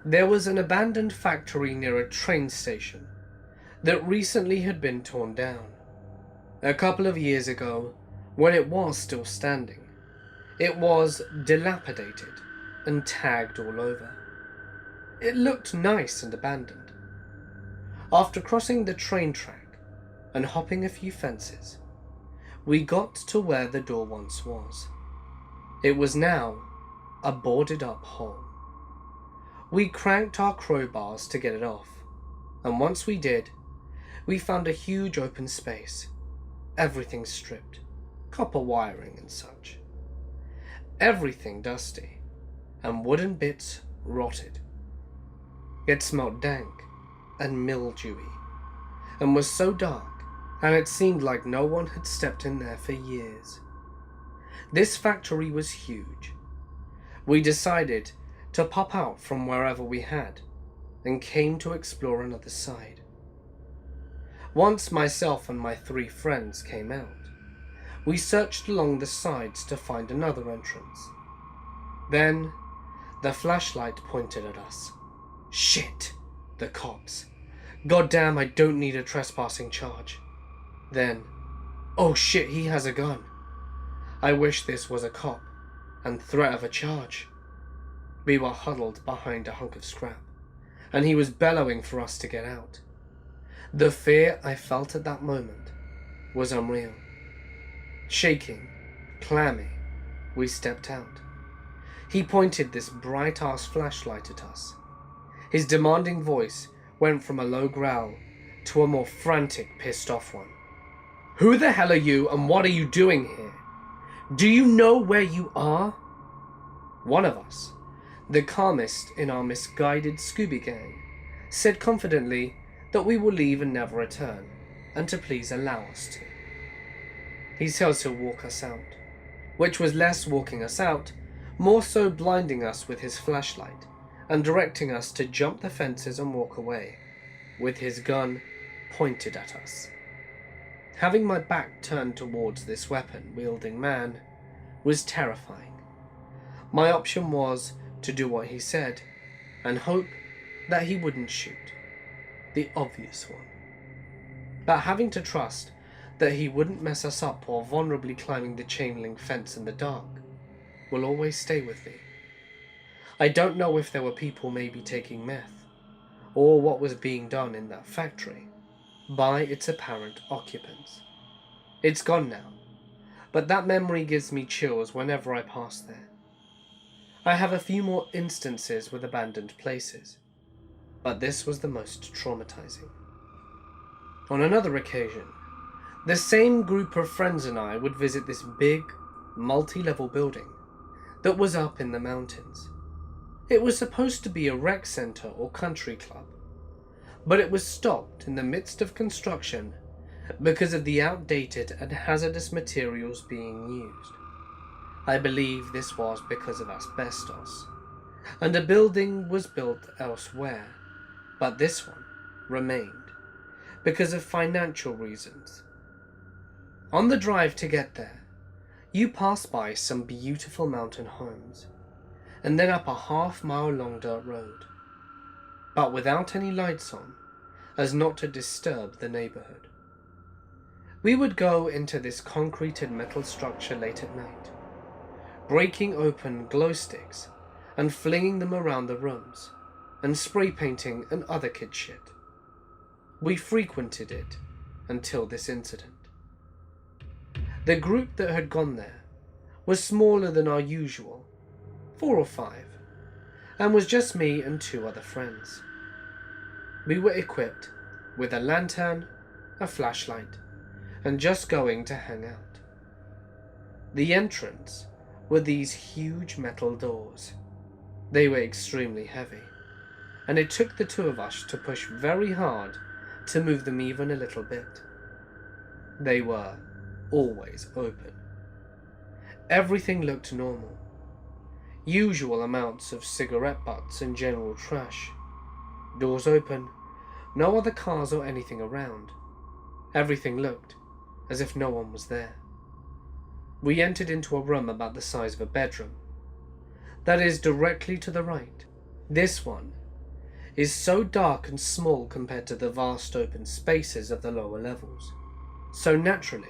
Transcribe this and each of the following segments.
There was an abandoned factory near a train station that recently had been torn down. A couple of years ago, when it was still standing, it was dilapidated and tagged all over. It looked nice and abandoned. After crossing the train track and hopping a few fences, we got to where the door once was. It was now a boarded up hole. We cranked our crowbars to get it off, and once we did, we found a huge open space, everything stripped, copper wiring and such. Everything dusty, and wooden bits rotted. It smelt dank and mildewy, and was so dark, and it seemed like no one had stepped in there for years. This factory was huge. We decided to pop out from wherever we had, and came to explore another side. Once myself and my 3 friends came out, we searched along the sides to find another entrance. Then, the flashlight pointed at us. Shit! The cops. Goddamn, I don't need a trespassing charge. Then, oh shit, he has a gun. I wish this was a cop, and threat of a charge. We were huddled behind a hunk of scrap, and he was bellowing for us to get out. The fear I felt at that moment was unreal. Shaking, clammy, we stepped out. He pointed this bright-ass flashlight at us. His demanding voice went from a low growl to a more frantic, pissed-off one. Who the hell are you, and what are you doing here? Do you know where you are? One of us, the calmest in our misguided Scooby gang, said confidently that we will leave and never return, and to please allow us to. He says he'll walk us out, which was less walking us out, more so blinding us with his flashlight and directing us to jump the fences and walk away, with his gun pointed at us. Having my back turned towards this weapon-wielding man was terrifying. My option was to do what he said and hope that he wouldn't shoot, the obvious one. But having to trust that he wouldn't mess us up while vulnerably climbing the chain-link fence in the dark will always stay with me. I don't know if there were people maybe taking meth, or what was being done in that factory by its apparent occupants. It's gone now, but that memory gives me chills whenever I pass there. I have a few more instances with abandoned places, but this was the most traumatizing. On another occasion, the same group of friends and I would visit this big, multi-level building that was up in the mountains. It was supposed to be a rec center or country club, but it was stopped in the midst of construction because of the outdated and hazardous materials being used. I believe this was because of asbestos, and a building was built elsewhere, but this one remained because of financial reasons. On the drive to get there, you pass by some beautiful mountain homes, and then up a half-mile long dirt road, but without any lights on, as not to disturb the neighborhood. We would go into this concrete and metal structure late at night, breaking open glow sticks and flinging them around the rooms, and spray painting and other kid shit. We frequented it until this incident. The group that had gone there was smaller than our usual, 4 or 5, and was just me and 2 other friends. We were equipped with a lantern, a flashlight, and just going to hang out. The entrance were these huge metal doors. They were extremely heavy, and it took the 2 of us to push very hard to move them even a little bit. They were always open. Everything looked normal. Usual amounts of cigarette butts and general trash. Doors open, no other cars or anything around. Everything looked as if no one was there. We entered into a room about the size of a bedroom. That is directly to the right. This one is so dark and small compared to the vast open spaces of the lower levels. So naturally,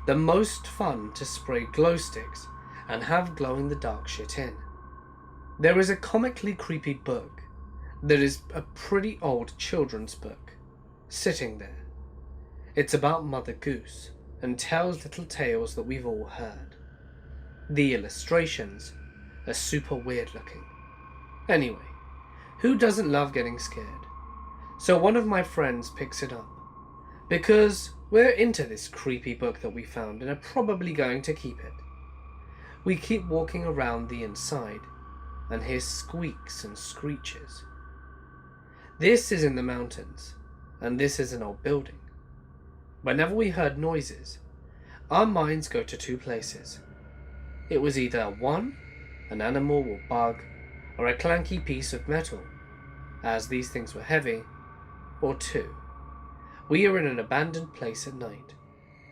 the most fun to spray glow sticks and have glow-in-the-dark shit in. There is a comically creepy book that is a pretty old children's book sitting there. It's about Mother Goose and tells little tales that we've all heard. The illustrations are super weird looking. Anyway, who doesn't love getting scared? So one of my friends picks it up, because we're into this creepy book that we found and are probably going to keep it. We keep walking around the inside and hear squeaks and screeches. This is in the mountains, and this is an old building. Whenever we heard noises, our minds go to two places. It was either one, an animal or bug, or a clanky piece of metal, as these things were heavy, or two, we are in an abandoned place at night.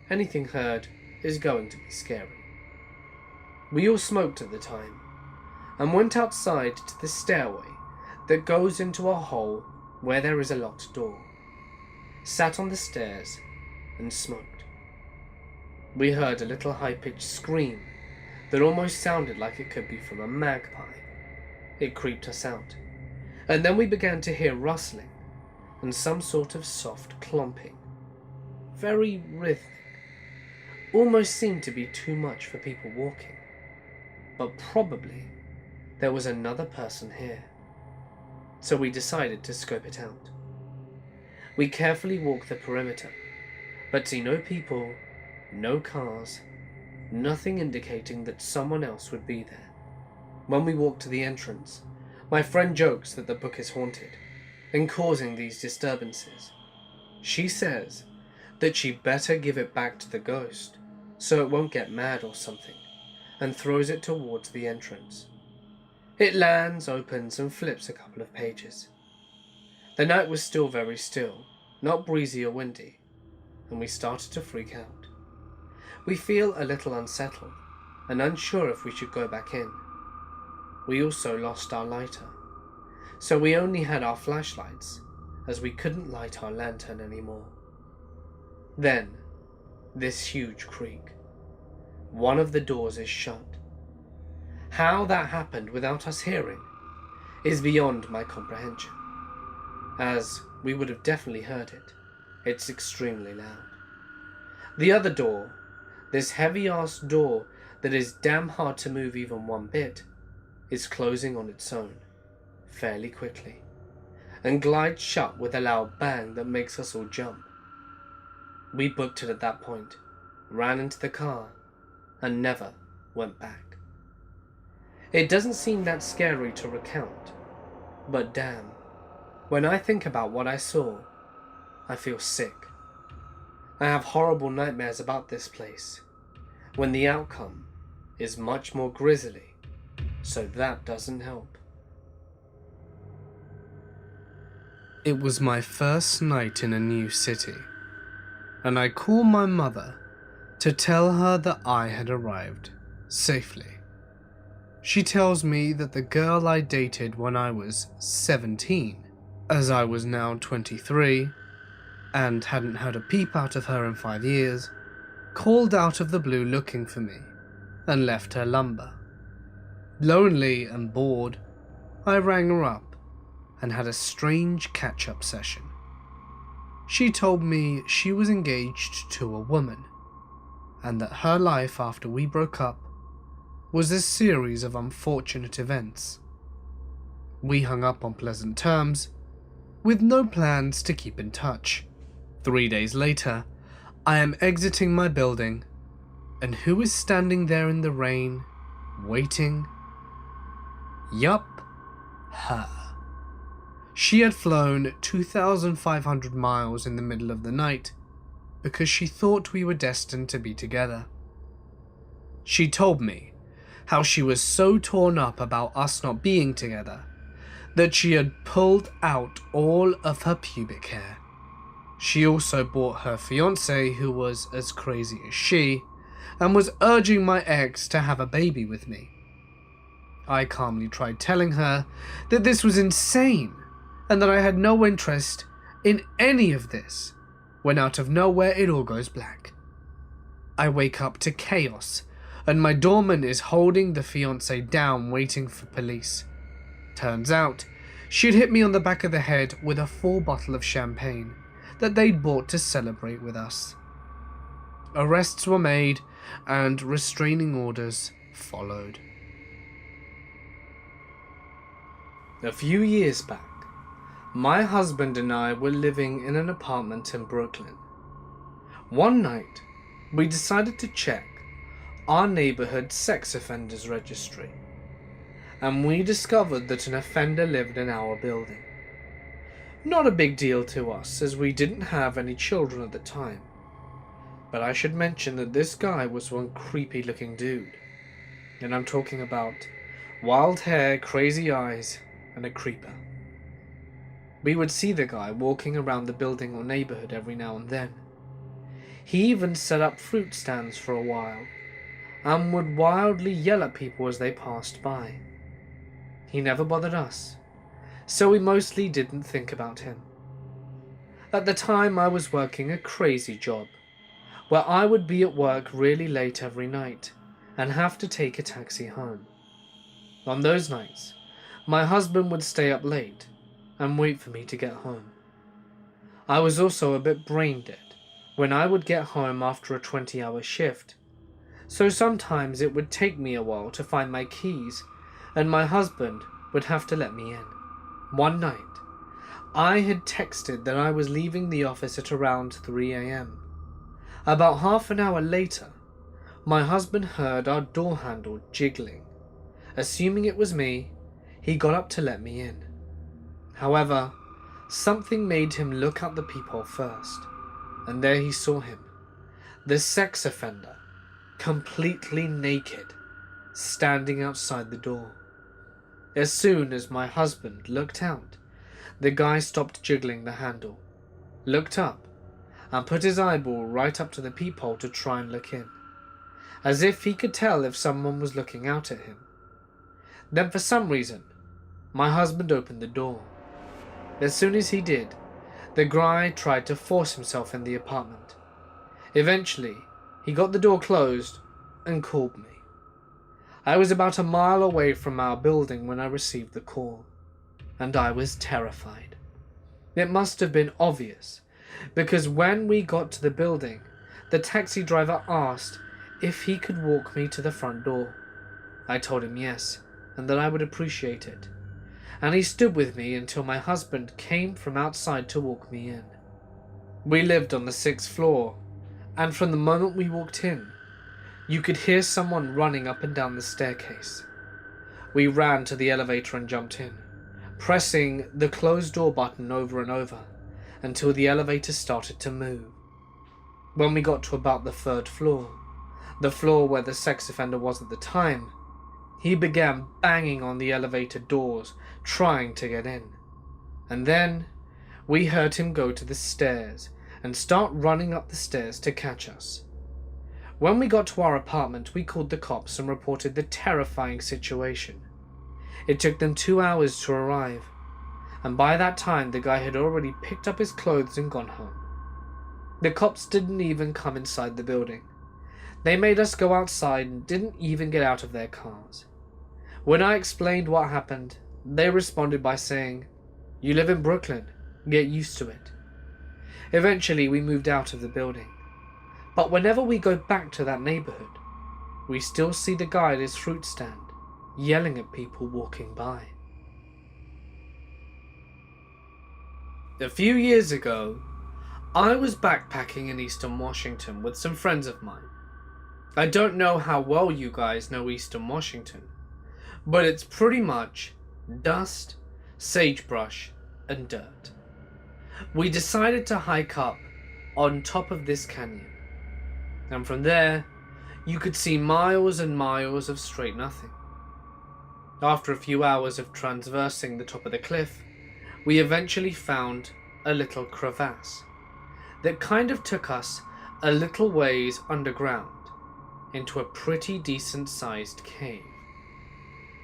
Anything heard is going to be scary. We all smoked at the time, and went outside to the stairway that goes into a hole where there is a locked door, sat on the stairs and smoked. We heard a little high-pitched scream that almost sounded like it could be from a magpie. It creeped us out, and then we began to hear rustling and some sort of soft clomping. Very rhythmic. Almost seemed to be too much for people walking. But probably there was another person here. So we decided to scope it out. We carefully walked the perimeter, but see no people, no cars, nothing indicating that someone else would be there. When we walked to the entrance, my friend jokes that the book is haunted and causing these disturbances. She says that she better give it back to the ghost so it won't get mad or something, and throws it towards the entrance. It lands, opens, and flips a couple of pages. The night was still very still, not breezy or windy, and we started to freak out. We feel a little unsettled and unsure if we should go back in. We also lost our lighter, so we only had our flashlights, as we couldn't light our lantern anymore. Then, this huge creak. One of the doors is shut. How that happened without us hearing is beyond my comprehension, as we would have definitely heard it. It's extremely loud. The other door, this heavy-ass door that is damn hard to move even one bit, is closing on its own, fairly quickly, and glides shut with a loud bang that makes us all jump. We booked it at that point, ran into the car, and never went back. It doesn't seem that scary to recount, but damn, when I think about what I saw, I feel sick. I have horrible nightmares about this place, when the outcome is much more grisly, so that doesn't help. It was my first night in a new city, and I call my mother to tell her that I had arrived safely. She tells me that the girl I dated when I was 17, as I was now 23, and hadn't heard a peep out of her in 5 years, called out of the blue looking for me, and left her lumber. Lonely and bored, I rang her up, and had a strange catch-up session. She told me she was engaged to a woman, and that her life after we broke up was a series of unfortunate events. We hung up on pleasant terms, with no plans to keep in touch. 3 days later, I am exiting my building, and who is standing there in the rain, waiting? Yup, her. She had flown 2,500 miles in the middle of the night because she thought we were destined to be together. She told me how she was so torn up about us not being together that she had pulled out all of her pubic hair. She also bought her fiancé, who was as crazy as she, and was urging my ex to have a baby with me. I calmly tried telling her that this was insane, and that I had no interest in any of this, when out of nowhere it all goes black. I wake up to chaos, and my doorman is holding the fiancée down waiting for police. Turns out, she'd hit me on the back of the head with a full bottle of champagne that they'd bought to celebrate with us. Arrests were made, and restraining orders followed. A few years back, my husband and I were living in an apartment in Brooklyn. One night, we decided to check our neighborhood sex offenders registry, and we discovered that an offender lived in our building. Not a big deal to us, as we didn't have any children at the time, but I should mention that this guy was one creepy looking dude, and I'm talking about wild hair, crazy eyes, and a creeper. We would see the guy walking around the building or neighborhood every now and then. He even set up fruit stands for a while, and would wildly yell at people as they passed by. He never bothered us, so we mostly didn't think about him. At the time, I was working a crazy job, where I would be at work really late every night, and have to take a taxi home. On those nights, my husband would stay up late, and wait for me to get home. I was also a bit brain dead when I would get home after a 20-hour shift, so sometimes it would take me a while to find my keys, and my husband would have to let me in. One night, I had texted that I was leaving the office at around 3 a.m. About half an hour later, my husband heard our door handle jiggling. Assuming it was me, he got up to let me in. However, something made him look out the peephole first, and there he saw him, the sex offender, completely naked, standing outside the door. As soon as my husband looked out, the guy stopped jiggling the handle, looked up, and put his eyeball right up to the peephole to try and look in, as if he could tell if someone was looking out at him. Then for some reason, my husband opened the door. As soon as he did, the guy tried to force himself in the apartment. Eventually, he got the door closed and called me. I was about a mile away from our building when I received the call, and I was terrified. It must have been obvious, because when we got to the building, the taxi driver asked if he could walk me to the front door. I told him yes, and that I would appreciate it, and he stood with me until my husband came from outside to walk me in. We lived on the 6th floor, and from the moment we walked in, you could hear someone running up and down the staircase. We ran to the elevator and jumped in, pressing the closed door button over and over until the elevator started to move. When we got to about the 3rd floor, the floor where the sex offender was at the time, he began banging on the elevator doors, trying to get in. And then we heard him go to the stairs and start running up the stairs to catch us. When we got to our apartment, we called the cops and reported the terrifying situation. It took them 2 hours to arrive, and by that time the guy had already picked up his clothes and gone home. The cops didn't even come inside the building. They made us go outside and didn't even get out of their cars. When I explained what happened, they responded by saying, "You live in Brooklyn, get used to it." Eventually we moved out of the building, but whenever we go back to that neighborhood, we still see the guy at his fruit stand, yelling at people walking by. A few years ago, I was backpacking in Eastern Washington with some friends of mine. I don't know how well you guys know Eastern Washington, but it's pretty much dust, sagebrush, and dirt. We decided to hike up on top of this canyon, and from there, you could see miles and miles of straight nothing. After a few hours of traversing the top of the cliff, we eventually found a little crevasse that kind of took us a little ways underground into a pretty decent-sized cave.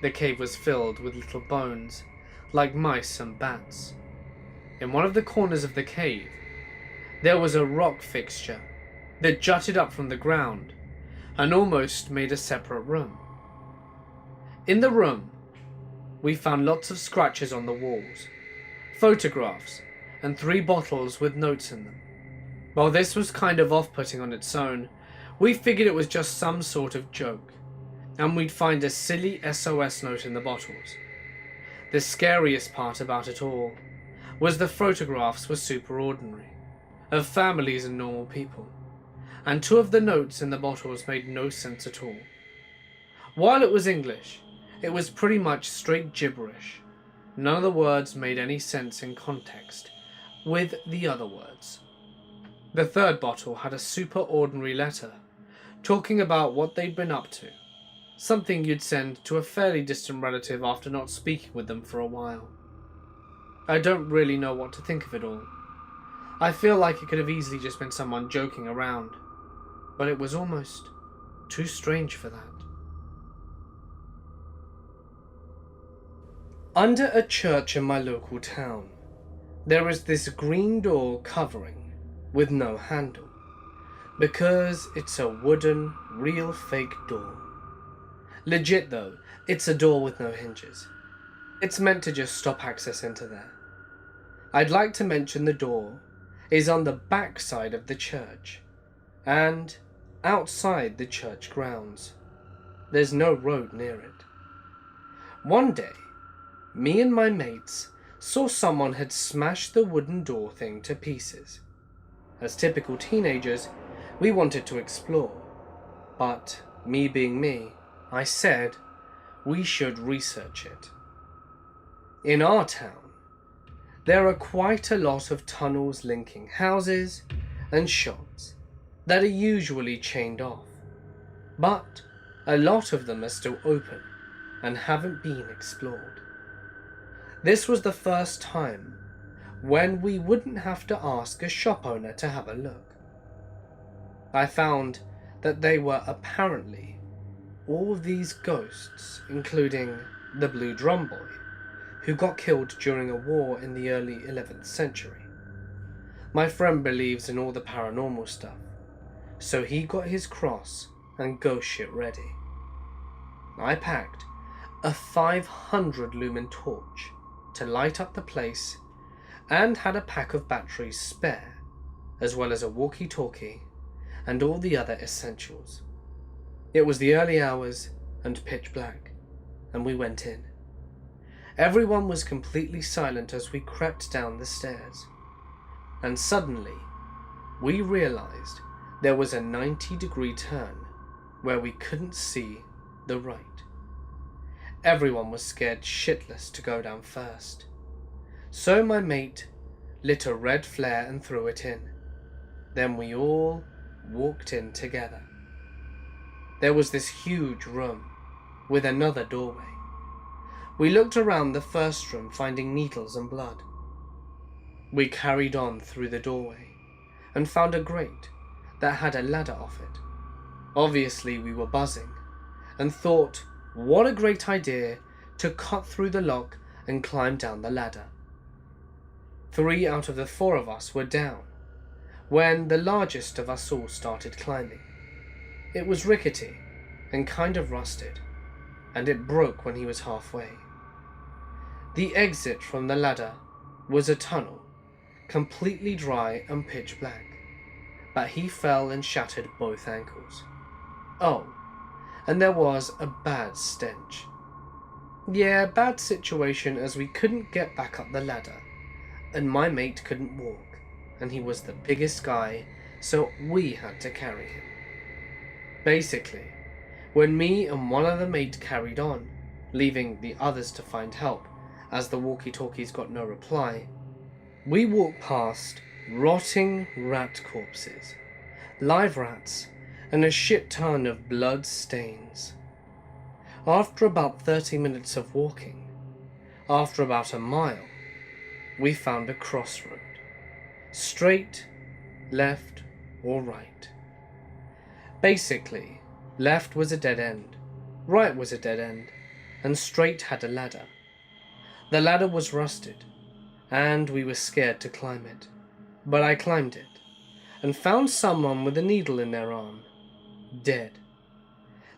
The cave was filled with little bones, like mice and bats, in one of the corners of the cave, there was a rock fixture that jutted up from the ground and almost made a separate room. In the room, we found lots of scratches on the walls, photographs, and 3 bottles with notes in them. While this was kind of off-putting on its own, we figured it was just some sort of joke, and we'd find a silly SOS note in the bottles. The scariest part about it all was the photographs were super ordinary, of families and normal people, and 2 of the notes in the bottles made no sense at all. While it was English, it was pretty much straight gibberish. None of the words made any sense in context with the other words. The 3rd bottle had a super ordinary letter, talking about what they'd been up to, something you'd send to a fairly distant relative after not speaking with them for a while. I don't really know what to think of it all. I feel like it could have easily just been someone joking around, but it was almost too strange for that. Under a church in my local town, there is this green door covering with no handle, because it's a wooden, real fake door. Legit though, it's a door with no hinges. It's meant to just stop access into there. I'd like to mention the door is on the back side of the church, and outside the church grounds. There's no road near it. One day, me and my mates saw someone had smashed the wooden door thing to pieces. As typical teenagers, we wanted to explore, but me being me, I said we should research it. In our town, there are quite a lot of tunnels linking houses and shops that are usually chained off, but a lot of them are still open and haven't been explored. This was the first time when we wouldn't have to ask a shop owner to have a look. I found that they were apparently all these ghosts, including the Blue Drum Boy, who got killed during a war in the early 11th century. My friend believes in all the paranormal stuff, so he got his cross and ghost shit ready. I packed a 500 lumen torch to light up the place and had a pack of batteries spare, as well as a walkie-talkie and all the other essentials. It was the early hours and pitch black, and we went in. Everyone was completely silent as we crept down the stairs, and suddenly we realized there was a 90-degree turn where we couldn't see the right. Everyone was scared shitless to go down first, so my mate lit a red flare and threw it in. Then we all walked in together. There was this huge room with another doorway. We looked around the first room, finding needles and blood. We carried on through the doorway and found a grate that had a ladder off it. Obviously we were buzzing and thought, what a great idea to cut through the lock and climb down the ladder. 3 out of the 4 of us were down when the largest of us all started climbing. It was rickety and kind of rusted, and it broke when he was halfway. The exit from the ladder was a tunnel, completely dry and pitch black, but he fell and shattered both ankles. Oh, and there was a bad stench. Yeah, bad situation as we couldn't get back up the ladder, and my mate couldn't walk, and he was the biggest guy, so we had to carry him. Basically, when me and one other mate carried on, leaving the others to find help, as the walkie-talkies got no reply, we walked past rotting rat corpses, live rats, and a shit ton of blood stains. After about 30 minutes of walking, after about a mile, we found a crossroad. Straight, left, or right. Basically, left was a dead end, right was a dead end, and straight had a ladder. The ladder was rusted, and we were scared to climb it. But I climbed it, and found someone with a needle in their arm, dead.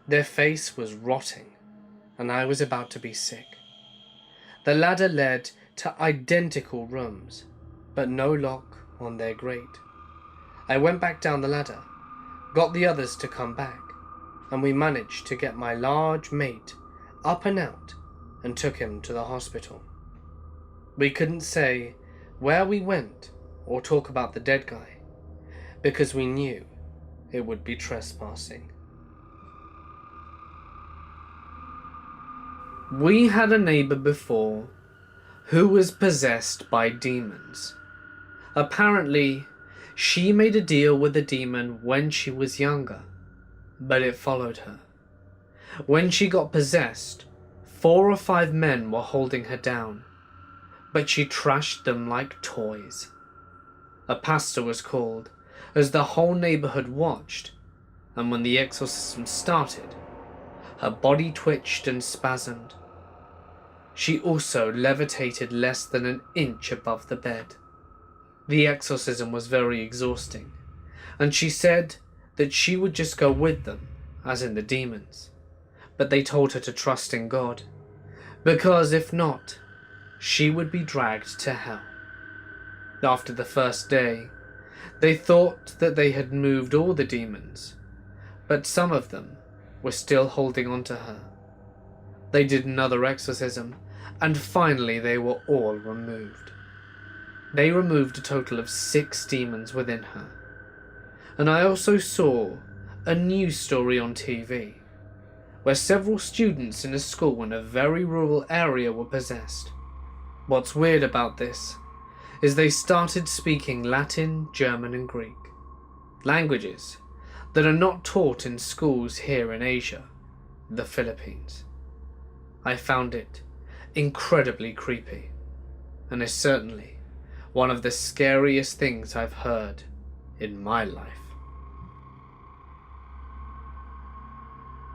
Their face was rotting, and I was about to be sick. The ladder led to identical rooms, but no lock on their grate. I went back down the ladder, got the others to come back, and we managed to get my large mate up and out and took him to the hospital. We couldn't say where we went or talk about the dead guy, because we knew it would be trespassing. We had a neighbor before who was possessed by demons. Apparently, she made a deal with a demon when she was younger, but it followed her. When she got possessed, 4 or 5 men were holding her down, but she trashed them like toys. A pastor was called, as the whole neighborhood watched, and when the exorcism started, her body twitched and spasmed. She also levitated less than an inch above the bed. The exorcism was very exhausting, and she said that she would just go with them, as in the demons, but they told her to trust in God, because if not, she would be dragged to hell. After the first day, they thought that they had moved all the demons, but some of them were still holding on to her. They did another exorcism, and finally they were all removed. They removed a total of 6 demons within her. And I also saw a news story on TV, where several students in a school in a very rural area were possessed. What's weird about this is they started speaking Latin, German and Greek, languages that are not taught in schools here in Asia, the Philippines. I found it incredibly creepy, and is certainly one of the scariest things I've heard in my life.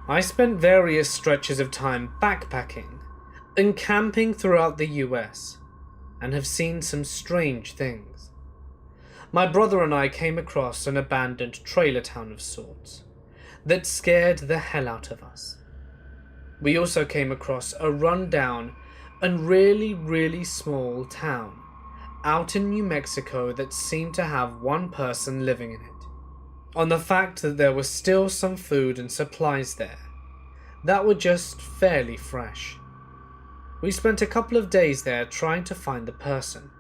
I spent various stretches of time backpacking and camping throughout the US, and have seen some strange things. My brother and I came across an abandoned trailer town of sorts that scared the hell out of us. We also came across a run-down and really small town out in New Mexico that seemed to have one person living in it. On the fact that there was still some food and supplies there that were just fairly fresh. We spent a couple of days there trying to find the person,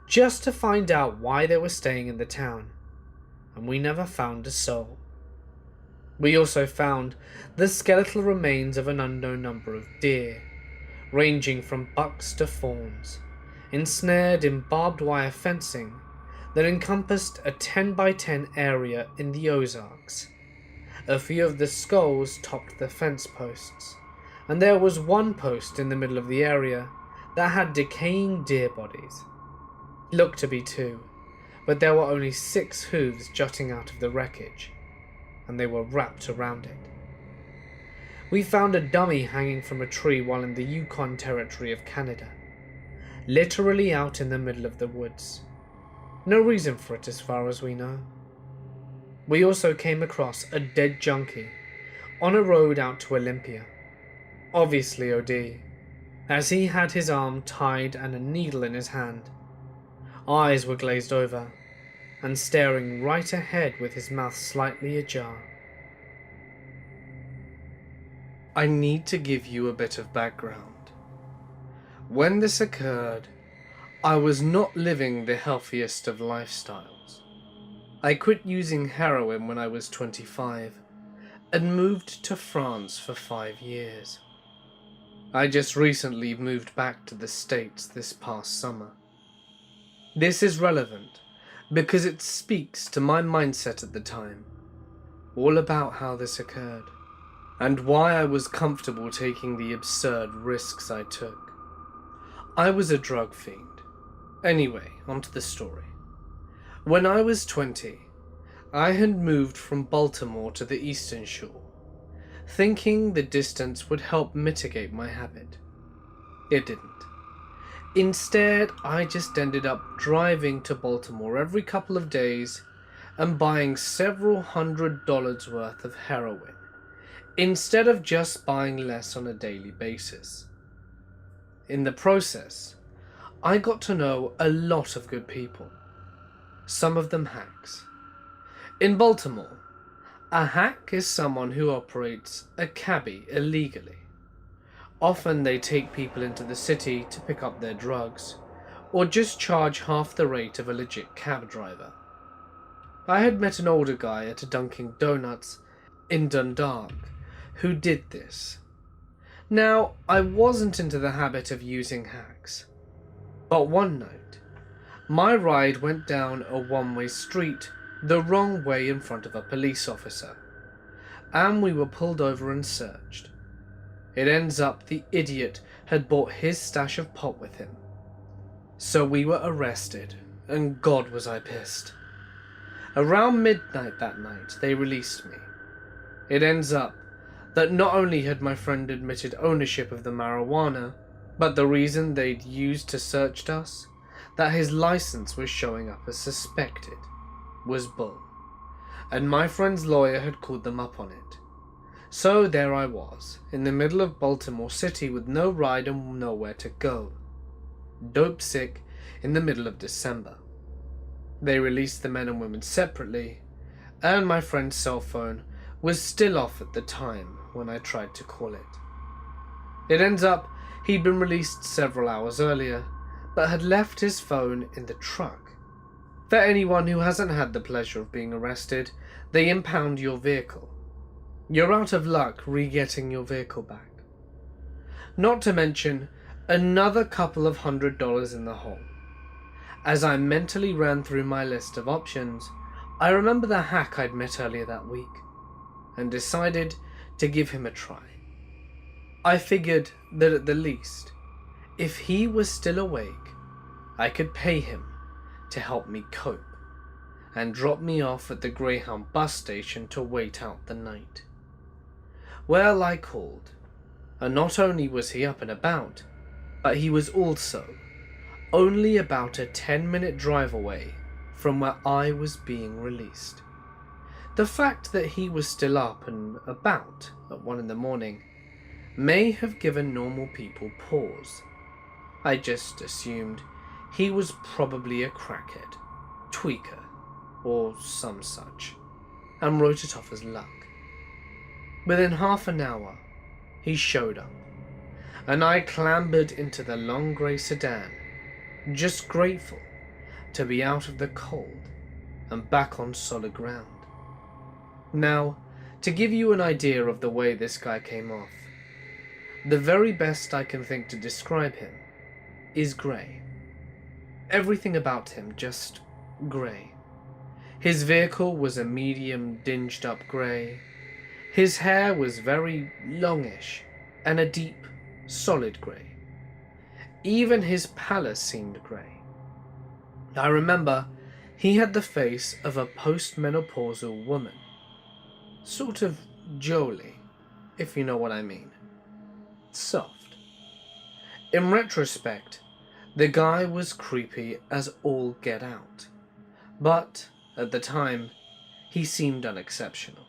just to find out why they were staying in the town, and we never found a soul. We also found the skeletal remains of an unknown number of deer, ranging from bucks to fawns, ensnared in barbed wire fencing that encompassed a 10 by 10 area in the Ozarks. A few of the skulls topped the fence posts, and there was one post in the middle of the area that had decaying deer bodies. Looked to be 2, but there were only 6 hooves jutting out of the wreckage, and they were wrapped around it. We found a dummy hanging from a tree while in the Yukon Territory of Canada, literally out in the middle of the woods. No reason for it as far as we know. We also came across a dead junkie on a road out to Olympia, obviously OD, as he had his arm tied and a needle in his hand. Eyes were glazed over and staring right ahead with his mouth slightly ajar. I need to give you a bit of background. When this occurred, I was not living the healthiest of lifestyles. I quit using heroin when I was 25 and moved to France for 5 years. I just recently moved back to the States this past summer. This is relevant because it speaks to my mindset at the time, all about how this occurred, and why I was comfortable taking the absurd risks I took. I was a drug fiend. Anyway, onto the story. When I was 20, I had moved from Baltimore to the Eastern Shore, thinking the distance would help mitigate my habit. It didn't. Instead, I just ended up driving to Baltimore every couple of days and buying several $100s worth of heroin, instead of just buying less on a daily basis. In the process, I got to know a lot of good people, some of them hacks. In Baltimore, a hack is someone who operates a cabbie illegally. Often they take people into the city to pick up their drugs, or just charge half the rate of a legit cab driver. I had met an older guy at a Dunkin' Donuts in Dundalk who did this. Now, I wasn't into the habit of using hacks, but one night, my ride went down a one-way street the wrong way in front of a police officer, and we were pulled over and searched. It ends up the idiot had brought his stash of pot with him. So we were arrested, and God was I pissed. Around midnight that night, they released me. It ends up that not only had my friend admitted ownership of the marijuana, but the reason they'd used to search us, that his license was showing up as suspected, was bull. And my friend's lawyer had called them up on it. So there I was, in the middle of Baltimore City with no ride and nowhere to go. Dope sick in the middle of December. They released the men and women separately, and my friend's cell phone was still off at the time when I tried to call it. It ends up he'd been released several hours earlier, but had left his phone in the truck. For anyone who hasn't had the pleasure of being arrested, they impound your vehicle. You're out of luck re-getting your vehicle back. Not to mention another couple of $100 in the hole. As I mentally ran through my list of options, I remember the hack I'd met earlier that week, and decided to give him a try. I figured that at the least, if he was still awake, I could pay him to help me cope, and drop me off at the Greyhound bus station to wait out the night. Well, I called, and not only was he up and about, but he was also only about a 10-minute drive away from where I was being released. The fact that he was still up and about at 1 a.m. may have given normal people pause. I just assumed he was probably a crackhead, tweaker, or some such, and wrote it off as luck. Within half an hour, he showed up, and I clambered into the long grey sedan, just grateful to be out of the cold and back on solid ground. Now, to give you an idea of the way this guy came off, the very best I can think to describe him is grey. Everything about him just grey. His vehicle was a medium dinged up grey. His hair was very longish and a deep, solid grey. Even his palace seemed grey. I remember he had the face of a postmenopausal woman. Sort of Jolie, if you know what I mean. Soft. In retrospect, the guy was creepy as all get out, but at the time, he seemed unexceptional.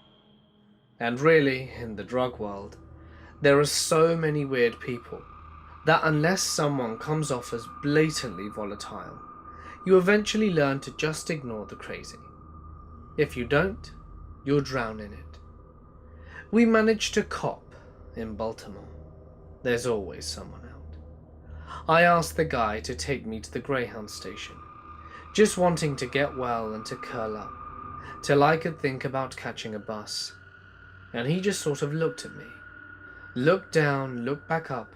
And really, in the drug world, there are so many weird people that unless someone comes off as blatantly volatile, you eventually learn to just ignore the crazy. If you don't, you'll drown in it. We managed to cop in Baltimore. There's always someone out. I asked the guy to take me to the Greyhound station, just wanting to get well and to curl up, till I could think about catching a bus. And he just sort of looked at me, looked down, looked back up,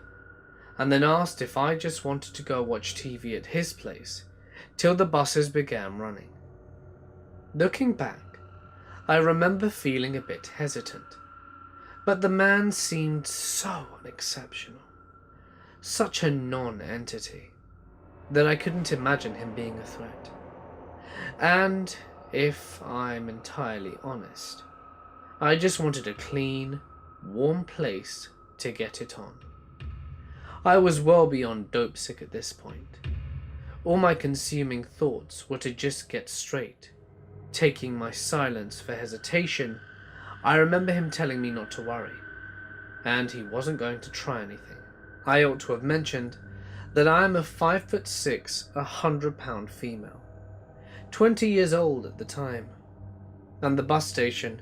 and then asked if I just wanted to go watch TV at his place till the buses began running. Looking back, I remember feeling a bit hesitant, but the man seemed so unexceptional, such a non-entity, that I couldn't imagine him being a threat. And, if I'm entirely honest, I just wanted a clean, warm place to get it on. I was well beyond dope sick at this point. All my consuming thoughts were to just get straight. Taking my silence for hesitation, I remember him telling me not to worry, and he wasn't going to try anything. I ought to have mentioned that I am a 5'6", 100-pound female, 20 years old at the time, and the bus station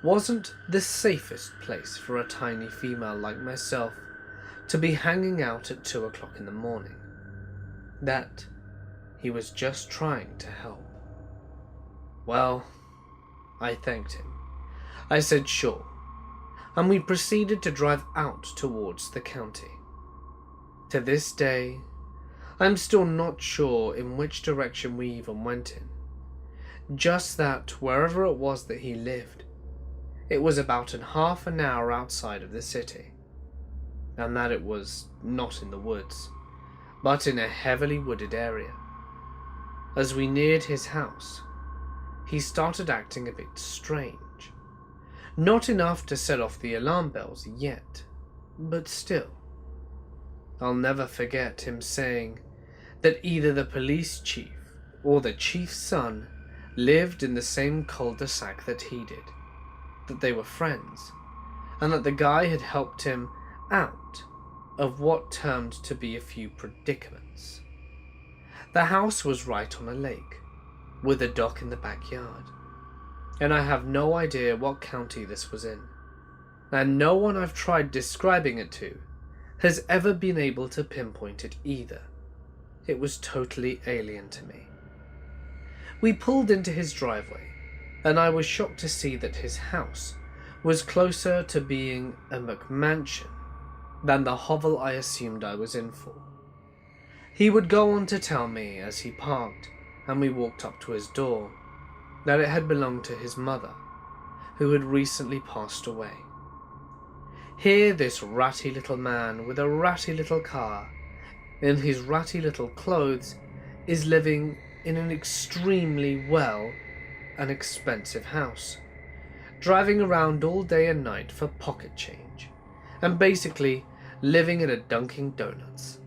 wasn't the safest place for a tiny female like myself to be hanging out at 2 o'clock in the morning. That he was just trying to help. Well, I thanked him. I said sure, and we proceeded to drive out towards the county. To this day, I'm still not sure in which direction we even went in. Just that wherever it was that he lived, it was about half an hour outside of the city, and that it was not in the woods, but in a heavily wooded area. As we neared his house, he started acting a bit strange. Not enough to set off the alarm bells yet, but still. I'll never forget him saying that either the police chief or the chief's son lived in the same cul-de-sac that he did, that they were friends, and that the guy had helped him out of what turned to be a few predicaments. The house was right on a lake, with a dock in the backyard, and I have no idea what county this was in, and no one I've tried describing it to has ever been able to pinpoint it either. It was totally alien to me. We pulled into his driveway, and I was shocked to see that his house was closer to being a McMansion than the hovel I assumed I was in for. He would go on to tell me as he parked and we walked up to his door that it had belonged to his mother, who had recently passed away. Here this ratty little man with a ratty little car, in his ratty little clothes, is living in an extremely well and expensive house, driving around all day and night for pocket change, and basically living at a Dunkin' Donuts.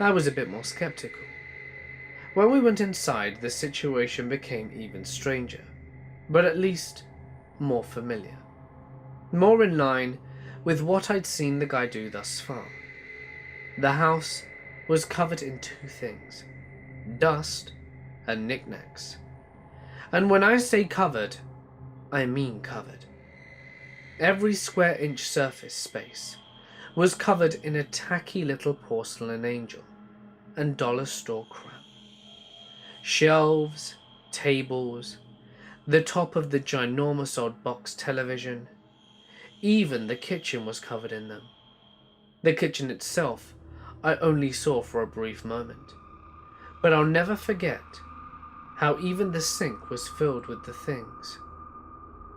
I was a bit more skeptical. When we went inside, the situation became even stranger, but at least more familiar, more in line with what I'd seen the guy do thus far. The house was covered in two things: dust and knickknacks. And when I say covered, I mean covered. Every square inch surface space was covered in a tacky little porcelain angel and dollar store crap. Shelves, tables, the top of the ginormous old box television, even the kitchen was covered in them. The kitchen itself I only saw for a brief moment, but I'll never forget how even the sink was filled with the things.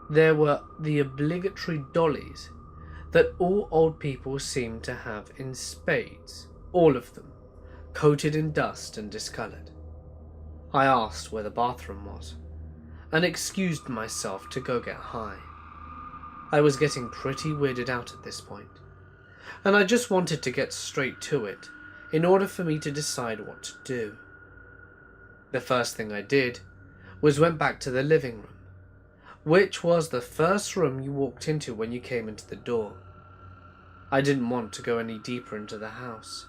There were the obligatory dollies that all old people seem to have in spades, all of them, coated in dust and discoloured. I asked where the bathroom was, and excused myself to go get high. I was getting pretty weirded out at this point, and I just wanted to get straight to it in order for me to decide what to do. The first thing I did was went back to the living room, which was the first room you walked into when you came into the door. I didn't want to go any deeper into the house.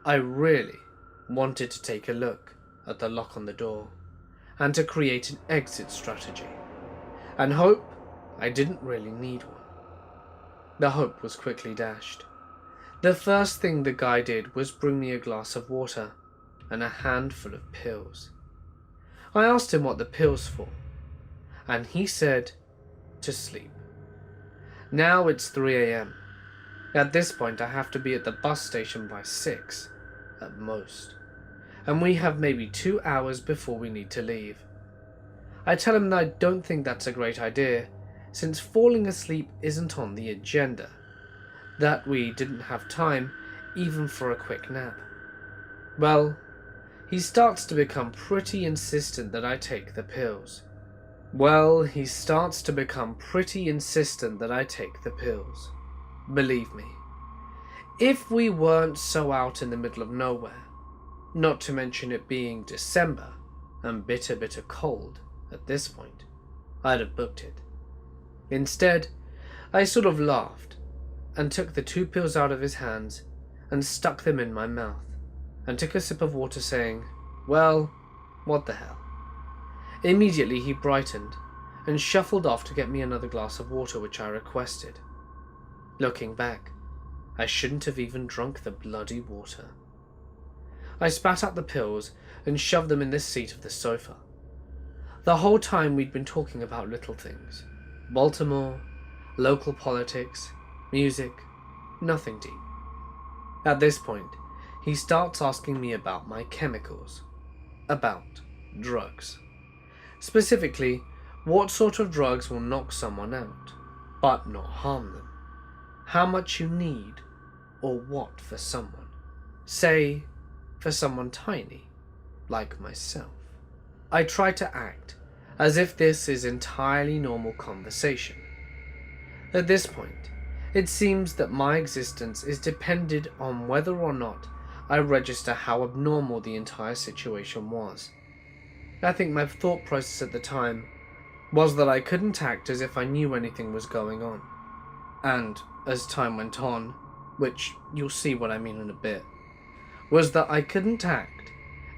I really wanted to take a look at the lock on the door and to create an exit strategy, and hope I didn't really need one. The hope was quickly dashed. The first thing the guy did was bring me a glass of water and a handful of pills. I asked him what the pills for, and he said to sleep. Now it's 3 a.m. At this point I have to be at the bus station by 6 at most, and we have maybe 2 hours before we need to leave. I tell him that I don't think that's a great idea, since falling asleep isn't on the agenda, that we didn't have time even for a quick nap. Well, he starts to become pretty insistent that I take the pills. Believe me, If we weren't so out in the middle of nowhere, not to mention it being December and bitter cold at this point, I'd have booked it. Instead, I sort of laughed and took the 2 pills out of his hands and stuck them in my mouth and took a sip of water saying, "Well, what the hell?" Immediately he brightened and shuffled off to get me another glass of water, which I requested. Looking back, I shouldn't have even drunk the bloody water. I spat out the pills and shoved them in the seat of the sofa. The whole time we'd been talking about little things. Baltimore, local politics, music, nothing deep. At this point, he starts asking me about my chemicals, about drugs. Specifically, what sort of drugs will knock someone out, but not harm them. How much you need, or what for someone. Say, for someone tiny, like myself. I try to act as if this is entirely normal conversation. At this point, it seems that my existence is dependent on whether or not I register how abnormal the entire situation was. I think my thought process at the time was that I couldn't act as if I knew anything was going on. And as time went on, which you'll see what I mean in a bit, was that I couldn't act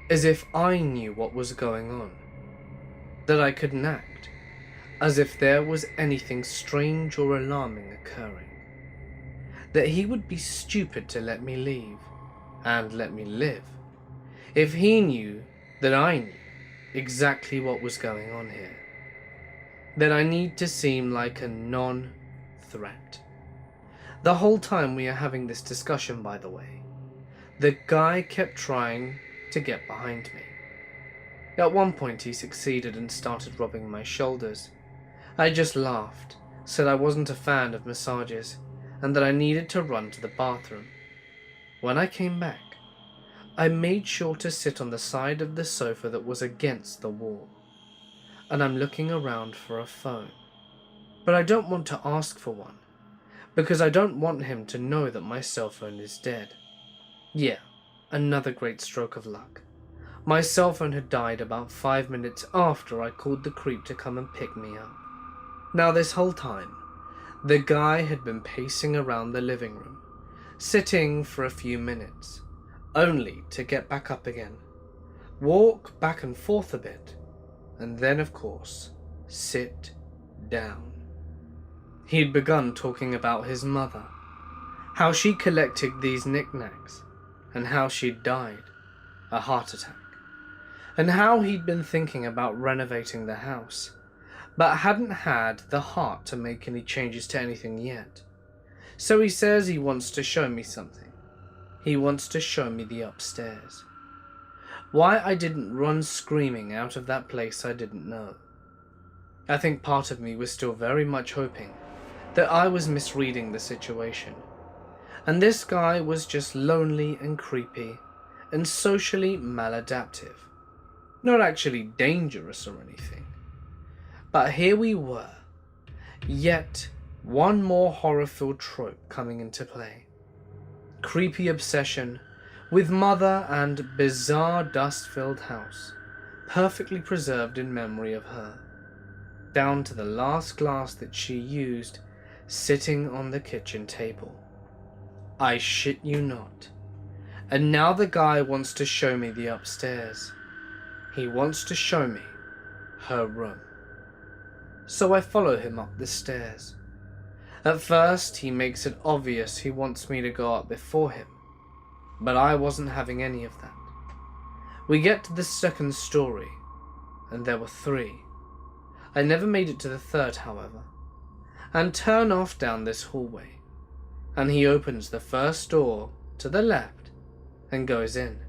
as if I knew what was going on. That I couldn't act as if there was anything strange or alarming occurring. That he would be stupid to let me leave, and let me live, if he knew that I knew exactly what was going on here. That I need to seem like a non-threat. The whole time we are having this discussion, by the way, the guy kept trying to get behind me. At one point he succeeded and started rubbing my shoulders. I just laughed, said I wasn't a fan of massages, and that I needed to run to the bathroom. When I came back, I made sure to sit on the side of the sofa that was against the wall, and I'm looking around for a phone. But I don't want to ask for one, because I don't want him to know that my cell phone is dead. Yeah, another great stroke of luck. My cell phone had died about 5 minutes after I called the creep to come and pick me up. Now this whole time, the guy had been pacing around the living room, sitting for a few minutes, only to get back up again, walk back and forth a bit, and then of course, sit down. He'd begun talking about his mother, how she collected these knickknacks, and how she'd died, a heart attack, and how he'd been thinking about renovating the house, but hadn't had the heart to make any changes to anything yet. So he says he wants to show me something. He wants to show me the upstairs. Why I didn't run screaming out of that place I didn't know. I think part of me was still very much hoping that I was misreading the situation, and this guy was just lonely and creepy and socially maladaptive. Not actually dangerous or anything. But here we were, yet one more horror-filled trope coming into play. Creepy obsession with mother and bizarre dust-filled house, perfectly preserved in memory of her, down to the last glass that she used sitting on the kitchen table. I shit you not. And now the guy wants to show me the upstairs. He wants to show me her room. So I follow him up the stairs. At first, he makes it obvious he wants me to go up before him, but I wasn't having any of that. We get to the second story, and there were 3. I never made it to the third, however, and turn off down this hallway, and he opens the first door to the left and goes in.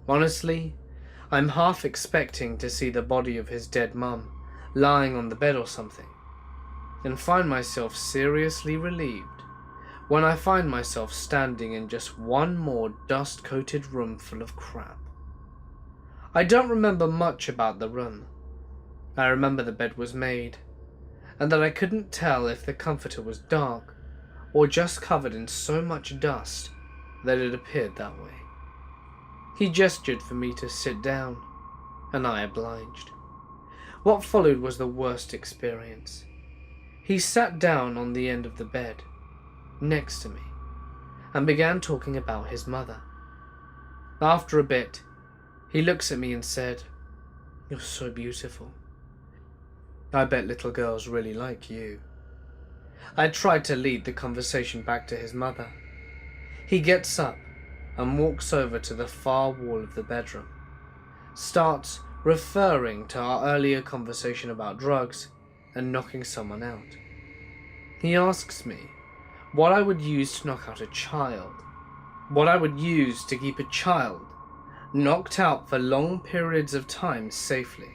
Honestly, I'm half expecting to see the body of his dead mum lying on the bed or something, and find myself seriously relieved when I find myself standing in just one more dust-coated room full of crap. I don't remember much about the room. I remember the bed was made, and that I couldn't tell if the comforter was dark or just covered in so much dust that it appeared that way. He gestured for me to sit down, and I obliged. What followed was the worst experience. He sat down on the end of the bed, next to me, and began talking about his mother. After a bit, he looks at me and said, "You're so beautiful. I bet little girls really like you." I tried to lead the conversation back to his mother. He gets up and walks over to the far wall of the bedroom, starts referring to our earlier conversation about drugs and knocking someone out. He asks me what I would use to knock out a child, what I would use to keep a child knocked out for long periods of time safely.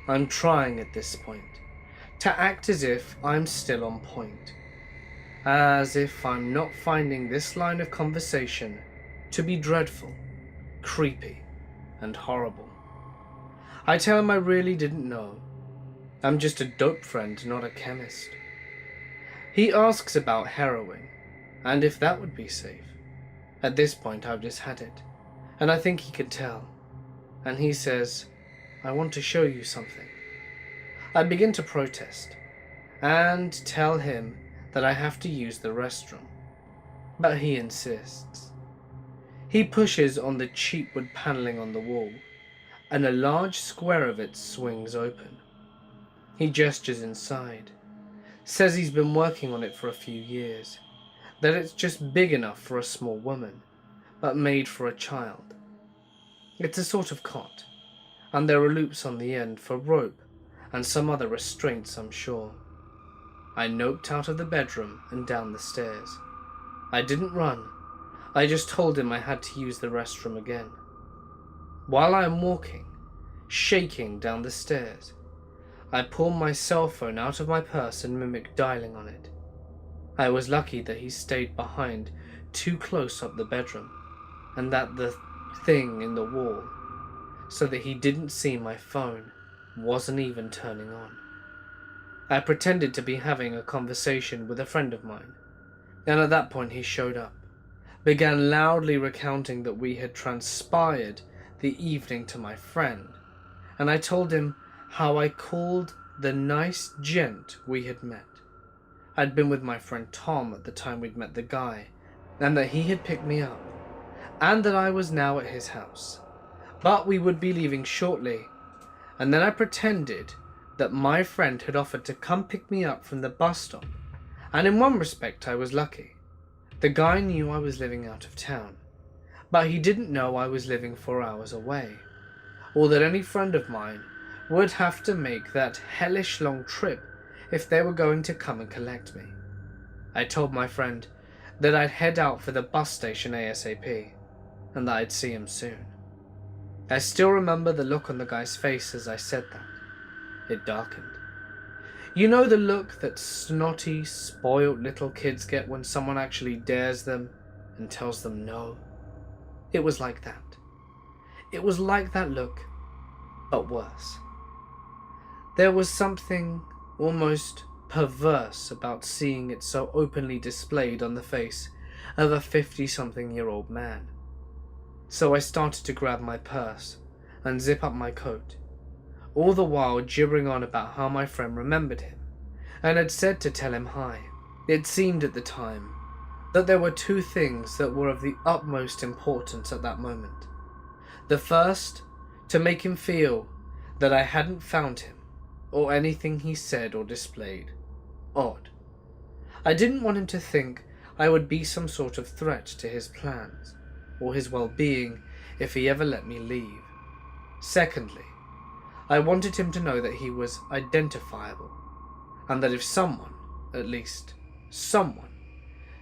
I'm trying at this point to act as if I'm still on point, as if I'm not finding this line of conversation to be dreadful, creepy, and horrible. I tell him I really didn't know. I'm just a dope friend, not a chemist. He asks about heroin, and if that would be safe. At this point I've just had it, and I think he could tell. And he says, "I want to show you something." I begin to protest, and tell him that I have to use the restroom, but he insists. He pushes on the cheap wood paneling on the wall, and a large square of it swings open. He gestures inside, says he's been working on it for a few years, that it's just big enough for a small woman, but made for a child. It's a sort of cot, and there are loops on the end for rope and some other restraints, I'm sure. I noped out of the bedroom and down the stairs. I didn't run, I just told him I had to use the restroom again. While I am walking, shaking down the stairs, I pull my cell phone out of my purse and mimic dialing on it. I was lucky that he stayed behind too close up the bedroom, and that the thing in the wall, so that he didn't see my phone, wasn't even turning on. I pretended to be having a conversation with a friend of mine, and at that point he showed up, began loudly recounting that we had transpired the evening to my friend, and I told him how I called the nice gent we had met. I'd been with my friend Tom at the time we'd met the guy, and that he had picked me up, and that I was now at his house, but we would be leaving shortly. And then I pretended that my friend had offered to come pick me up from the bus stop, and in one respect I was lucky. The guy knew I was living out of town, but he didn't know I was living 4 hours away, or that any friend of mine would have to make that hellish long trip if they were going to come and collect me. I told my friend that I'd head out for the bus station ASAP, and that I'd see him soon. I still remember the look on the guy's face as I said that. It darkened. You know the look that snotty, spoiled little kids get when someone actually dares them and tells them no? It was like that. It was like that look, but worse. There was something almost perverse about seeing it so openly displayed on the face of a 50-something-year-old man. So I started to grab my purse and zip up my coat, all the while gibbering on about how my friend remembered him and had said to tell him hi. It seemed at the time that there were two things that were of the utmost importance at that moment. The first, to make him feel that I hadn't found him or anything he said or displayed odd. I didn't want him to think I would be some sort of threat to his plans or his well-being if he ever let me leave. Secondly, I wanted him to know that he was identifiable, and that if someone, at least someone,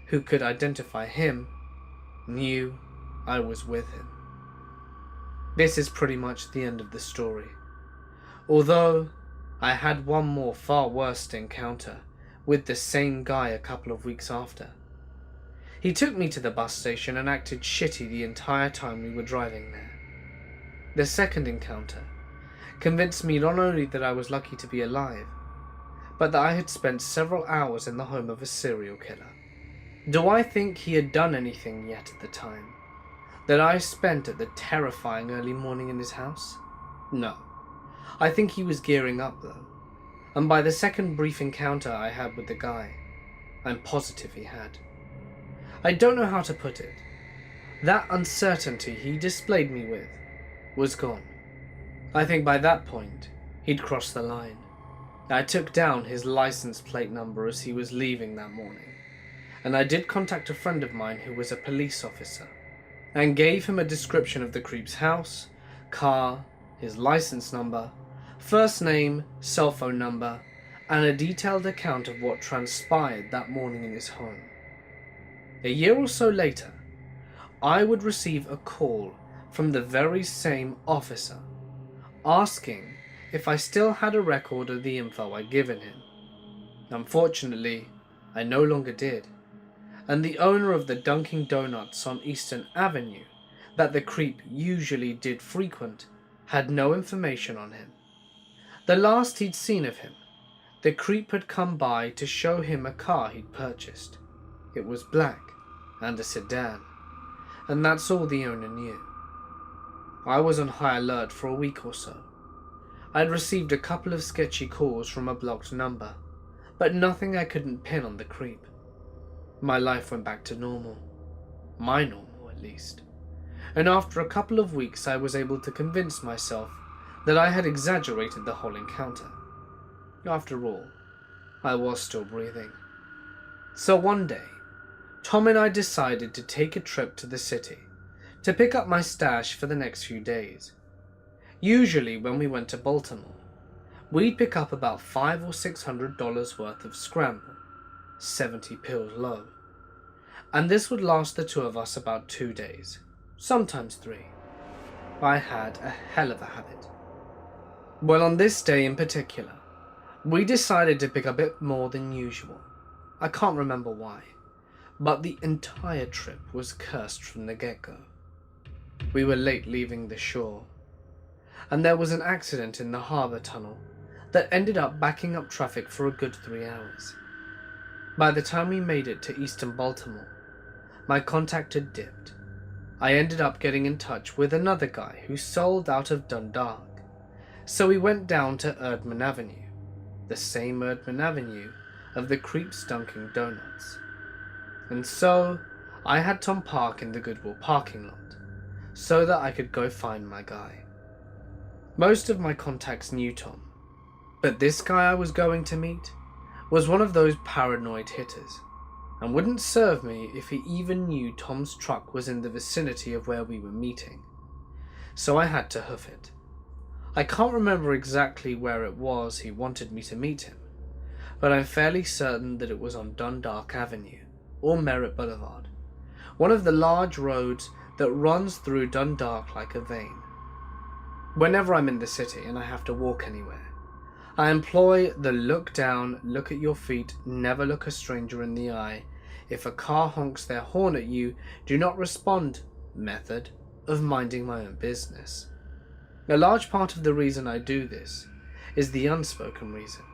who could identify him, knew I was with him. This is pretty much the end of the story, although I had one more far worse encounter with the same guy a couple of weeks after. He took me to the bus station and acted shitty the entire time we were driving there. The second encounter convinced me not only that I was lucky to be alive, but that I had spent several hours in the home of a serial killer. Do I think he had done anything yet at the time that I spent at the terrifying early morning in his house? No. I think he was gearing up though, and by the second brief encounter I had with the guy, I'm positive he had. I don't know how to put it. That uncertainty he displayed me with was gone. I think by that point, he'd crossed the line. I took down his license plate number as he was leaving that morning, and I did contact a friend of mine who was a police officer, and gave him a description of the creep's house, car, his license number, first name, cell phone number, and a detailed account of what transpired that morning in his home. A year or so later, I would receive a call from the very same officer asking if I still had a record of the info I'd given him. Unfortunately, I no longer did, and the owner of the Dunkin' Donuts on Eastern Avenue that the creep usually did frequent had no information on him. The last he'd seen of him, the creep had come by to show him a car he'd purchased. It was black and a sedan, and that's all the owner knew. I was on high alert for a week or so. I'd received a couple of sketchy calls from a blocked number, but nothing I couldn't pin on the creep. My life went back to normal. My normal, at least. And after a couple of weeks I was able to convince myself that I had exaggerated the whole encounter. After all, I was still breathing. So one day, Tom and I decided to take a trip to the city to pick up my stash for the next few days. Usually when we went to Baltimore, we'd pick up about $500 or $600 worth of scramble, 70 pills low. And this would last the two of us about 2 days, sometimes 3. I had a hell of a habit. Well, on this day in particular, we decided to pick a bit more than usual. I can't remember why, but the entire trip was cursed from the get-go. We were late leaving the shore, and there was an accident in the harbour tunnel that ended up backing up traffic for a good 3 hours. By the time we made it to eastern Baltimore, my contact had dipped. I ended up getting in touch with another guy who sold out of Dundalk, so we went down to Erdman Avenue, the same Erdman Avenue of the creep's Dunkin' Donuts. And so I had Tom park in the Goodwill parking lot, so that I could go find my guy. Most of my contacts knew Tom, but this guy I was going to meet was one of those paranoid hitters, and wouldn't serve me if he even knew Tom's truck was in the vicinity of where we were meeting. So I had to hoof it. I can't remember exactly where it was he wanted me to meet him, but I'm fairly certain that it was on Dundalk Avenue, or Merritt Boulevard, one of the large roads that runs through Dundalk like a vein. Whenever I'm in the city and I have to walk anywhere, I employ the look down, look at your feet, never look a stranger in the eye, if a car honks their horn at you, do not respond method of minding my own business. A large part of the reason I do this is the unspoken reason.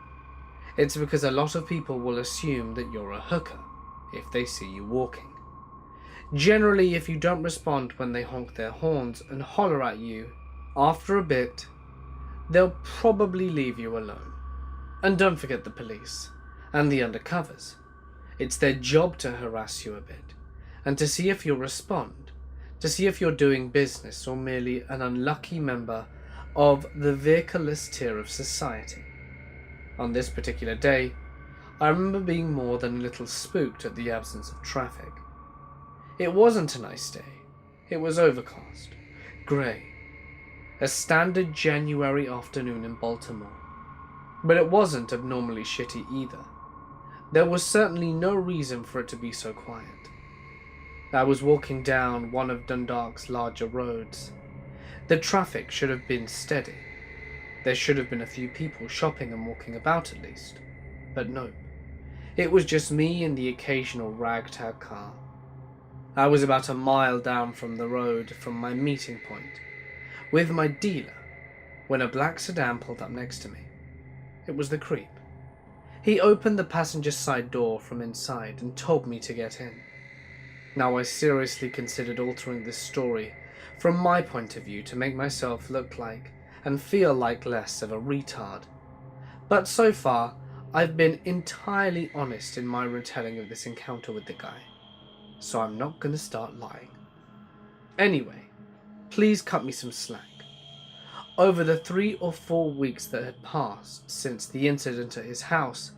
It's because a lot of people will assume that you're a hooker if they see you walking. Generally, if you don't respond when they honk their horns and holler at you, after a bit, they'll probably leave you alone. And don't forget the police and the undercovers. It's their job to harass you a bit, and to see if you'll respond, to see if you're doing business or merely an unlucky member of the vehicleless tier of society. On this particular day, I remember being more than a little spooked at the absence of traffic. It wasn't a nice day. It was overcast, grey, a standard January afternoon in Baltimore. But it wasn't abnormally shitty either. There was certainly no reason for it to be so quiet. I was walking down one of Dundalk's larger roads. The traffic should have been steady. There should have been a few people shopping and walking about at least. But nope. It was just me and the occasional ragtag car. I was about a mile down from the road from my meeting point, with my dealer, when a black sedan pulled up next to me. It was the creep. He opened the passenger side door from inside and told me to get in. Now, I seriously considered altering this story from my point of view to make myself look like and feel like less of a retard. But so far, I've been entirely honest in my retelling of this encounter with the guy, so I'm not going to start lying. Anyway, please cut me some slack. Over the 3 or 4 weeks that had passed since the incident at his house,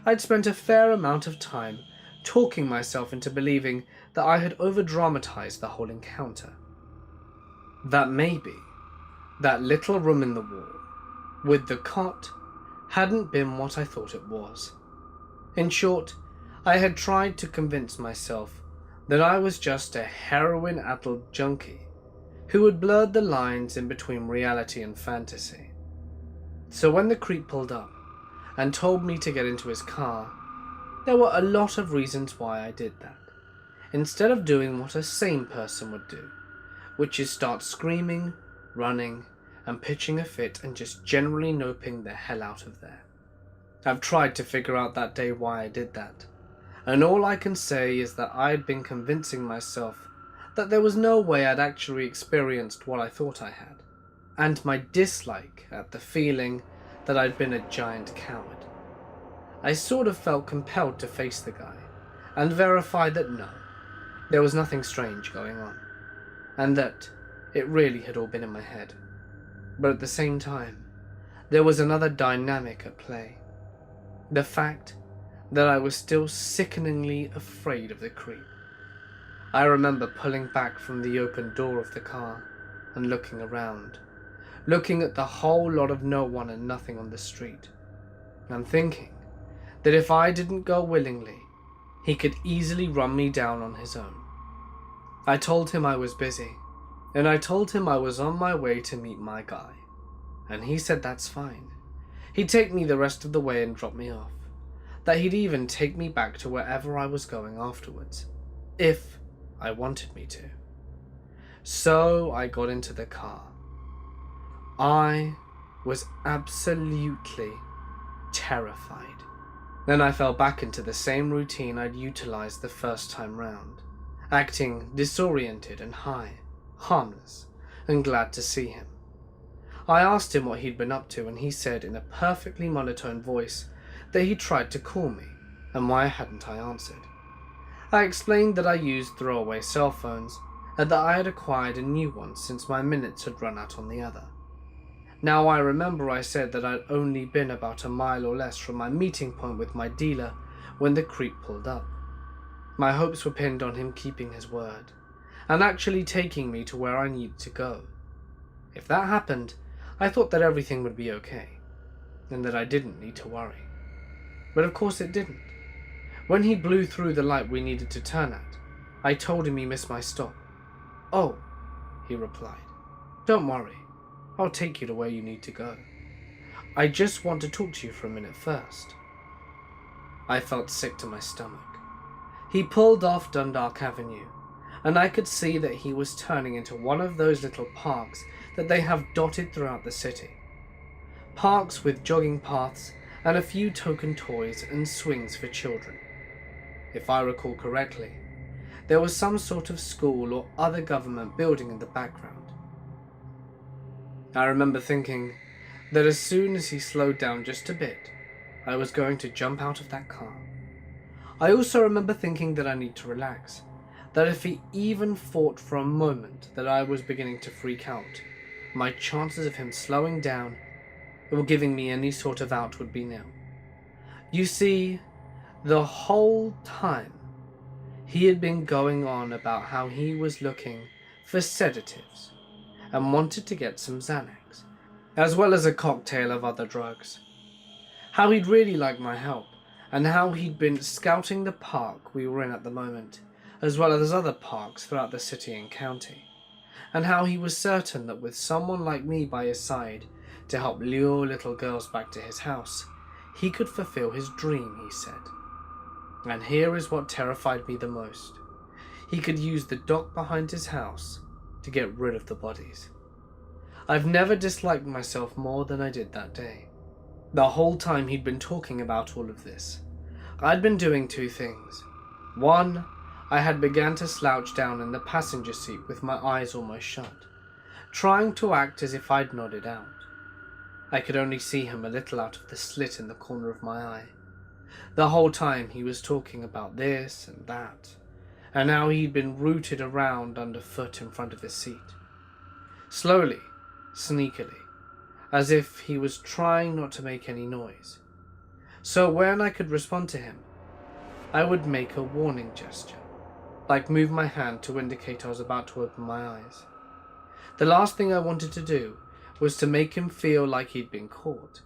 I'd spent a fair amount of time talking myself into believing that I had over-dramatized the whole encounter. That maybe that little room in the wall with the cot hadn't been what I thought it was. In short, I had tried to convince myself that I was just a heroin-addled junkie who had blurred the lines in between reality and fantasy. So when the creep pulled up and told me to get into his car, there were a lot of reasons why I did that, instead of doing what a sane person would do, which is start screaming, running, and pitching a fit and just generally noping the hell out of there. I've tried to figure out that day why I did that, and all I can say is that I'd been convincing myself that there was no way I'd actually experienced what I thought I had, and my dislike at the feeling that I'd been a giant coward. I sort of felt compelled to face the guy and verify that no, there was nothing strange going on, and that it really had all been in my head. But at the same time, there was another dynamic at play. The fact that I was still sickeningly afraid of the creep. I remember pulling back from the open door of the car and looking around, looking at the whole lot of no one and nothing on the street, and thinking that if I didn't go willingly, he could easily run me down on his own. I told him I was busy, and I told him I was on my way to meet my guy, and he said that's fine. He'd take me the rest of the way and drop me off, that he'd even take me back to wherever I was going afterwards, if I wanted me to. So I got into the car. I was absolutely terrified. Then I fell back into the same routine I'd utilized the first time round, acting disoriented and high, harmless, and glad to see him. I asked him what he'd been up to, and he said in a perfectly monotone voice that he tried to call me, and why hadn't I answered. I explained that I used throwaway cell phones, and that I had acquired a new one since my minutes had run out on the other. Now I remember I said that I'd only been about a mile or less from my meeting point with my dealer when the creep pulled up. My hopes were pinned on him keeping his word, and actually taking me to where I needed to go. If that happened, I thought that everything would be okay, and that I didn't need to worry. But of course it didn't. When he blew through the light we needed to turn at, I told him he missed my stop. "Oh," he replied, "don't worry. I'll take you to where you need to go. I just want to talk to you for a minute first." I felt sick to my stomach. He pulled off Dundalk Avenue, and I could see that he was turning into one of those little parks that they have dotted throughout the city. Parks with jogging paths and a few token toys and swings for children. If I recall correctly, there was some sort of school or other government building in the background. I remember thinking that as soon as he slowed down just a bit, I was going to jump out of that car. I also remember thinking that I need to relax, that if he even thought for a moment that I was beginning to freak out, my chances of him slowing down or giving me any sort of out would be nil. You see, the whole time, he had been going on about how he was looking for sedatives and wanted to get some Xanax, as well as a cocktail of other drugs. How he'd really like my help, and how he'd been scouting the park we were in at the moment, as well as other parks throughout the city and county, and how he was certain that with someone like me by his side to help lure little girls back to his house, he could fulfill his dream, he said. And here is what terrified me the most. He could use the dock behind his house to get rid of the bodies. I've never disliked myself more than I did that day. The whole time he'd been talking about all of this, I'd been doing two things. One, I had begun to slouch down in the passenger seat with my eyes almost shut, trying to act as if I'd nodded out. I could only see him a little out of the slit in the corner of my eye. The whole time he was talking about this and that, and how he'd been rooted around underfoot in front of his seat. Slowly, sneakily, as if he was trying not to make any noise. So when I could respond to him, I would make a warning gesture, like move my hand to indicate I was about to open my eyes. The last thing I wanted to do was to make him feel like he'd been caught,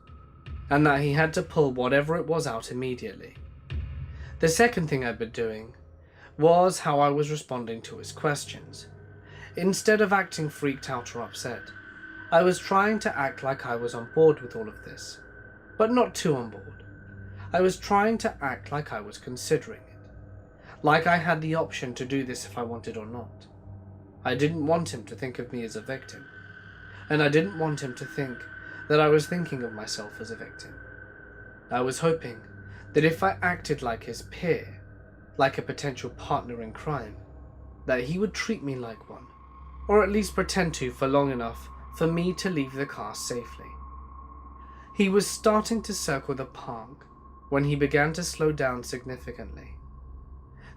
and that he had to pull whatever it was out immediately. The second thing I'd been doing was how I was responding to his questions. Instead of acting freaked out or upset, I was trying to act like I was on board with all of this, but not too on board. I was trying to act like I was considering it, like I had the option to do this if I wanted or not. I didn't want him to think of me as a victim, and I didn't want him to think that I was thinking of myself as a victim. I was hoping that if I acted like his peer, like a potential partner in crime, that he would treat me like one, or at least pretend to for long enough for me to leave the car safely. He was starting to circle the park when he began to slow down significantly.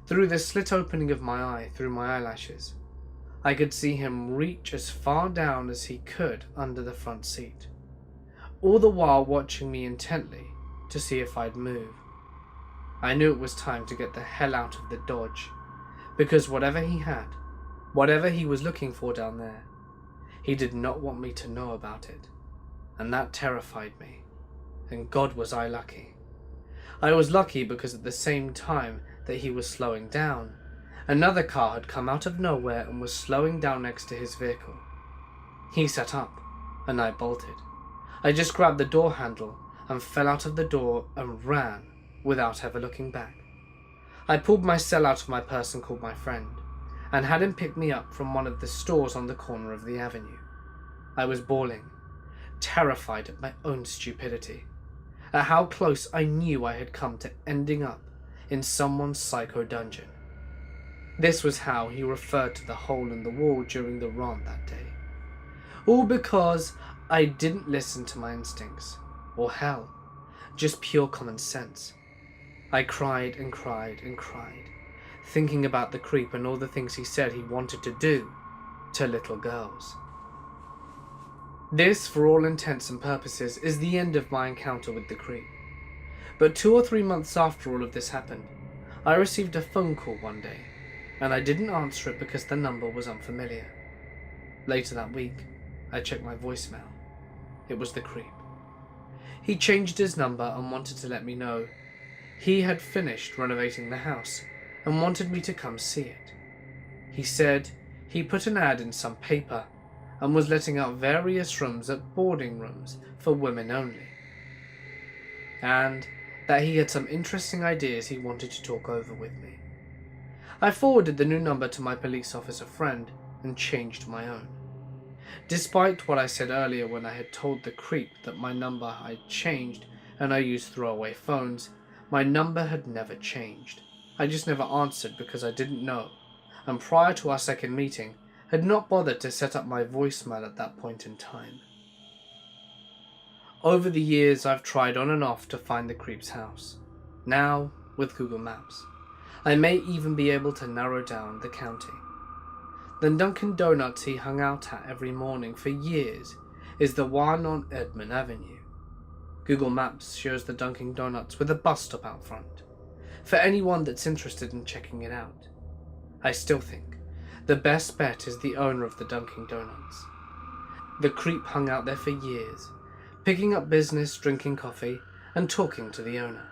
Through the slit opening of my eye through my eyelashes, I could see him reach as far down as he could under the front seat, all the while watching me intently to see if I'd move. I knew it was time to get the hell out of the Dodge, because whatever he had, whatever he was looking for down there, he did not want me to know about it, and that terrified me, and God was I lucky. I was lucky because at the same time that he was slowing down, another car had come out of nowhere and was slowing down next to his vehicle. He sat up, and I bolted. I just grabbed the door handle and fell out of the door and ran without ever looking back. I pulled my cell out of my purse and called my friend, and had him pick me up from one of the stores on the corner of the avenue. I was bawling, terrified at my own stupidity, at how close I knew I had come to ending up in someone's psycho dungeon. This was how he referred to the hole in the wall during the rant that day. All because I didn't listen to my instincts, or hell, just pure common sense. I cried and cried and cried, thinking about the creep and all the things he said he wanted to do to little girls. This, for all intents and purposes, is the end of my encounter with the creep. But 2 or 3 months after all of this happened, I received a phone call one day, and I didn't answer it because the number was unfamiliar. Later that week, I checked my voicemail. It was the creep. He changed his number and wanted to let me know he had finished renovating the house and wanted me to come see it. He said he put an ad in some paper and was letting out various rooms at boarding rooms for women only, and that he had some interesting ideas he wanted to talk over with me. I forwarded the new number to my police officer friend and changed my own. Despite what I said earlier when I had told the creep that my number I'd changed and I used throwaway phones, my number had never changed. I just never answered because I didn't know, and prior to our second meeting, had not bothered to set up my voicemail at that point in time. Over the years, I've tried on and off to find the creep's house. Now, with Google Maps, I may even be able to narrow down the county. The Dunkin' Donuts he hung out at every morning for years is the one on Edmond Avenue. Google Maps shows the Dunkin' Donuts with a bus stop out front, for anyone that's interested in checking it out. I still think the best bet is the owner of the Dunkin' Donuts. The creep hung out there for years, picking up business, drinking coffee, and talking to the owner.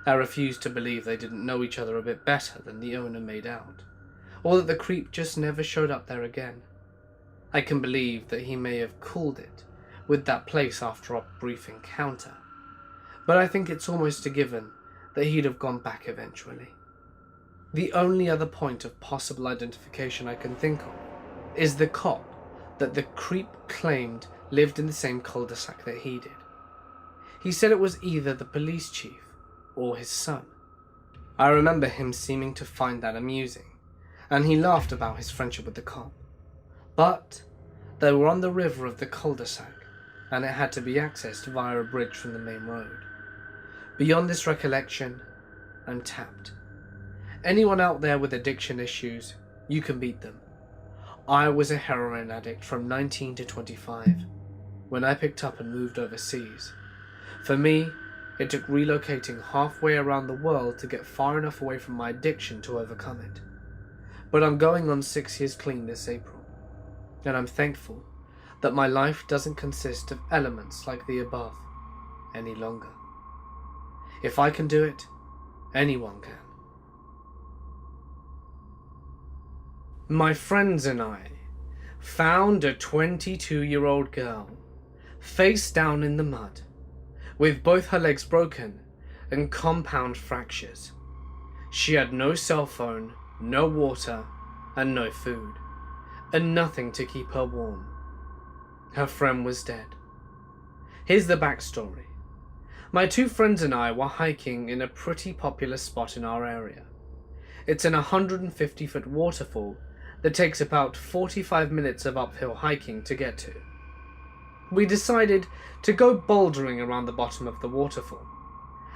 I refuse to believe they didn't know each other a bit better than the owner made out, or that the creep just never showed up there again. I can believe that he may have cooled it with that place after our brief encounter, but I think it's almost a given that he'd have gone back eventually. The only other point of possible identification I can think of is the cop that the creep claimed lived in the same cul-de-sac that he did. He said it was either the police chief or his son. I remember him seeming to find that amusing, and he laughed about his friendship with the cop. But they were on the river of the cul-de-sac, and it had to be accessed via a bridge from the main road. Beyond this recollection, I'm tapped. Anyone out there with addiction issues, you can beat them. I was a heroin addict from 19 to 25 when I picked up and moved overseas. For me, it took relocating halfway around the world to get far enough away from my addiction to overcome it. But I'm going on 6 years clean this April, and I'm thankful that my life doesn't consist of elements like the above any longer. If I can do it, anyone can. My friends and I found a 22-year-old girl face down in the mud, with both her legs broken and compound fractures. She had no cell phone, no water, and no food, and nothing to keep her warm. Her friend was dead. Here's the backstory. My 2 friends and I were hiking in a pretty popular spot in our area. It's an 150-foot waterfall that takes about 45 minutes of uphill hiking to get to. We decided to go bouldering around the bottom of the waterfall,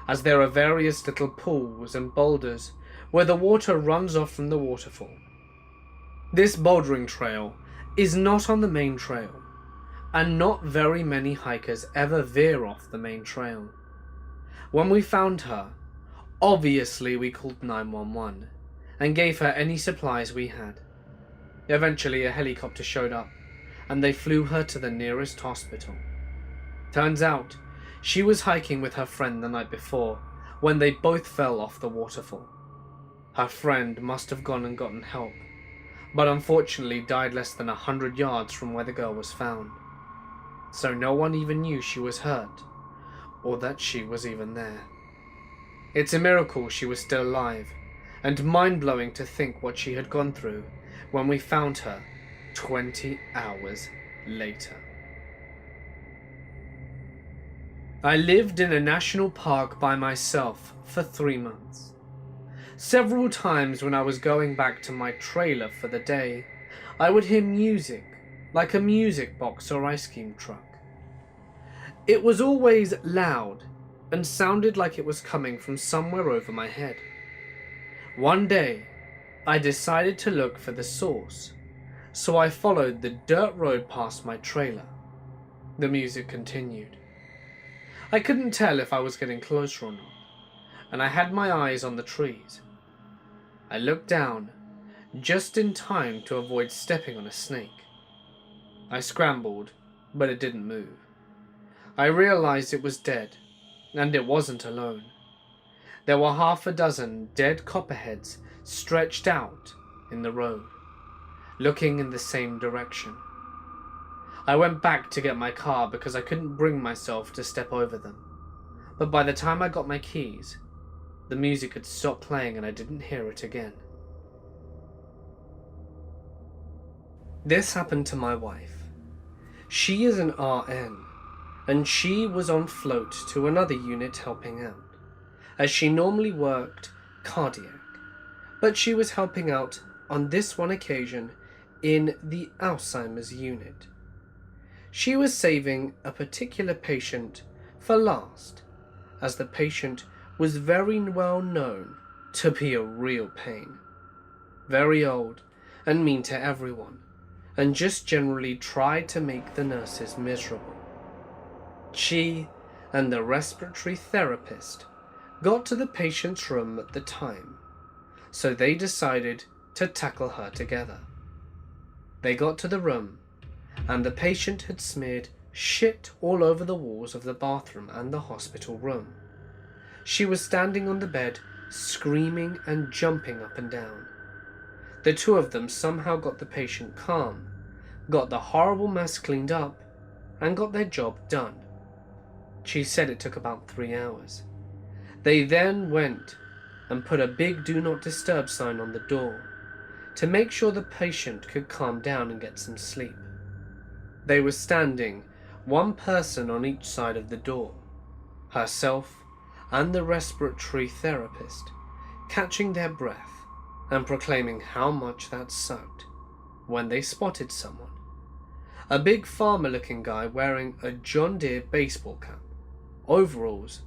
as there are various little pools and boulders where the water runs off from the waterfall. This bouldering trail is not on the main trail, and not very many hikers ever veer off the main trail. When we found her, obviously we called 911 and gave her any supplies we had. Eventually a helicopter showed up, and they flew her to the nearest hospital. Turns out, she was hiking with her friend the night before when they both fell off the waterfall. Her friend must have gone and gotten help, but unfortunately died less than 100 yards from where the girl was found. So no one even knew she was hurt, or that she was even there. It's a miracle she was still alive, and mind-blowing to think what she had gone through when we found her 20 hours later. I lived in a national park by myself for 3 months. Several times when I was going back to my trailer for the day, I would hear music, like a music box or ice cream truck. It was always loud and sounded like it was coming from somewhere over my head. One day, I decided to look for the source, so I followed the dirt road past my trailer. The music continued. I couldn't tell if I was getting closer or not, and I had my eyes on the trees. I looked down, just in time to avoid stepping on a snake. I scrambled, but it didn't move. I realized it was dead, and it wasn't alone. There were half a dozen dead copperheads stretched out in the road, looking in the same direction. I went back to get my car because I couldn't bring myself to step over them. But by the time I got my keys, the music had stopped playing and I didn't hear it again. This happened to my wife. She is an RN, and she was on float to another unit helping out, as she normally worked cardiac, but she was helping out on this one occasion in the Alzheimer's unit. She was saving a particular patient for last, as the patient was very well known to be a real pain. Very old and mean to everyone, and just generally tried to make the nurses miserable. She and the respiratory therapist got to the patient's room at the time, so they decided to tackle her together. They got to the room, and the patient had smeared shit all over the walls of the bathroom and the hospital room. She was standing on the bed, screaming and jumping up and down. The two of them somehow got the patient calm, got the horrible mess cleaned up, and got their job done. She said it took about 3 hours. They then went and put a big "Do Not Disturb" sign on the door to make sure the patient could calm down and get some sleep. They were standing, one person on each side of the door. herself and the respiratory therapist catching their breath and proclaiming how much that sucked when they spotted someone. A big farmer-looking guy wearing a John Deere baseball cap, overalls,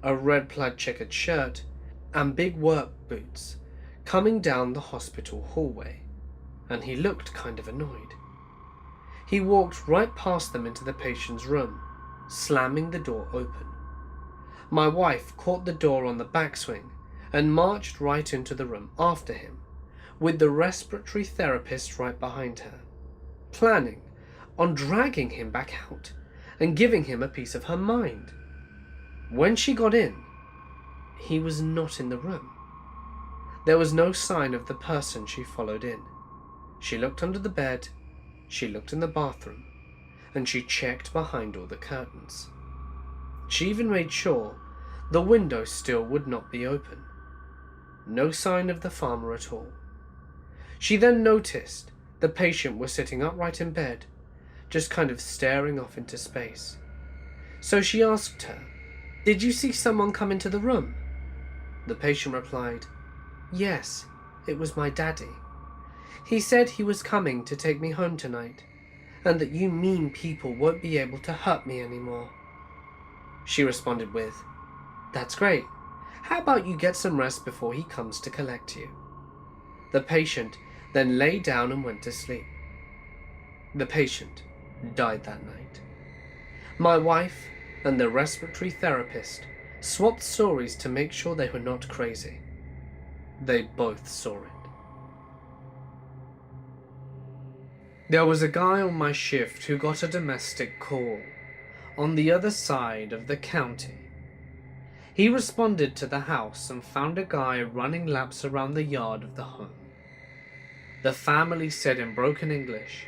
a red plaid checkered shirt, and big work boots coming down the hospital hallway, and he looked kind of annoyed. He walked right past them into the patient's room, slamming the door open. My wife caught the door on the backswing and marched right into the room after him, with the respiratory therapist right behind her, planning on dragging him back out and giving him a piece of her mind. When she got in, he was not in the room. There was no sign of the person she followed in. She looked under the bed, she looked in the bathroom, and she checked behind all the curtains. She even made sure the window still would not be open. No sign of the farmer at all. She then noticed the patient was sitting upright in bed, just kind of staring off into space. So she asked her, "Did you see someone come into the room?" The patient replied, "Yes, it was my daddy. He said he was coming to take me home tonight, and that you mean people won't be able to hurt me anymore." She responded with, "That's great. How about you get some rest before he comes to collect you?" The patient then lay down and went to sleep. The patient died that night. My wife and the respiratory therapist swapped stories to make sure they were not crazy. They both saw it. There was a guy on my shift who got a domestic call on the other side of the county. He responded to the house and found a guy running laps around the yard of the home. The family said in broken English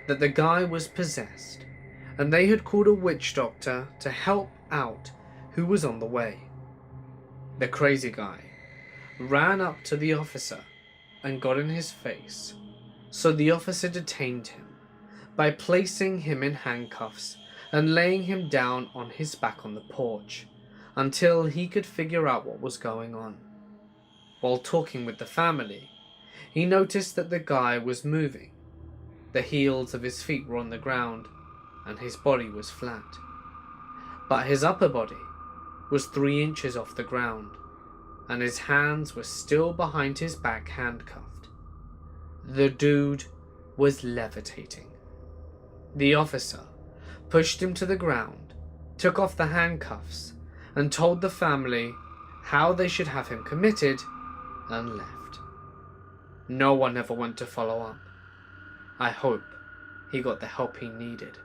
that the guy was possessed, and they had called a witch doctor to help out who was on the way. The crazy guy ran up to the officer and got in his face, so the officer detained him by placing him in handcuffs and laying him down on his back on the porch until he could figure out what was going on. While talking with the family, he noticed that the guy was moving. The heels of his feet were on the ground, and his body was flat. But his upper body was 3 inches off the ground, and his hands were still behind his back handcuffed. The dude was levitating. The officer pushed him to the ground, took off the handcuffs, and told the family how they should have him committed, and left. No one ever went to follow up. I hope he got the help he needed.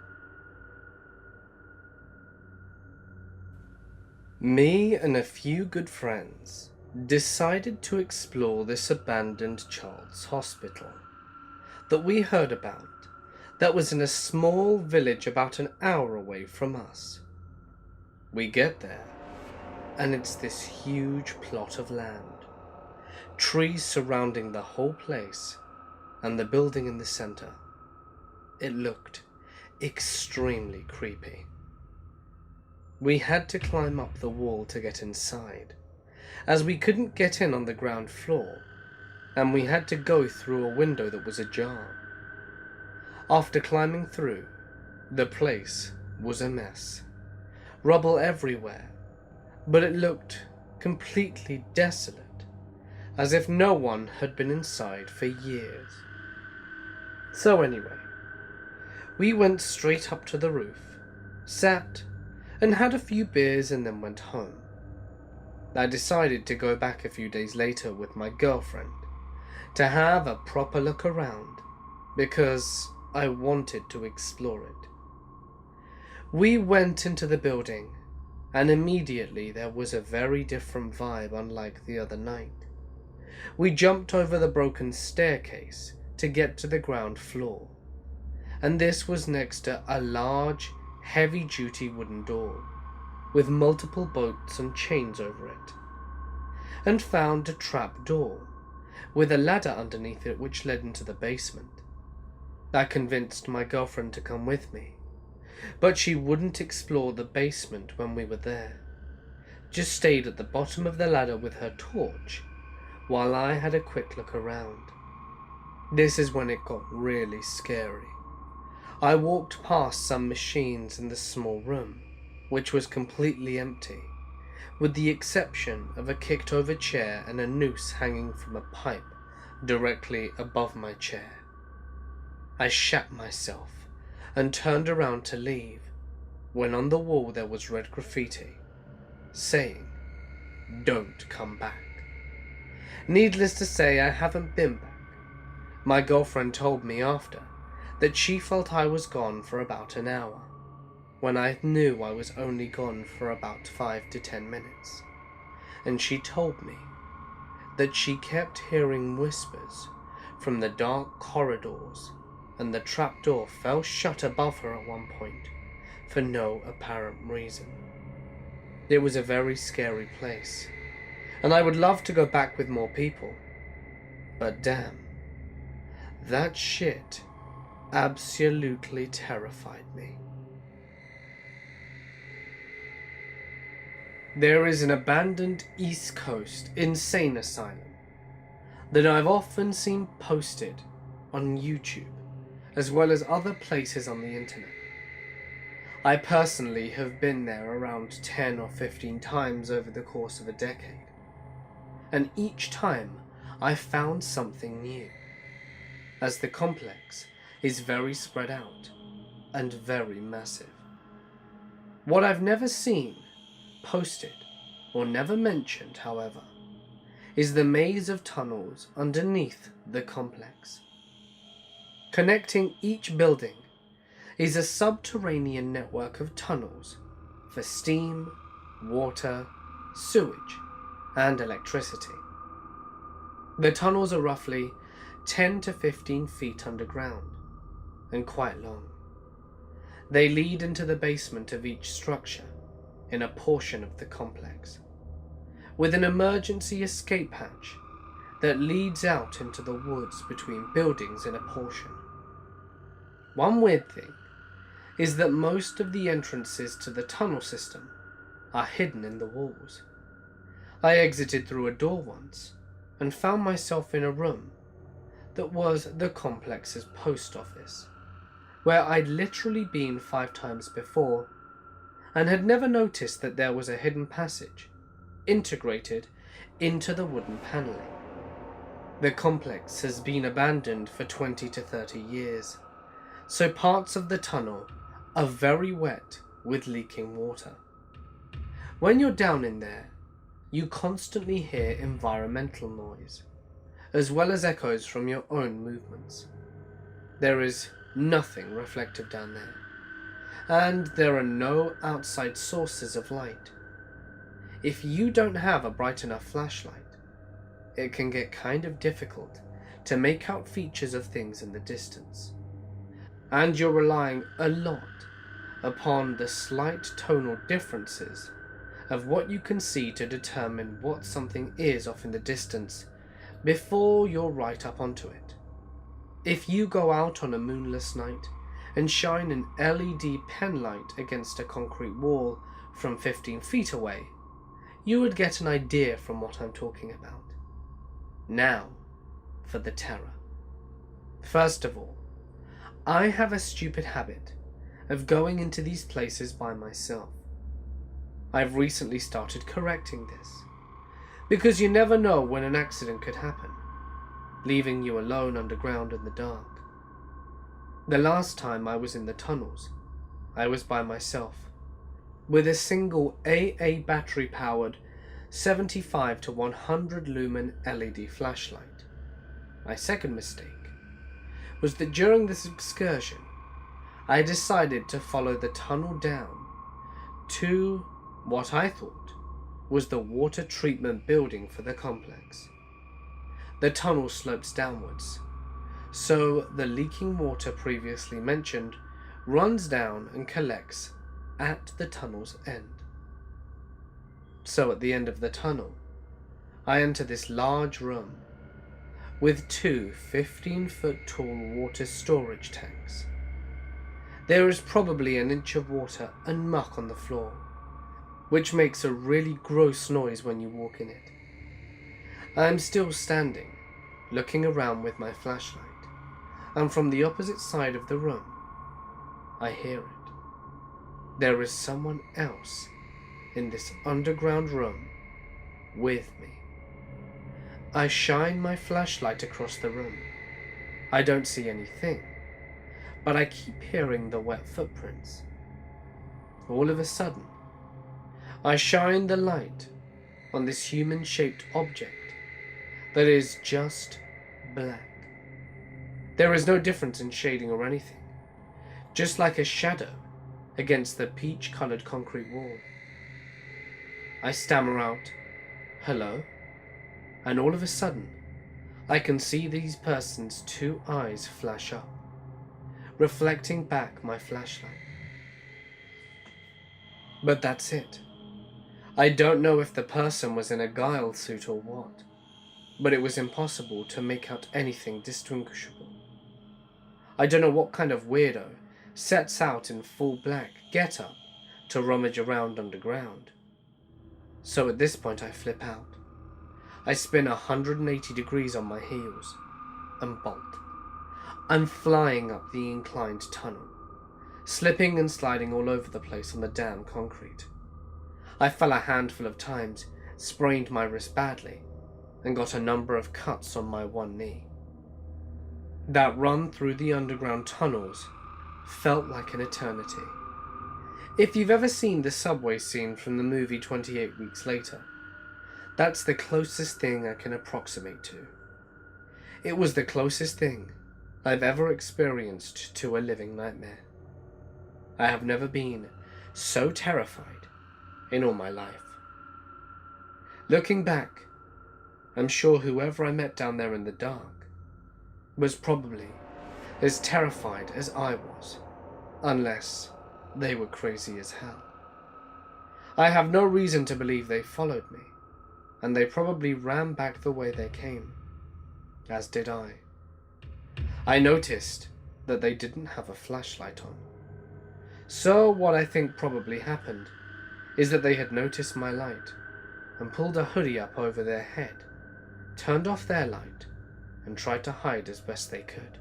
Me and a few good friends decided to explore this abandoned child's hospital that we heard about that was in a small village about an hour away from us. We get there, and it's this huge plot of land, trees surrounding the whole place, and the building in the center. It looked extremely creepy. We had to climb up the wall to get inside, as we couldn't get in on the ground floor, and we had to go through a window that was ajar. After climbing through, the place was a mess. Rubble everywhere, but it looked completely desolate, as if no one had been inside for years. So anyway, we went straight up to the roof, sat, and had a few beers and then went home. I decided to go back a few days later with my girlfriend to have a proper look around, because I wanted to explore it. We went into the building, and immediately there was a very different vibe unlike the other night. We jumped over the broken staircase to get to the ground floor, and this was next to a large, heavy-duty wooden door with multiple bolts and chains over it, and found a trap door with a ladder underneath it which led into the basement. I convinced my girlfriend to come with me, but she wouldn't explore the basement when we were there. just stayed at the bottom of the ladder with her torch while I had a quick look around. This is when it got really scary. I walked past some machines in the small room, which was completely empty, with the exception of a kicked over chair and a noose hanging from a pipe directly above my chair. I shat myself and turned around to leave, when on the wall there was red graffiti saying, "Don't come back." Needless to say, I haven't been back. My girlfriend told me after that she felt I was gone for about an hour, when I knew I was only gone for about 5 to 10 minutes. And she told me that she kept hearing whispers from the dark corridors, and the trapdoor fell shut above her at one point for no apparent reason. It was a very scary place, and I would love to go back with more people, but damn, that shit absolutely terrified me. There is an abandoned East Coast insane asylum that I've often seen posted on YouTube, as well as other places on the internet. I personally have been there around 10 or 15 times over the course of a decade, and each time I found something new, as the complex is very spread out and very massive. What I've never seen posted or never mentioned, however, is the maze of tunnels underneath the complex. Connecting each building is a subterranean network of tunnels for steam, water, sewage, and electricity. The tunnels are roughly 10 to 15 feet underground and quite long. They lead into the basement of each structure in a portion of the complex, with an emergency escape hatch that leads out into the woods between buildings in a portion. One weird thing is that most of the entrances to the tunnel system are hidden in the walls. I exited through a door once and found myself in a room that was the complex's post office, where I'd literally been 5 times before and had never noticed that there was a hidden passage integrated into the wooden paneling. The complex has been abandoned for 20 to 30 years, so parts of the tunnel are very wet with leaking water. When you're down in there, you constantly hear environmental noise, as well as echoes from your own movements. There is nothing reflective down there, and there are no outside sources of light. If you don't have a bright enough flashlight, it can get kind of difficult to make out features of things in the distance, and you're relying a lot upon the slight tonal differences of what you can see to determine what something is off in the distance before you're right up onto it. If you go out on a moonless night and shine an LED pen light against a concrete wall from 15 feet away, you would get an idea from what I'm talking about. Now, for the terror. First of all, I have a stupid habit of going into these places by myself. I've recently started correcting this, because you never know when an accident could happen, leaving you alone underground in the dark. The last time I was in the tunnels, I was by myself, with a single AA battery-powered 75 to 100 lumen LED flashlight. My second mistake was that during this excursion, I decided to follow the tunnel down to what I thought was the water treatment building for the complex. The tunnel slopes downwards, so the leaking water previously mentioned runs down and collects at the tunnel's end. So at the end of the tunnel, I enter this large room with 2 15-foot tall water storage tanks. There is probably an inch of water and muck on the floor, which makes a really gross noise when you walk in it. I am still standing, looking around with my flashlight, and from the opposite side of the room, I hear it. There is someone else in this underground room with me. I shine my flashlight across the room. I don't see anything, but I keep hearing the wet footprints. All of a sudden, I shine the light on this human-shaped object that is just black. There is no difference in shading or anything, just like a shadow against the peach-colored concrete wall. I stammer out, "Hello?" And all of a sudden, I can see these persons' two eyes flash up, reflecting back my flashlight. But that's it. I don't know if the person was in a guile suit or what, but it was impossible to make out anything distinguishable. I don't know what kind of weirdo sets out in full black get-up to rummage around underground. So at this point I flip out. I spin 180 degrees on my heels and bolt. I'm flying up the inclined tunnel, slipping and sliding all over the place on the damn concrete. I fell a handful of times, sprained my wrist badly, and got a number of cuts on my one knee. That run through the underground tunnels felt like an eternity. If you've ever seen the subway scene from the movie 28 Weeks Later, that's the closest thing I can approximate to. It was the closest thing I've ever experienced to a living nightmare. I have never been so terrified in all my life. Looking back, I'm sure whoever I met down there in the dark was probably as terrified as I was, unless they were crazy as hell. I have no reason to believe they followed me, and they probably ran back the way they came, as did I. I noticed that they didn't have a flashlight on. So what I think probably happened is that they had noticed my light and pulled a hoodie up over their head, turned off their light, and tried to hide as best they could.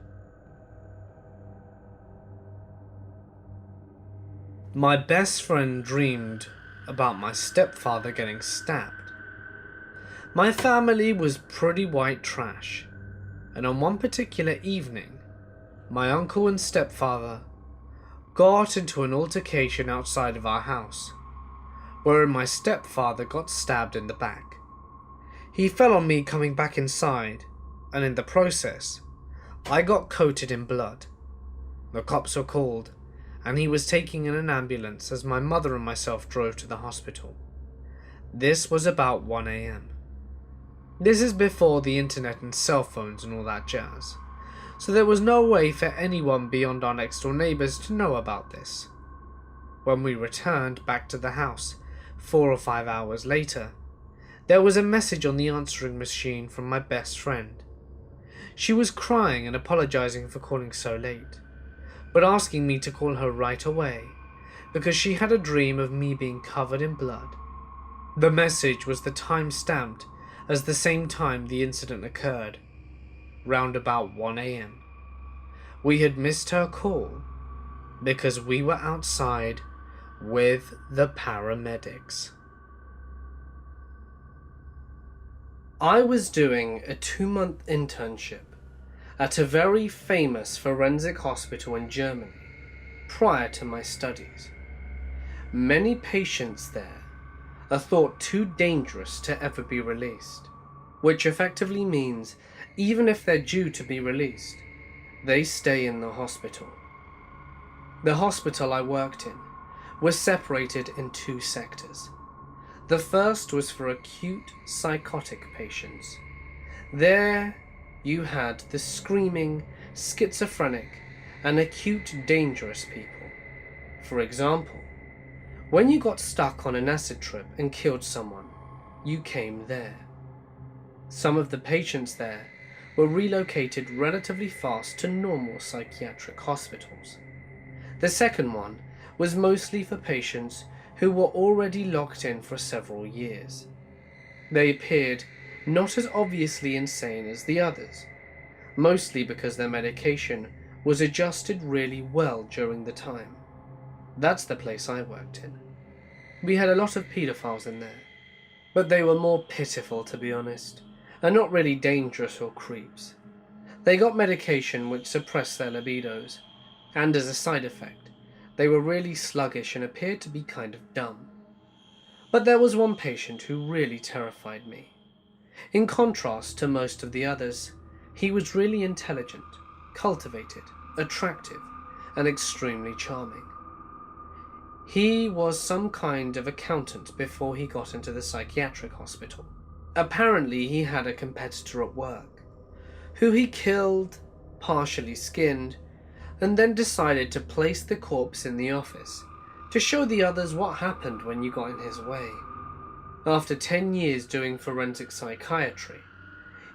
My best friend dreamed about my stepfather getting stabbed. My family was pretty white trash, and on one particular evening, my uncle and stepfather got into an altercation outside of our house, wherein my stepfather got stabbed in the back. He fell on me coming back inside, and in the process, I got coated in blood. The cops were called, and he was taken in an ambulance as my mother and myself drove to the hospital. This was about 1 a.m. This is before the internet and cell phones and all that jazz, so there was no way for anyone beyond our next door neighbours to know about this. When we returned back to the house 4 or 5 hours later, there was a message on the answering machine from my best friend. She was crying and apologising for calling so late, but asking me to call her right away because she had a dream of me being covered in blood. The message was the time stamped as the same time the incident occurred, round about 1 a.m. We had missed her call because we were outside with the paramedics. I was doing a 2-month internship at a very famous forensic hospital in Germany prior to my studies. Many patients there are thought too dangerous to ever be released, which effectively means even if they're due to be released, they stay in the hospital. The hospital I worked in was separated in 2 sectors. The first was for acute psychotic patients. There you had the screaming, schizophrenic, and acute dangerous people. For example, when you got stuck on an acid trip and killed someone, you came there. Some of the patients there were relocated relatively fast to normal psychiatric hospitals. The second one was mostly for patients who were already locked in for several years. They appeared not as obviously insane as the others, mostly because their medication was adjusted really well during the time. That's the place I worked in. We had a lot of paedophiles in there, but they were more pitiful, to be honest, and not really dangerous or creeps. They got medication which suppressed their libidos, and as a side effect, they were really sluggish and appeared to be kind of dumb. But there was one patient who really terrified me. In contrast to most of the others, he was really intelligent, cultivated, attractive, and extremely charming. He was some kind of accountant before he got into the psychiatric hospital. Apparently he had a competitor at work, who he killed, partially skinned, and then decided to place the corpse in the office to show the others what happened when you got in his way. After 10 years doing forensic psychiatry,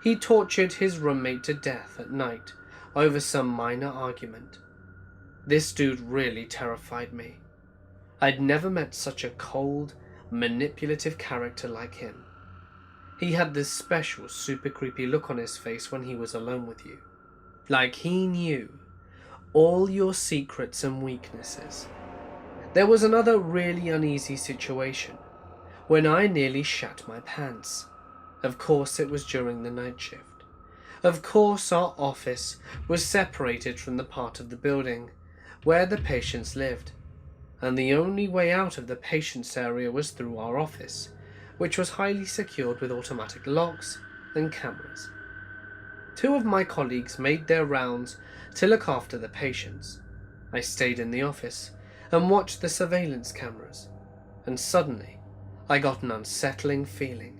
he tortured his roommate to death at night over some minor argument. This dude really terrified me. I'd never met such a cold, manipulative character like him. He had this special, super creepy look on his face when he was alone with you. Like he knew all your secrets and weaknesses. There was another really uneasy situation when I nearly shat my pants. Of course it was during the night shift. Of course our office was separated from the part of the building where the patients lived, and the only way out of the patients area was through our office, which was highly secured with automatic locks and cameras. 2 of my colleagues made their rounds to look after the patients. I stayed in the office and watched the surveillance cameras, and suddenly I got an unsettling feeling.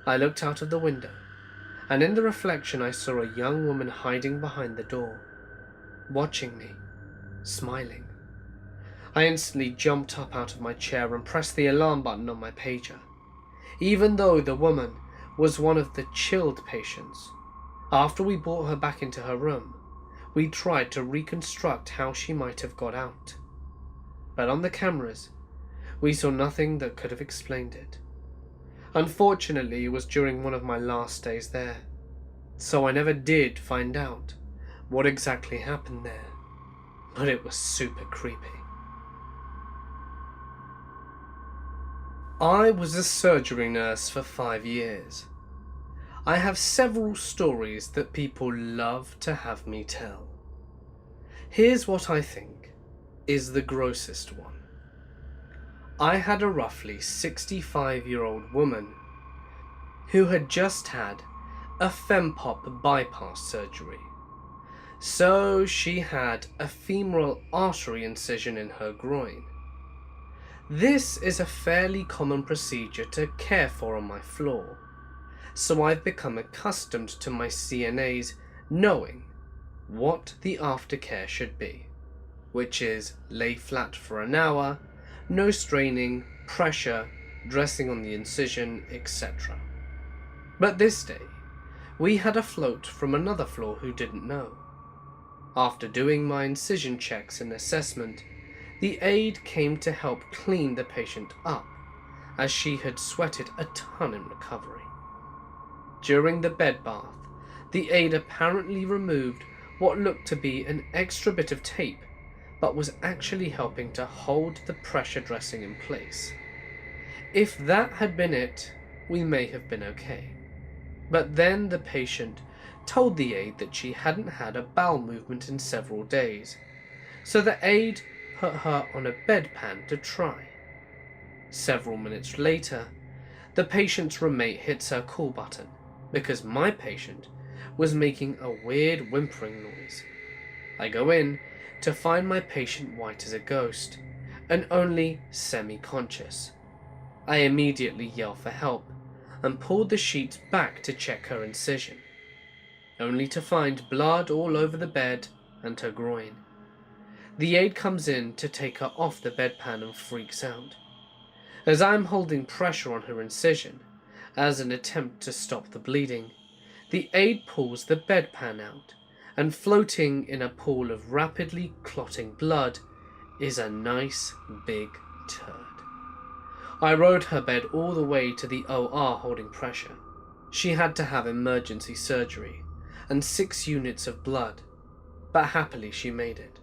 I looked out of the window, and in the reflection I saw a young woman hiding behind the door, watching me, smiling. I instantly jumped up out of my chair and pressed the alarm button on my pager. Even though the woman was one of the chilled patients, after we brought her back into her room, we tried to reconstruct how she might have got out. But on the cameras, we saw nothing that could have explained it. Unfortunately, it was during one of my last days there, so I never did find out what exactly happened there, but it was super creepy. I was a surgery nurse for 5 years. I have several stories that people love to have me tell. Here's what I think is the grossest one. I had a roughly 65-year-old woman who had just had a fempop bypass surgery. So she had a femoral artery incision in her groin. This is a fairly common procedure to care for on my floor, so I've become accustomed to my CNAs knowing what the aftercare should be, which is lay flat for an hour, no straining, pressure, dressing on the incision, etc. But this day, we had a float from another floor who didn't know. After doing my incision checks and assessment, the aide came to help clean the patient up, as she had sweated a ton in recovery. During the bed bath, the aide apparently removed what looked to be an extra bit of tape, but was actually helping to hold the pressure dressing in place. If that had been it, we may have been okay. But then the patient told the aide that she hadn't had a bowel movement in several days, so the aide put her on a bedpan to try. Several minutes later, the patient's roommate hits her call button because my patient was making a weird whimpering noise. I go in to find my patient white as a ghost and only semi-conscious. I immediately yell for help and pulled the sheets back to check her incision, only to find blood all over the bed and her groin. The aide comes in to take her off the bedpan and freaks out. As I'm holding pressure on her incision, as an attempt to stop the bleeding, the aide pulls the bedpan out, and floating in a pool of rapidly clotting blood is a nice big turd. I rode her bed all the way to the OR holding pressure. She had to have emergency surgery and 6 units of blood, but happily she made it.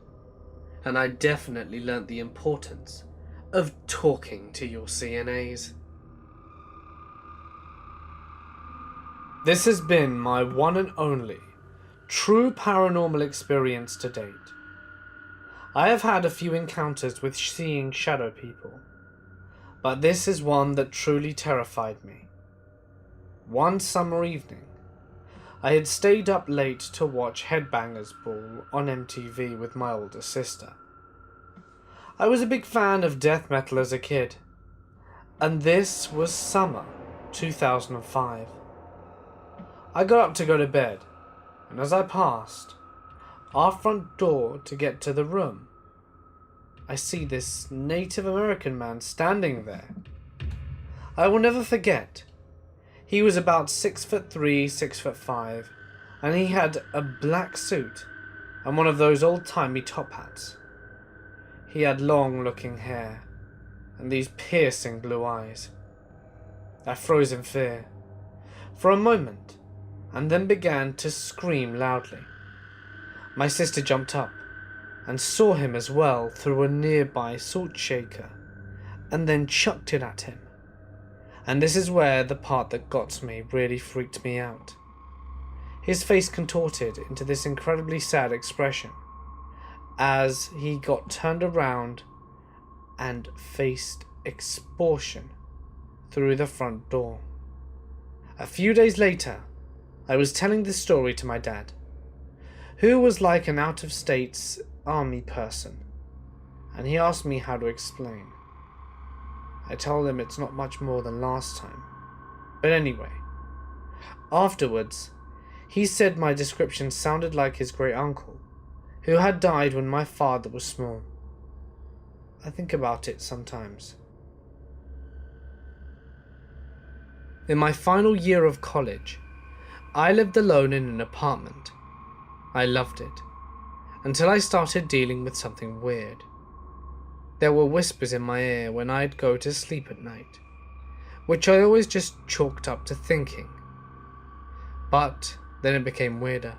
And I definitely learnt the importance of talking to your CNAs. This has been my one and only true paranormal experience to date. I have had a few encounters with seeing shadow people, but this is one that truly terrified me. One summer evening, I had stayed up late to watch Headbangers Ball on MTV with my older sister. I was a big fan of death metal as a kid, and this was summer 2005. I got up to go to bed, and as I passed our front door to get to the room, I see this Native American man standing there. I will never forget. He was about 6'3", 6'5", and he had a black suit and one of those old-timey top hats. He had long-looking hair and these piercing blue eyes. I froze in fear for a moment and then began to scream loudly. My sister jumped up and saw him as well through a nearby salt shaker and then chucked it at him. And this is where the part that got me really freaked me out. His face contorted into this incredibly sad expression as he got turned around and faced expulsion through the front door. A few days later, I was telling this story to my dad, who was like an out-of-states army person, and he asked me how to explain. I told him it's not much more than last time. But anyway, afterwards, he said my description sounded like his great uncle, who had died when my father was small. I think about it sometimes. In my final year of college, I lived alone in an apartment. I loved it, until I started dealing with something weird. There were whispers in my ear when I'd go to sleep at night, which I always just chalked up to thinking. But then it became weirder.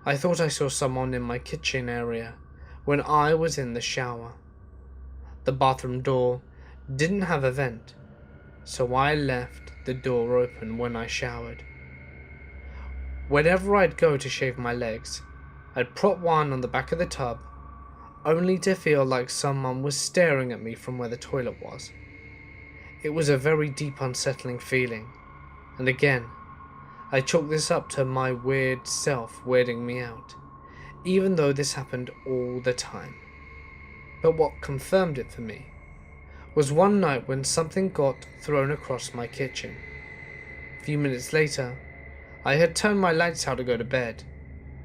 I thought I saw someone in my kitchen area when I was in the shower. The bathroom door didn't have a vent, so I left the door open when I showered. Whenever I'd go to shave my legs, I'd prop one on the back of the tub, only to feel like someone was staring at me from where the toilet was. It was a very deep, unsettling feeling, and again, I chalk this up to my weird self weirding me out, even though this happened all the time. But what confirmed it for me was one night when something got thrown across my kitchen. A few minutes later, I had turned my lights out to go to bed,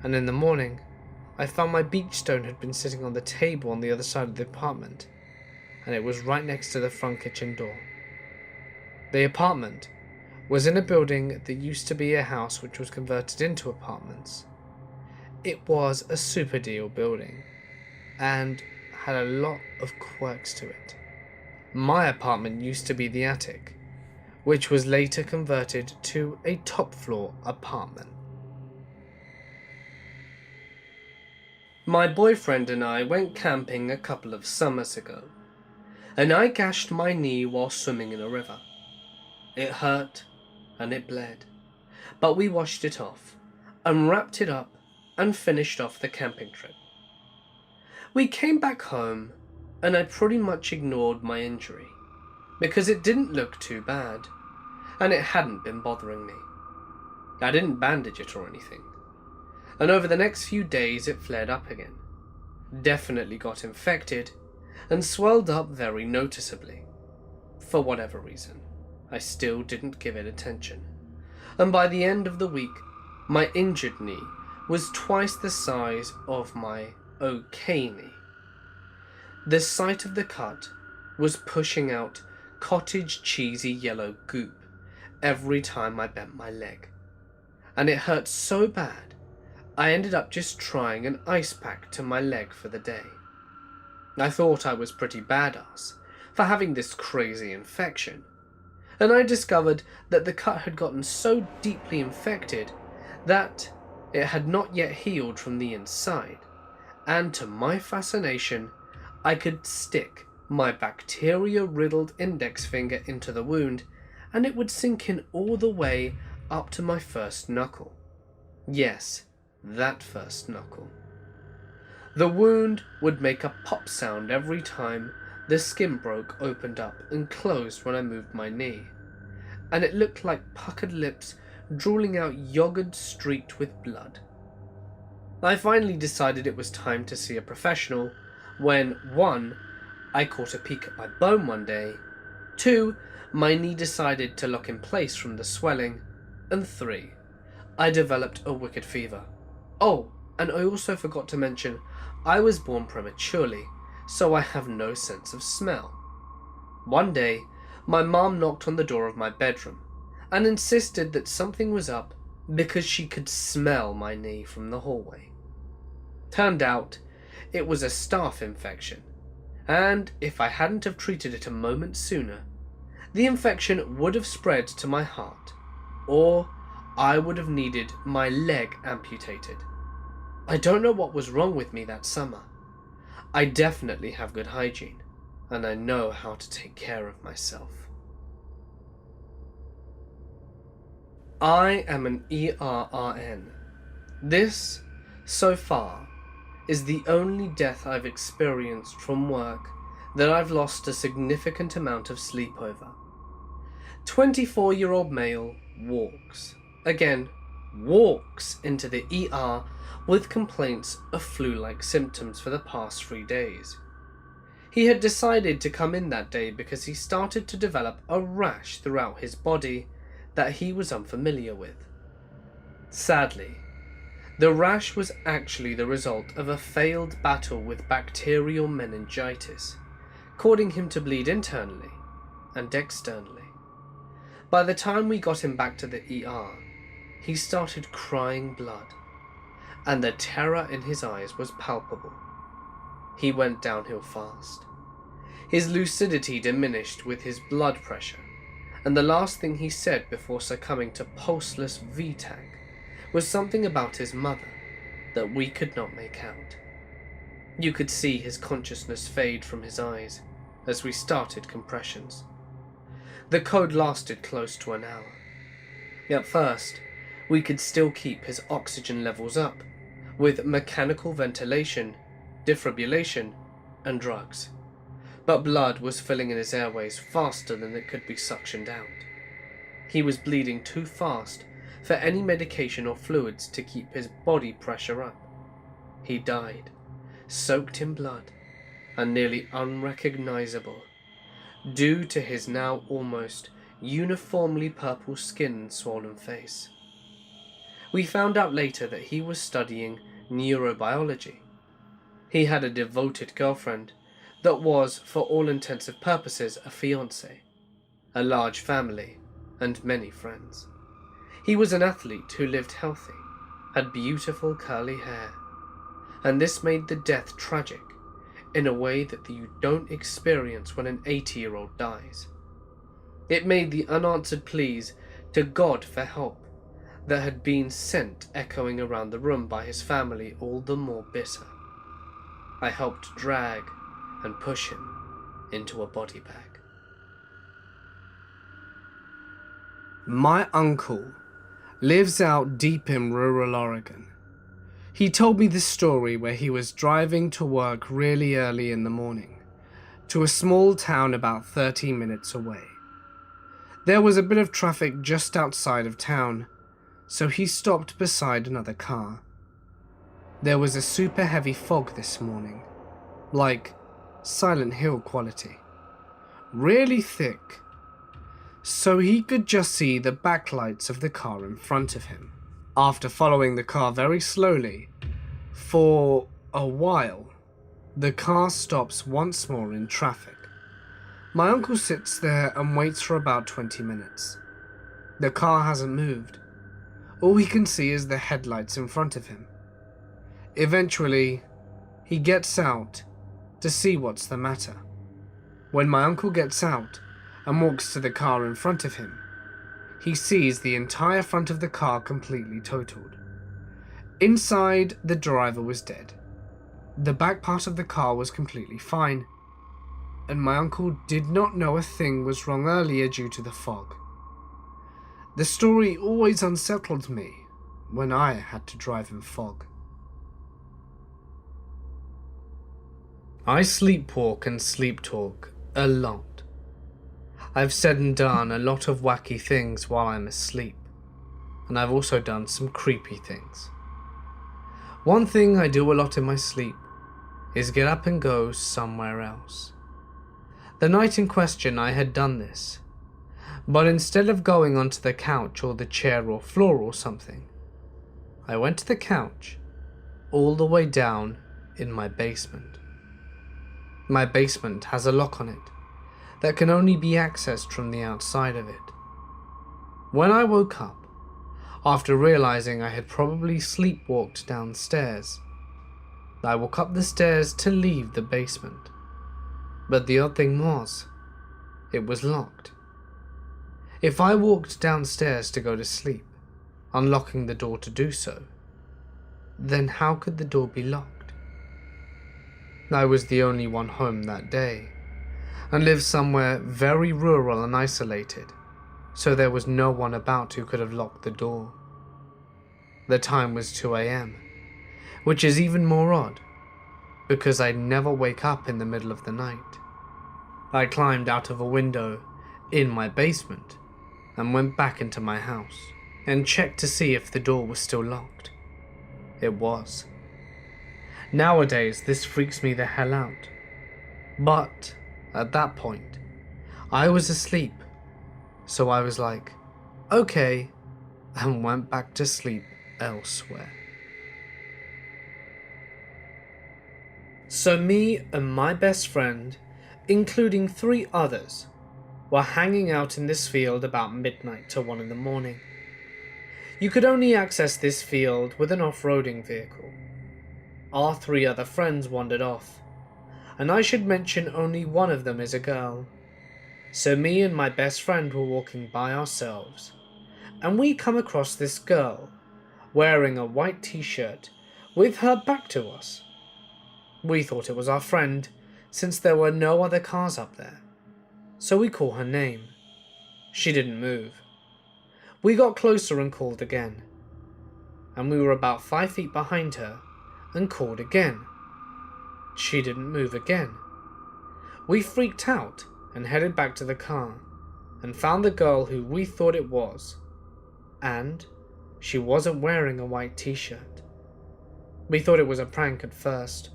and in the morning, I found my beach stone had been sitting on the table on the other side of the apartment, and it was right next to the front kitchen door. The apartment was in a building that used to be a house which was converted into apartments. It was a super deal building, and had a lot of quirks to it. My apartment used to be the attic, which was later converted to a top floor apartment. My boyfriend and I went camping a couple of summers ago, and I gashed my knee while swimming in a river. It hurt and it bled, but we washed it off and wrapped it up and finished off the camping trip. We came back home and I pretty much ignored my injury because it didn't look too bad and it hadn't been bothering me. I didn't bandage it or anything. And over the next few days it flared up again, definitely got infected, and swelled up very noticeably. For whatever reason, I still didn't give it attention, and by the end of the week, my injured knee was twice the size of my okay knee. The sight of the cut was pushing out cottage cheesy yellow goop every time I bent my leg, and it hurt so bad I ended up just trying an ice pack to my leg for the day. I thought I was pretty badass, for having this crazy infection, and I discovered that the cut had gotten so deeply infected that it had not yet healed from the inside, and to my fascination, I could stick my bacteria-riddled index finger into the wound and it would sink in all the way up to my first knuckle. Yes, that first knuckle. The wound would make a pop sound every time the skin broke opened up and closed when I moved my knee, and it looked like puckered lips drooling out yogurt streaked with blood. I finally decided it was time to see a professional when 1. I caught a peek at my bone one day, 2. My knee decided to lock in place from the swelling, and 3. I developed a wicked fever. Oh, and I also forgot to mention, I was born prematurely, so I have no sense of smell. One day, my mom knocked on the door of my bedroom and insisted that something was up because she could smell my knee from the hallway. Turned out, it was a staph infection, and if I hadn't have treated it a moment sooner, the infection would have spread to my heart, or I would have needed my leg amputated. I don't know what was wrong with me that summer. I definitely have good hygiene, and I know how to take care of myself. I am an ERRN. This, so far, is the only death I've experienced from work that I've lost a significant amount of sleep over. 24-year-old male walks into the ER with complaints of flu-like symptoms for the past 3 days. He had decided to come in that day because he started to develop a rash throughout his body that he was unfamiliar with. Sadly, the rash was actually the result of a failed battle with bacterial meningitis, causing him to bleed internally and externally. By the time we got him back to the ER, he started crying blood, and the terror in his eyes was palpable. He went downhill fast. His lucidity diminished with his blood pressure, and the last thing he said before succumbing to pulseless VTAC was something about his mother that we could not make out. You could see his consciousness fade from his eyes as we started compressions. The code lasted close to an hour. At first, we could still keep his oxygen levels up with mechanical ventilation, defibrillation, and drugs. But blood was filling in his airways faster than it could be suctioned out. He was bleeding too fast for any medication or fluids to keep his body pressure up. He died, soaked in blood, and nearly unrecognizable, due to his now almost uniformly purple skin and swollen face. We found out later that he was studying neurobiology. He had a devoted girlfriend that was, for all intents and purposes, a fiancé, a large family, and many friends. He was an athlete who lived healthy, had beautiful curly hair, and this made the death tragic in a way that you don't experience when an 80-year-old dies. It made the unanswered pleas to God for help that had been sent echoing around the room by his family all the more bitter. I helped drag and push him into a body bag. My uncle lives out deep in rural Oregon. He told me this story where he was driving to work really early in the morning to a small town about 30 minutes away. There was a bit of traffic just outside of town, so he stopped beside another car. There was a super heavy fog this morning, like Silent Hill quality. Really thick, so he could just see the backlights of the car in front of him. After following the car very slowly, for a while, the car stops once more in traffic. My uncle sits there and waits for about 20 minutes. The car hasn't moved. All he can see is the headlights in front of him. Eventually, he gets out to see what's the matter. When my uncle gets out and walks to the car in front of him, he sees the entire front of the car completely totaled. Inside, the driver was dead. The back part of the car was completely fine, and my uncle did not know a thing was wrong earlier due to the fog. The story always unsettled me when I had to drive in fog. I sleepwalk and sleep talk a lot. I've said and done a lot of wacky things while I'm asleep, and I've also done some creepy things. One thing I do a lot in my sleep is get up and go somewhere else. The night in question I had done this, but instead of going onto the couch or the chair or floor or something, I went to the couch all the way down in my basement. My basement has a lock on it that can only be accessed from the outside of it. When I woke up, after realizing I had probably sleepwalked downstairs, I walked up the stairs to leave the basement. But the odd thing was, it was locked. If I walked downstairs to go to sleep, unlocking the door to do so, then how could the door be locked? I was the only one home that day, and lived somewhere very rural and isolated, so there was no one about who could have locked the door. The time was 2 a.m, which is even more odd, because I never wake up in the middle of the night. I climbed out of a window in my basement and went back into my house and checked to see if the door was still locked. It was. Nowadays, this freaks me the hell out. But at that point, I was asleep, so I was like, okay, and went back to sleep elsewhere. So me and my best friend, including 3 others, were hanging out in this field about midnight to 1 in the morning. You could only access this field with an off-roading vehicle. Our 3 other friends wandered off, and I should mention only one of them is a girl. So me and my best friend were walking by ourselves, and we come across this girl wearing a white t-shirt with her back to us. We thought it was our friend, since there were no other cars up there, so we call her name. She didn't move. We got closer and called again, and we were about 5 feet behind her and called again. She didn't move again. We freaked out and headed back to the car and found the girl who we thought it was, and she wasn't wearing a white t-shirt. We thought it was a prank at first,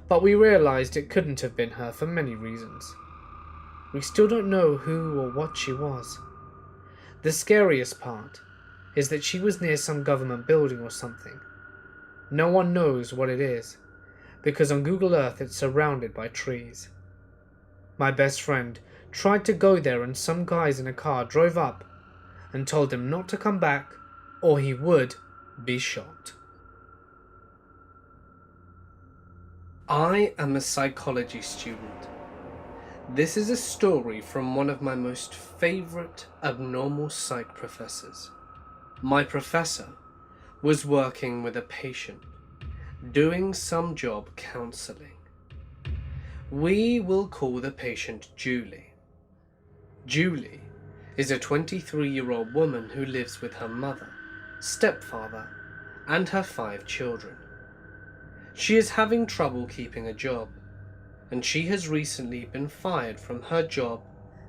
but we realized it couldn't have been her for many reasons. We still don't know who or what she was. The scariest part is that she was near some government building or something. No one knows what it is, because on Google Earth it's surrounded by trees. My best friend tried to go there, and some guys in a car drove up and told him not to come back or he would be shot. I am a psychology student. This is a story from one of my most favourite abnormal psych professors. My professor was working with a patient, doing some job counselling. We will call the patient Julie. Julie is a 23-year-old woman who lives with her mother, stepfather, and her 5 children. She is having trouble keeping a job, and she has recently been fired from her job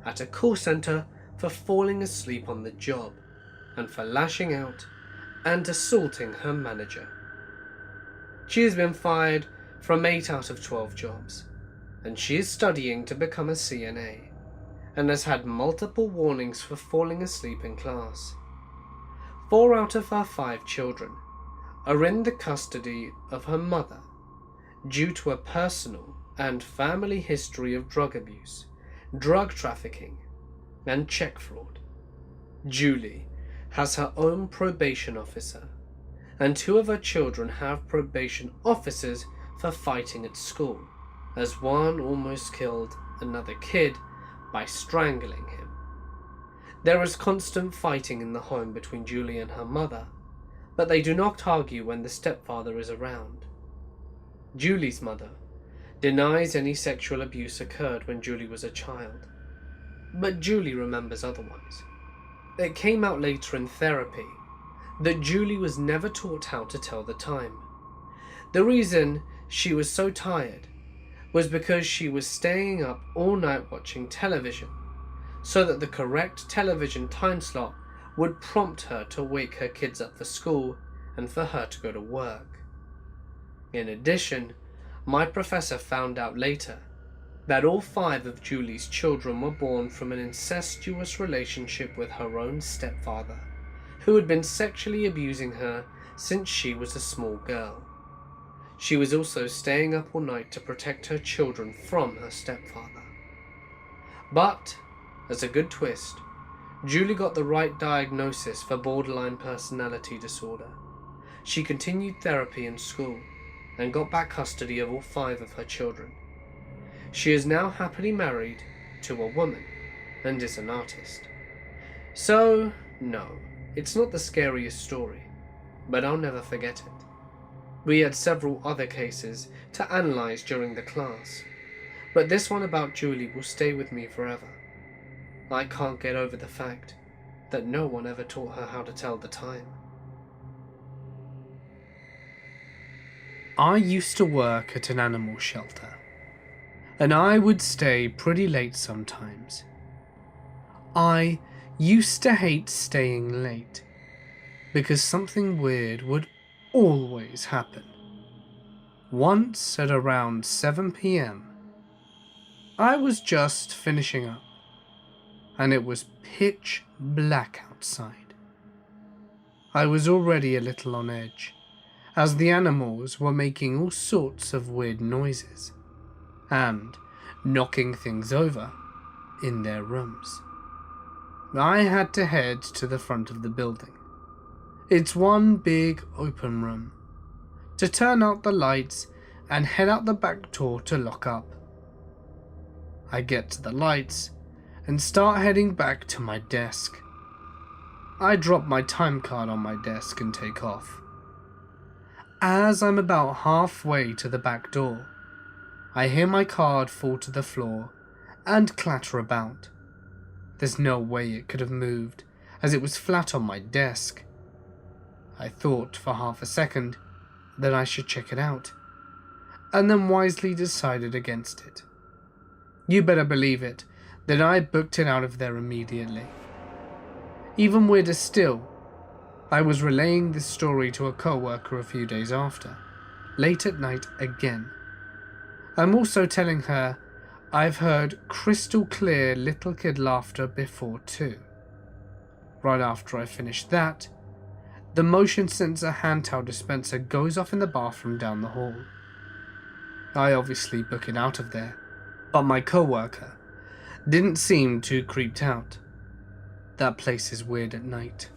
at a call centre for falling asleep on the job and for lashing out and assaulting her manager. She has been fired from 8 out of 12 jobs, and she is studying to become a CNA and has had multiple warnings for falling asleep in class. 4 out of her 5 children are in the custody of her mother due to a personal and family history of drug abuse, drug trafficking, and check fraud. Julie has her own probation officer, and 2 of her children have probation officers for fighting at school, as one almost killed another kid by strangling him. There is constant fighting in the home between Julie and her mother, but they do not argue when the stepfather is around. Julie's mother denies any sexual abuse occurred when Julie was a child, but Julie remembers otherwise. It came out later in therapy that Julie was never taught how to tell the time. The reason she was so tired was because she was staying up all night watching television, so that the correct television time slot would prompt her to wake her kids up for school and for her to go to work. In addition, my professor found out later that all 5 of Julie's children were born from an incestuous relationship with her own stepfather, who had been sexually abusing her since she was a small girl. She was also staying up all night to protect her children from her stepfather. But, as a good twist, Julie got the right diagnosis for borderline personality disorder. She continued therapy in school and got back custody of all 5 of her children. She is now happily married to a woman and is an artist. So, no, it's not the scariest story, but I'll never forget it. We had several other cases to analyze during the class, but this one about Julie will stay with me forever. I can't get over the fact that no one ever taught her how to tell the time. I used to work at an animal shelter, and I would stay pretty late sometimes. I used to hate staying late, because something weird would always happen. Once at around 7 p.m, I was just finishing up, and it was pitch black outside. I was already a little on edge, as the animals were making all sorts of weird noises, and knocking things over in their rooms. I had to head to the front of the building. It's one big open room, to turn out the lights and head out the back door to lock up. I get to the lights and start heading back to my desk. I drop my time card on my desk and take off. As I'm about halfway to the back door, I hear my card fall to the floor and clatter about. There's no way it could have moved, as it was flat on my desk. I thought for half a second that I should check it out, and then wisely decided against it. You better believe it, that I booked it out of there immediately. Even weirder still, I was relaying this story to a co-worker a few days after, late at night again. I'm also telling her I've heard crystal clear little kid laughter before too. Right after I finish that, the motion sensor hand towel dispenser goes off in the bathroom down the hall. I obviously book it out of there, but my co-worker didn't seem too creeped out. That place is weird at night.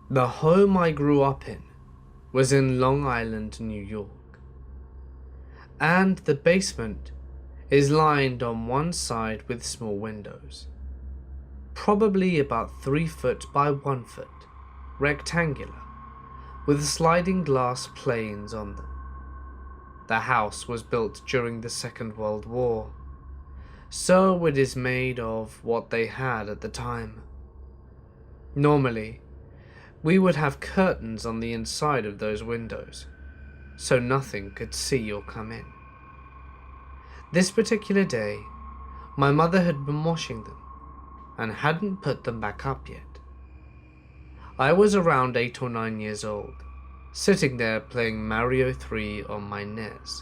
The home I grew up in was in Long Island, New York, and the basement is lined on one side with small windows, probably about 3 foot by 1 foot, rectangular, with sliding glass planes on them. The house was built during the Second World War, so it is made of what they had at the time. Normally, we would have curtains on the inside of those windows, so nothing could see or come in. This particular day, my mother had been washing them and hadn't put them back up yet. I was around 8 or 9 years old, sitting there playing Mario 3 on my NES,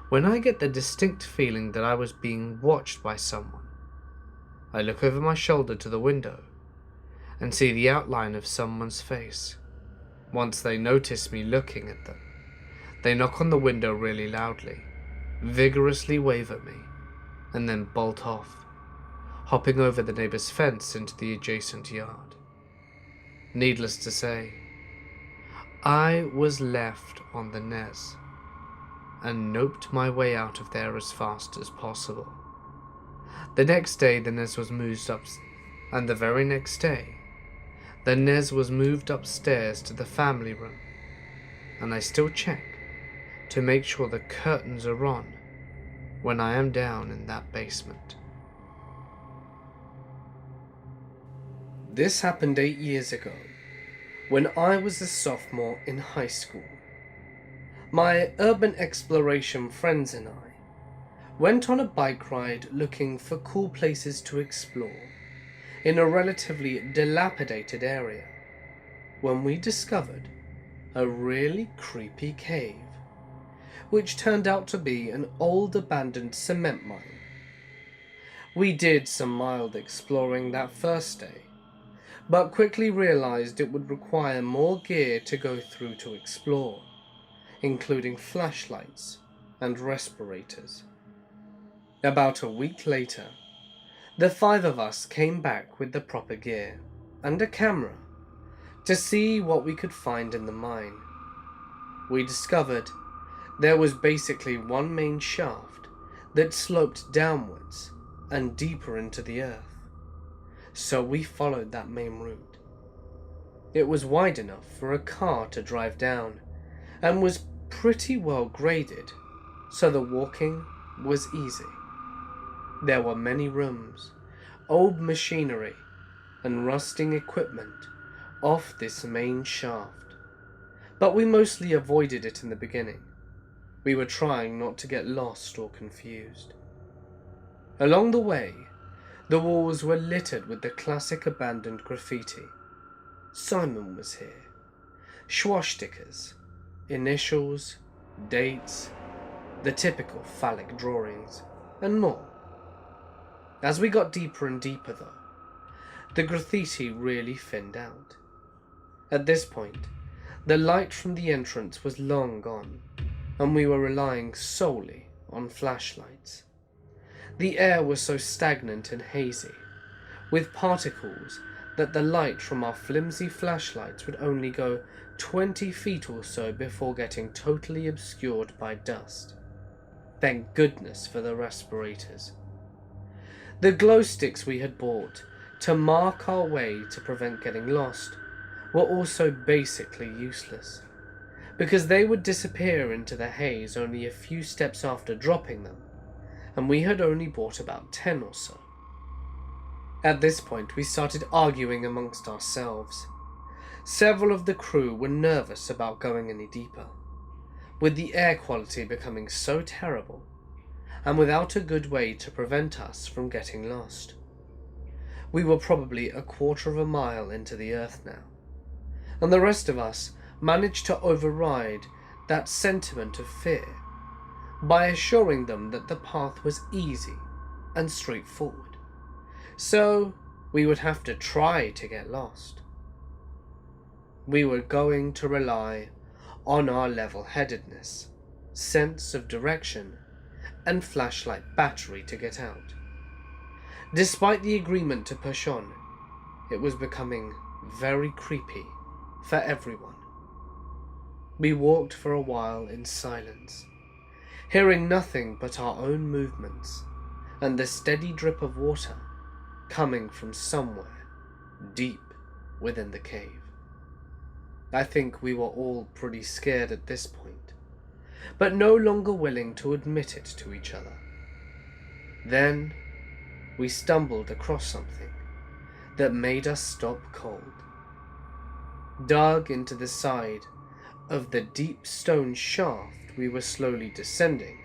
when I get the distinct feeling that I was being watched by someone. I look over my shoulder to the window and see the outline of someone's face. Once they notice me looking at them, they knock on the window really loudly, vigorously wave at me, and then bolt off, hopping over the neighbour's fence into the adjacent yard. Needless to say, I was left on the Nez and noped my way out of there as fast as possible. The next day the Nez was moved up, and the very next day the Nez was moved upstairs to the family room, and I still check to make sure the curtains are on when I am down in that basement. This happened 8 years ago, when I was a sophomore in high school. My urban exploration friends and I went on a bike ride looking for cool places to explore in a relatively dilapidated area, when we discovered a really creepy cave, which turned out to be an old abandoned cement mine. We did some mild exploring that first day, but quickly realized it would require more gear to go through to explore, including flashlights and respirators. About a week later, the 5 of us came back with the proper gear and a camera to see what we could find in the mine. We discovered there was basically one main shaft that sloped downwards and deeper into the earth. So we followed that main route. It was wide enough for a car to drive down and was pretty well graded, so the walking was easy. There were many rooms, old machinery, and rusting equipment off this main shaft, but we mostly avoided it in the beginning. We were trying not to get lost or confused. Along the way, the walls were littered with the classic abandoned graffiti. Simon was here. Swastikas, initials, dates, the typical phallic drawings, and more. As we got deeper and deeper though, the graffiti really thinned out. At this point, the light from the entrance was long gone, and we were relying solely on flashlights. The air was so stagnant and hazy, with particles, that the light from our flimsy flashlights would only go 20 feet or so before getting totally obscured by dust. Thank goodness for the respirators. The glow sticks we had bought to mark our way to prevent getting lost were also basically useless, because they would disappear into the haze only a few steps after dropping them, and we had only bought about 10 or so. At this point we started arguing amongst ourselves. Several of the crew were nervous about going any deeper, with the air quality becoming so terrible, and without a good way to prevent us from getting lost. We were probably a quarter of a mile into the earth now, and the rest of us managed to override that sentiment of fear by assuring them that the path was easy and straightforward, so we would have to try to get lost. We were going to rely on our level-headedness, sense of direction, and flashlight battery to get out. Despite the agreement to push on, it was becoming very creepy for everyone. We walked for a while in silence, hearing nothing but our own movements and the steady drip of water coming from somewhere deep within the cave. I think we were all pretty scared at this point, but no longer willing to admit it to each other. Then we stumbled across something that made us stop cold. Dug into the side of the deep stone shaft we were slowly descending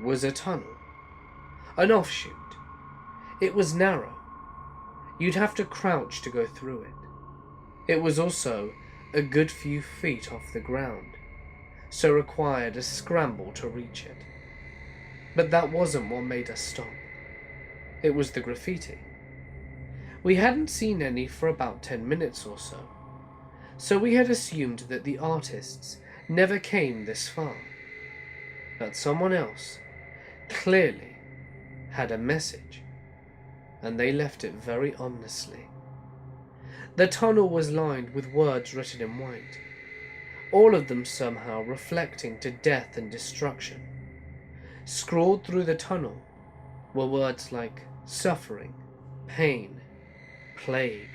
was a tunnel, an offshoot. It was narrow. You'd have to crouch to go through it. It was also a good few feet off the ground, so required a scramble to reach it. But that wasn't what made us stop. It was the graffiti. We hadn't seen any for about 10 minutes or so we had assumed that the artists never came this far. But someone else clearly had a message. and they left it very ominously. The tunnel was lined with words written in white, all of them somehow reflecting to death and destruction. Scrawled through the tunnel were words like suffering, pain, plague,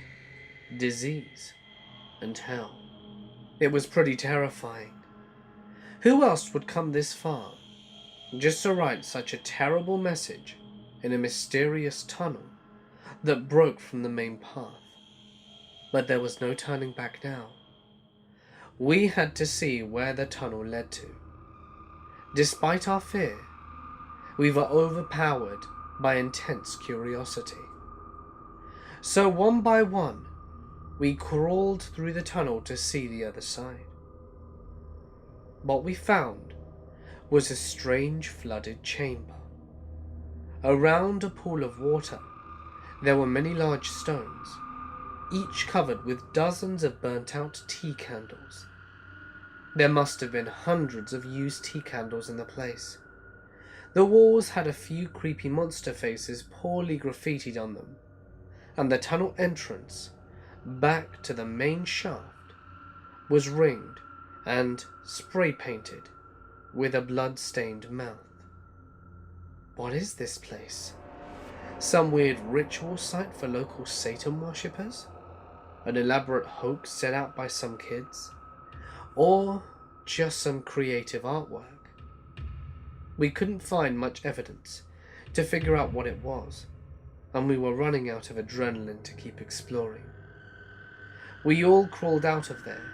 disease, and hell. It was pretty terrifying. Who else would come this far just to write such a terrible message in a mysterious tunnel that broke from the main path? But there was no turning back now. We had to see where the tunnel led to. Despite our fear, we were overpowered by intense curiosity. So one by one, we crawled through the tunnel to see the other side. What we found was a strange flooded chamber. Around a pool of water, there were many large stones, each covered with dozens of burnt-out tea candles. There must have been hundreds of used tea candles in the place. The walls had a few creepy monster faces poorly graffitied on them, and the tunnel entrance, back to the main shaft, was ringed and spray-painted with a blood-stained mouth. What is this place? Some weird ritual site for local Satan worshippers? An elaborate hoax set out by some kids? Or just some creative artwork? We couldn't find much evidence to figure out what it was, and we were running out of adrenaline to keep exploring. We all crawled out of there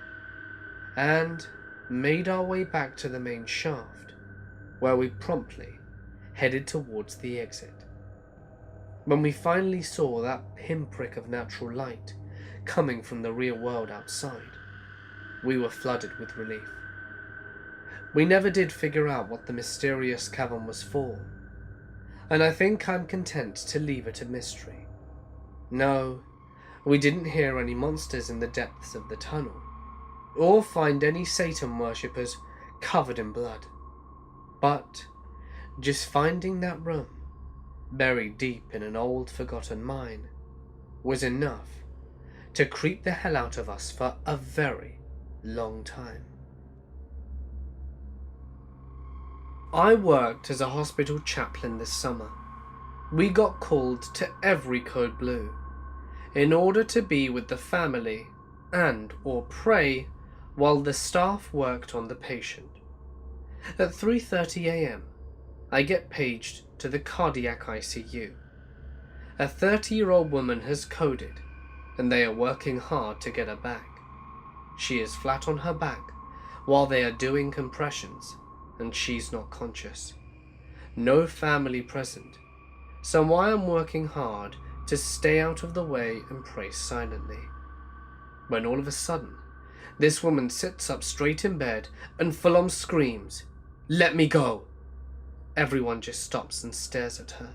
and made our way back to the main shaft, where we promptly headed towards the exit. When we finally saw that pinprick of natural light coming from the real world outside, we were flooded with relief. We never did figure out what the mysterious cavern was for, and I think I'm content to leave it a mystery. No, we didn't hear any monsters in the depths of the tunnel, or find any Satan worshippers covered in blood. But just finding that room, buried deep in an old forgotten mine, was enough to creep the hell out of us for a very long time. I worked as a hospital chaplain this summer. We got called to every code blue in order to be with the family and or pray while the staff worked on the patient. At 3:30 a.m, I get paged to the cardiac ICU. A 30-year-old woman has coded, and they are working hard to get her back. She is flat on her back while they are doing compressions, and she's not conscious. No family present, so I am working hard to stay out of the way and pray silently. When all of a sudden, this woman sits up straight in bed and full-on screams, "Let me go!" Everyone just stops and stares at her.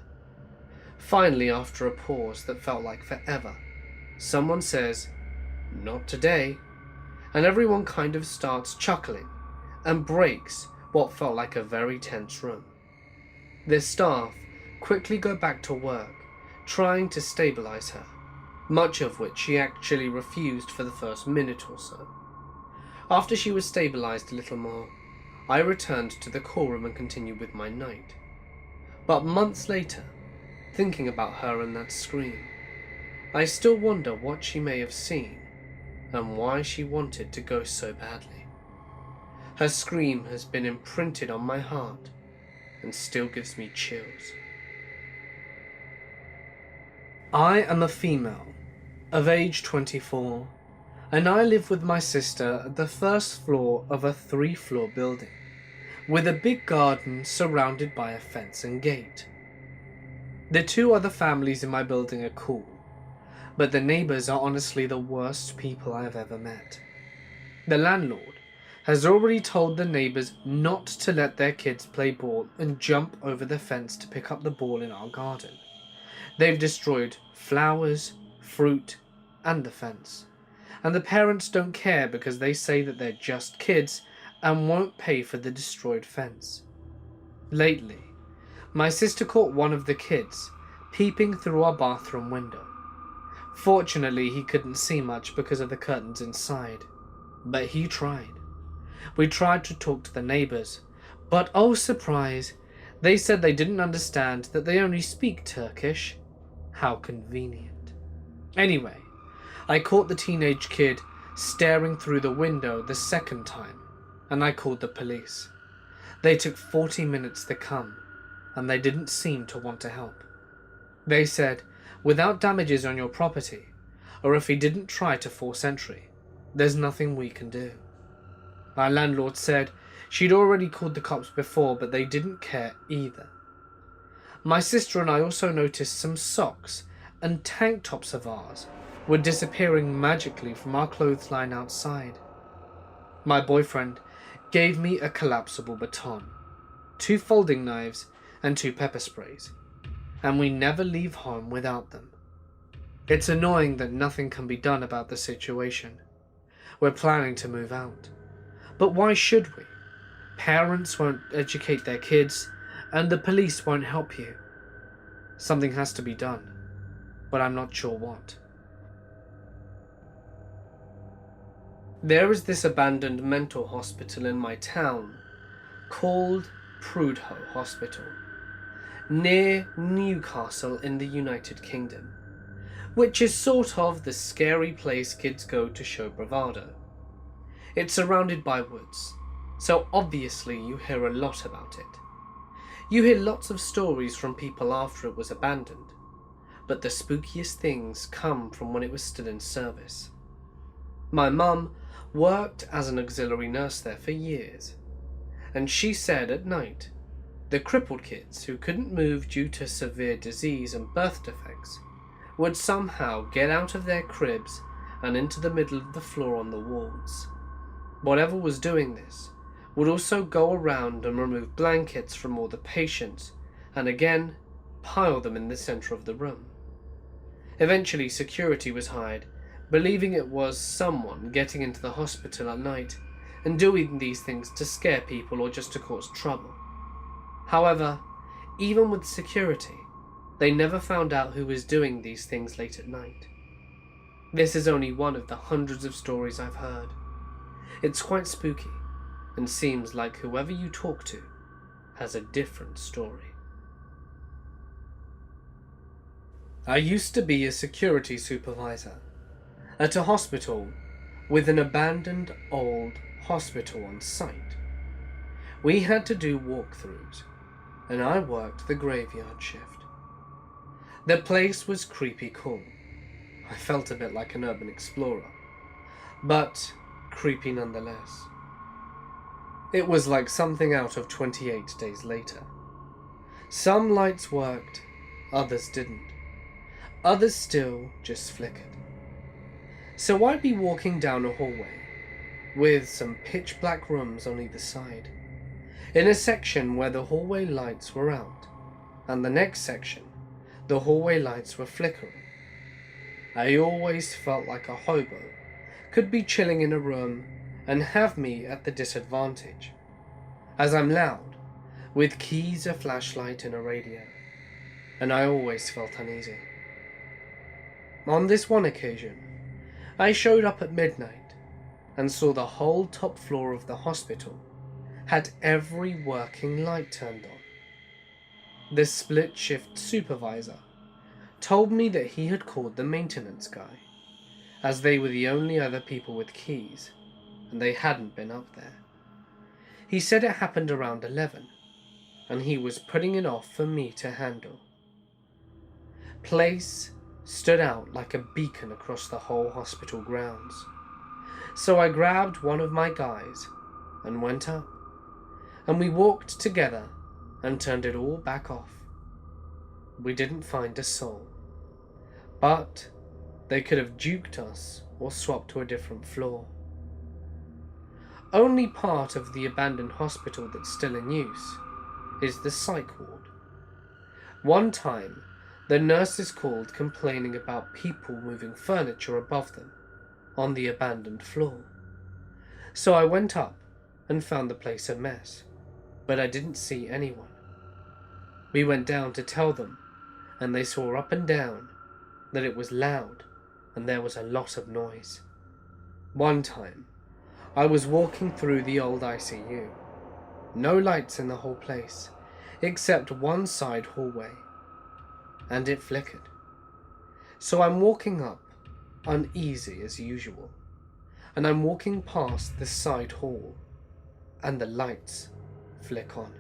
Finally, after a pause that felt like forever, someone says, "Not today," and everyone kind of starts chuckling and breaks what felt like a very tense room. The staff quickly go back to work, trying to stabilize her, much of which she actually refused for the first minute or so. After she was stabilized a little more, I returned to the call room and continued with my night. But months later, thinking about her and that scream, I still wonder what she may have seen and why she wanted to go so badly. Her scream has been imprinted on my heart and still gives me chills. I am a female, of age 24, and I live with my sister at the first floor of a 3-floor building, with a big garden surrounded by a fence and gate. The 2 other families in my building are cool, but the neighbours are honestly the worst people I have ever met. The landlord has already told the neighbours not to let their kids play ball and jump over the fence to pick up the ball in our garden. They've destroyed flowers, fruit, and the fence. And the parents don't care because they say that they're just kids and won't pay for the destroyed fence. Lately, my sister caught one of the kids peeping through our bathroom window. Fortunately, he couldn't see much because of the curtains inside, but he tried. We tried to talk to the neighbors, but oh surprise, they said they didn't understand, that they only speak Turkish. How convenient. Anyway, I caught the teenage kid staring through the window the second time, and I called the police. They took 40 minutes to come, and they didn't seem to want to help. They said, without damages on your property, or if he didn't try to force entry, there's nothing we can do. My landlord said she'd already called the cops before, but they didn't care either. My sister and I also noticed some socks and tank tops of ours were disappearing magically from our clothesline outside. My boyfriend gave me a collapsible baton, 2 folding knives, and 2 pepper sprays, and we never leave home without them. It's annoying that nothing can be done about the situation. We're planning to move out. But why should we? Parents won't educate their kids, and the police won't help you. Something has to be done, but I'm not sure what. There is this abandoned mental hospital in my town called Prudhoe Hospital, near Newcastle in the United Kingdom, which is sort of the scary place kids go to show bravado. It's surrounded by woods, so obviously you hear a lot about it. You hear lots of stories from people after it was abandoned, but the spookiest things come from when it was still in service. My mum worked as an auxiliary nurse there for years, and she said at night, the crippled kids who couldn't move due to severe disease and birth defects would somehow get out of their cribs and into the middle of the floor on the wards. Whatever was doing this would also go around and remove blankets from all the patients and again pile them in the center of the room. Eventually security was hired, believing it was someone getting into the hospital at night and doing these things to scare people or just to cause trouble. However, even with security, they never found out who was doing these things late at night. This is only one of the hundreds of stories I've heard. It's quite spooky, and seems like whoever you talk to has a different story. I used to be a security supervisor at a hospital with an abandoned old hospital on site. We had to do walkthroughs, and I worked the graveyard shift. The place was creepy cool. I felt a bit like an urban explorer, but creepy nonetheless. It was like something out of 28 Days Later. Some lights worked, others didn't. Others still just flickered. So I'd be walking down a hallway with some pitch black rooms on either side, in a section where the hallway lights were out, and the next section the hallway lights were flickering. I always felt like a hobo could be chilling in a room and have me at the disadvantage, as I'm loud, with keys, a flashlight and a radio, and I always felt uneasy. On this one occasion, I showed up at midnight and saw the whole top floor of the hospital had every working light turned on. The split shift supervisor told me that he had called the maintenance guy, as they were the only other people with keys, and they hadn't been up there. He said it happened around 11, and he was putting it off for me to handle. Place stood out like a beacon across the whole hospital grounds, so I grabbed one of my guys and went up, and we walked together and turned it all back off. We didn't find a soul, but they could have duped us or swapped to a different floor. Only part of the abandoned hospital that's still in use is the psych ward. One time, the nurses called complaining about people moving furniture above them on the abandoned floor. So I went up and found the place a mess, but I didn't see anyone. We went down to tell them, and they saw up and down that it was loud and there was a lot of noise. One time, I was walking through the old ICU. No lights in the whole place, except one side hallway, and it flickered. So I'm walking up, uneasy as usual, and I'm walking past the side hall, and the lights flick on.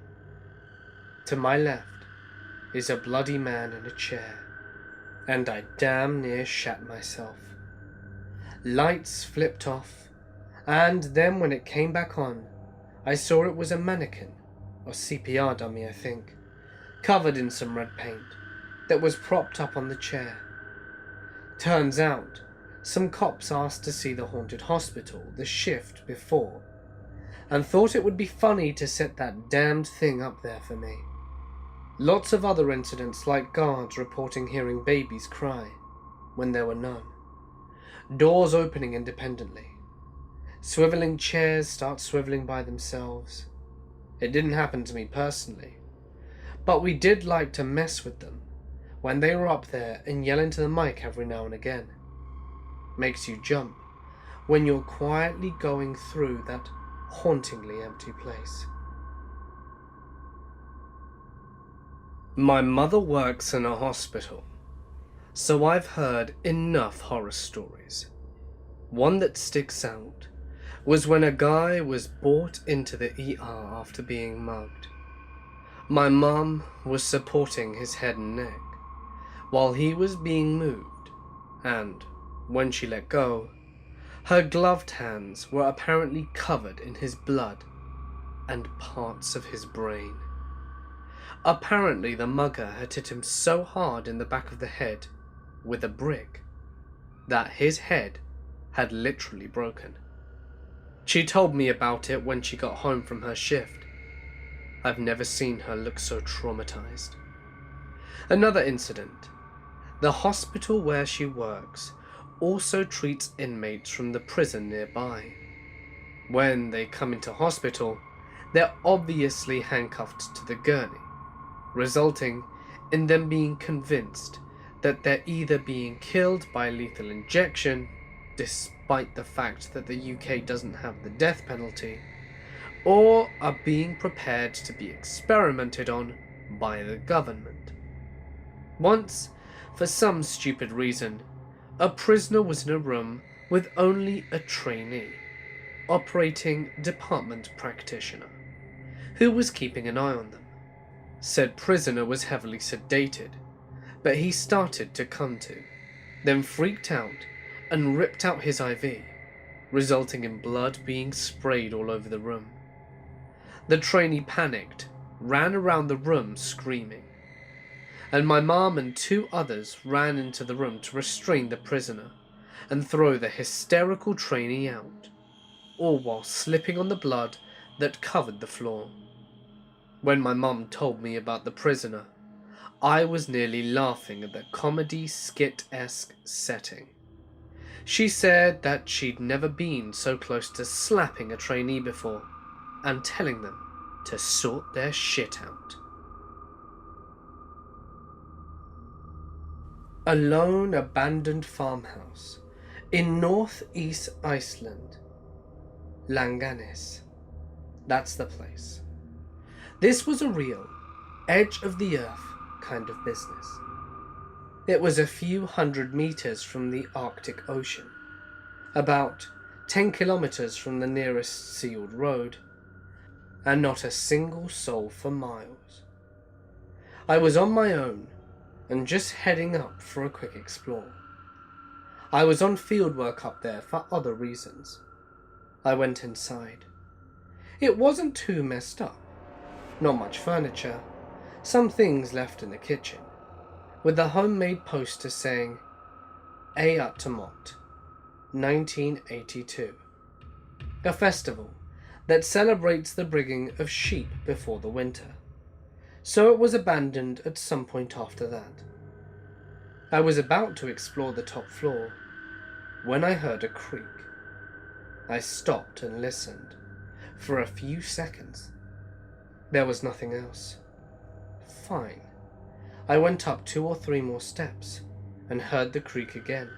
To my left is a bloody man in a chair, and I damn near shat myself. Lights flipped off, and then when it came back on, I saw it was a mannequin, or CPR dummy I think, covered in some red paint, that was propped up on the chair. Turns out, some cops asked to see the haunted hospital the shift before, and thought it would be funny to set that damned thing up there for me. Lots of other incidents like guards reporting hearing babies cry when there were none. Doors opening independently. Swiveling chairs start swiveling by themselves. It didn't happen to me personally, but we did like to mess with them when they were up there and yell into the mic every now and again. Makes you jump when you're quietly going through that hauntingly empty place. My mother works in a hospital, so I've heard enough horror stories. One that sticks out was when a guy was brought into the ER after being mugged. My mum was supporting his head and neck while he was being moved, and when she let go, her gloved hands were apparently covered in his blood and parts of his brain. Apparently the mugger had hit him so hard in the back of the head with a brick that his head had literally broken. She told me about it when she got home from her shift. I've never seen her look so traumatized. Another incident. The hospital where she works also treats inmates from the prison nearby. When they come into hospital, they're obviously handcuffed to the gurney, resulting in them being convinced that they're either being killed by lethal injection, despite the fact that the UK doesn't have the death penalty, or are being prepared to be experimented on by the government. Once, for some stupid reason, a prisoner was in a room with only a trainee, operating department practitioner, who was keeping an eye on them. Said prisoner was heavily sedated, but he started to come to, then freaked out and ripped out his IV, resulting in blood being sprayed all over the room. The trainee panicked, ran around the room screaming, and my mom and two others ran into the room to restrain the prisoner and throw the hysterical trainee out, all while slipping on the blood that covered the floor. When my mom told me about the prisoner, I was nearly laughing at the comedy skit-esque setting. She said that she'd never been so close to slapping a trainee before and telling them to sort their shit out. A lone abandoned farmhouse in northeast Iceland. Langanes. That's the place. This was a real, edge-of-the-earth kind of business. It was a few hundred meters from the Arctic Ocean, about 10 kilometers from the nearest sealed road, and not a single soul for miles. I was on my own and just heading up for a quick explore. I was on field work up there for other reasons. I went inside. It wasn't too messed up. Not much furniture, some things left in the kitchen, with a homemade poster saying Eyatmot 1982, a festival that celebrates the bringing of sheep before the winter, so it was abandoned at some point after that. I was about to explore the top floor when I heard a creak. I stopped and listened for a few seconds. There was nothing else. Fine. I went up 2 or 3 more steps and heard the creak again,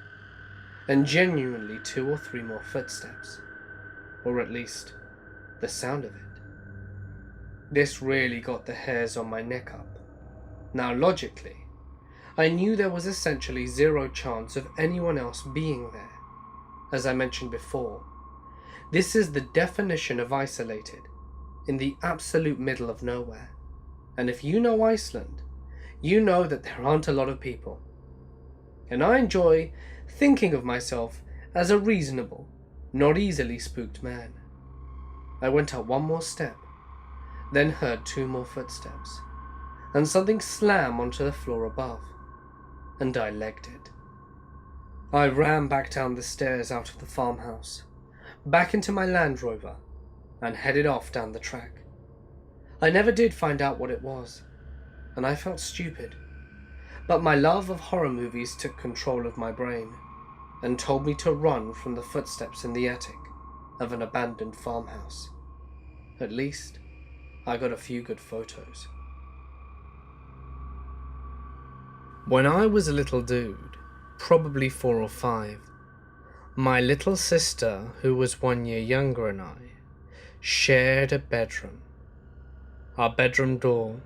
and genuinely 2 or 3 more footsteps, or at least the sound of it. This really got the hairs on my neck up. Now logically, I knew there was essentially zero chance of anyone else being there. As I mentioned before, this is the definition of isolated, in the absolute middle of nowhere. And if you know Iceland, you know that there aren't a lot of people. And I enjoy thinking of myself as a reasonable, not easily spooked man. I went up 1 more step, then heard 2 more footsteps, and something slam onto the floor above, and I legged it. I ran back down the stairs out of the farmhouse, back into my Land Rover, and headed off down the track. I never did find out what it was, and I felt stupid, but my love of horror movies took control of my brain, and told me to run from the footsteps in the attic of an abandoned farmhouse. At least, I got a few good photos. When I was a little dude, probably 4 or 5, my little sister, who was 1 year younger than I, shared a bedroom. Our bedroom door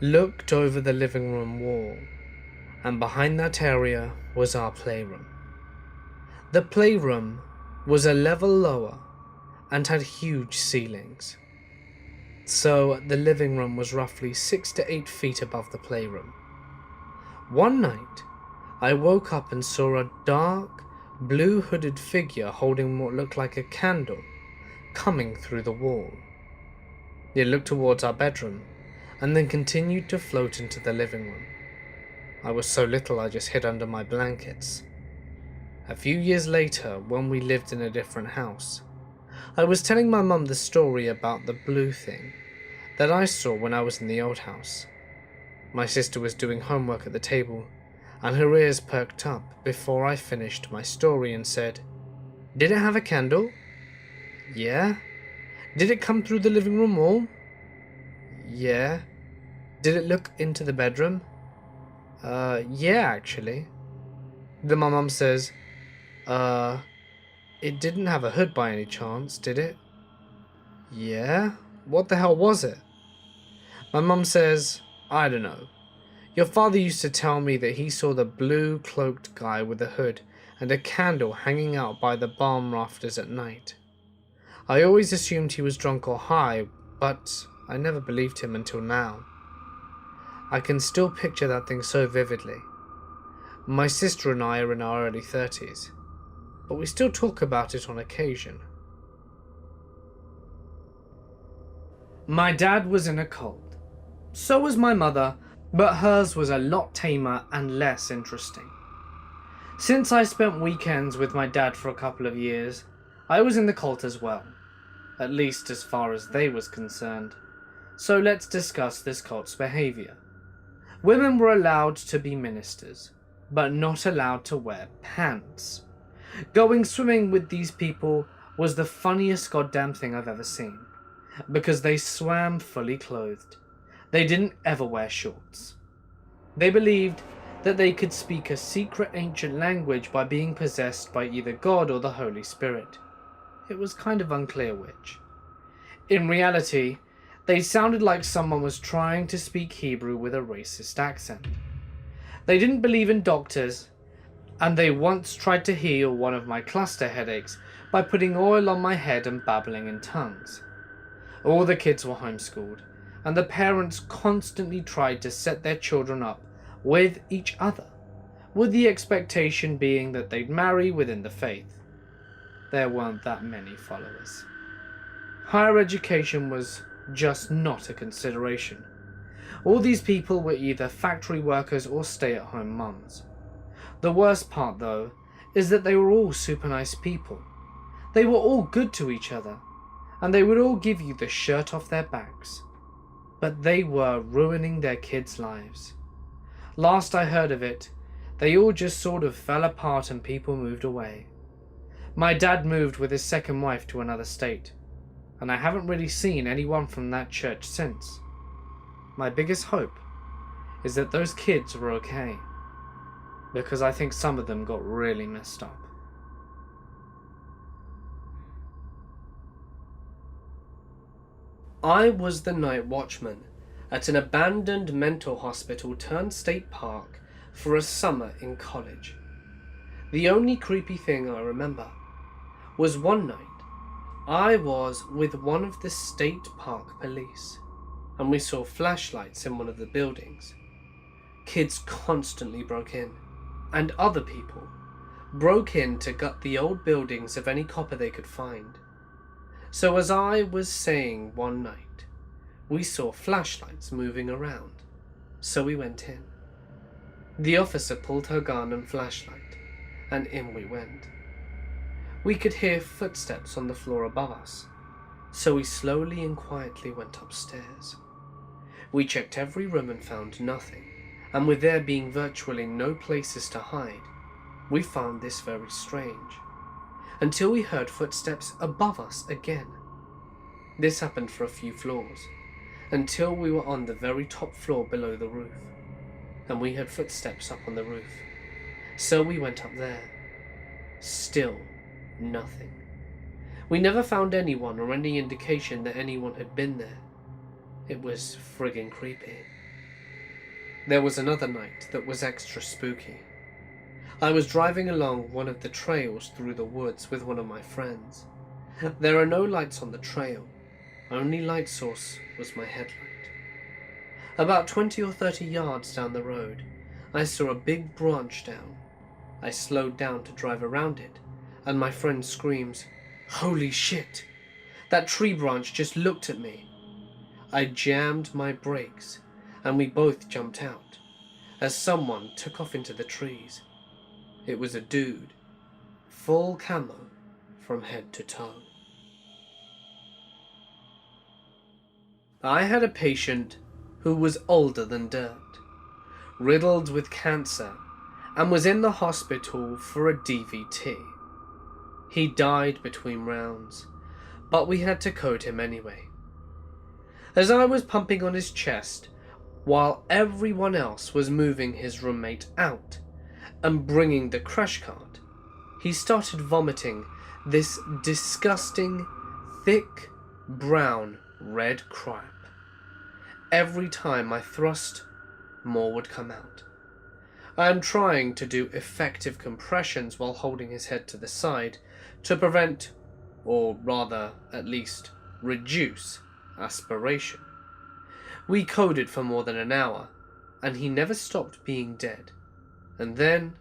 looked over the living room wall, and behind that area was our playroom. The playroom was a level lower and had huge ceilings, so the living room was roughly 6 to 8 feet above the playroom. One night, I woke up and saw a dark, blue hooded figure holding what looked like a candle coming through the wall. It looked towards our bedroom and then continued to float into the living room. I was so little I just hid under my blankets. A few years later, when we lived in a different house, I was telling my mum the story about the blue thing that I saw when I was in the old house. My sister was doing homework at the table, and her ears perked up before I finished my story and said, "Did it have a candle?" "Yeah." "Did it come through the living room wall?" "Yeah." "Did it look into the bedroom?" Yeah, actually." Then my mum says, it didn't have a hood by any chance, did it?" "Yeah. What the hell was it?" My mum says, "I don't know. Your father used to tell me that he saw the blue cloaked guy with a hood and a candle hanging out by the barn rafters at night. I always assumed he was drunk or high, but I never believed him until now. I can still picture that thing so vividly. My sister and I are in our early 30s, but we still talk about it on occasion." My dad was in a cult. So was my mother, but hers was a lot tamer and less interesting. Since I spent weekends with my dad for a couple of years, I was in the cult as well, at least as far as they was concerned. So let's discuss this cult's behaviour. Women were allowed to be ministers, but not allowed to wear pants. Going swimming with these people was the funniest goddamn thing I've ever seen, because they swam fully clothed. They didn't ever wear shorts. They believed that they could speak a secret ancient language by being possessed by either God or the Holy Spirit. It was kind of unclear which. In reality, they sounded like someone was trying to speak Hebrew with a racist accent. They didn't believe in doctors, and they once tried to heal one of my cluster headaches by putting oil on my head and babbling in tongues. All the kids were homeschooled, and the parents constantly tried to set their children up with each other, with the expectation being that they'd marry within the faith. There weren't that many followers. Higher education was just not a consideration. All these people were either factory workers or stay-at-home mums. The worst part, though, is that they were all super nice people. They were all good to each other, and they would all give you the shirt off their backs. But they were ruining their kids' lives. Last I heard of it, they all just sort of fell apart and people moved away. My dad moved with his second wife to another state, and I haven't really seen anyone from that church since. My biggest hope is that those kids were okay, because I think some of them got really messed up. I was the night watchman at an abandoned mental hospital turned state park for a summer in college. The only creepy thing I remember was one night I was with one of the state park police, and we saw flashlights in one of the buildings. Kids constantly broke in, and other people broke in to gut the old buildings of any copper they could find. So as I was saying one night, we saw flashlights moving around, so we went in. The officer pulled her gun and flashlight, and in we went. We could hear footsteps on the floor above us, so we slowly and quietly went upstairs. We checked every room and found nothing, and with there being virtually no places to hide, we found this very strange, until we heard footsteps above us again. This happened for a few floors, until we were on the very top floor below the roof, and we heard footsteps up on the roof, so we went up there. Still nothing. We never found anyone or any indication that anyone had been there. It was friggin' creepy. There was another night that was extra spooky. I was driving along one of the trails through the woods with one of my friends. There are no lights on the trail, only light source was my headlight. About 20 or 30 yards down the road, I saw a big branch down. I slowed down to drive around it, and my friend screams, "Holy shit! That tree branch just looked at me." I jammed my brakes, and we both jumped out, as someone took off into the trees. It was a dude, full camo from head to toe. I had a patient who was older than dirt, riddled with cancer, and was in the hospital for a DVT. He died between rounds, but we had to code him anyway. As I was pumping on his chest, while everyone else was moving his roommate out and bringing the crash cart, he started vomiting this disgusting, thick, brown, red crap. Every time I thrust, more would come out. I am trying to do effective compressions while holding his head to the side to prevent, or rather, at least, reduce aspiration. We coded for more than an hour, and he never stopped being dead. And then,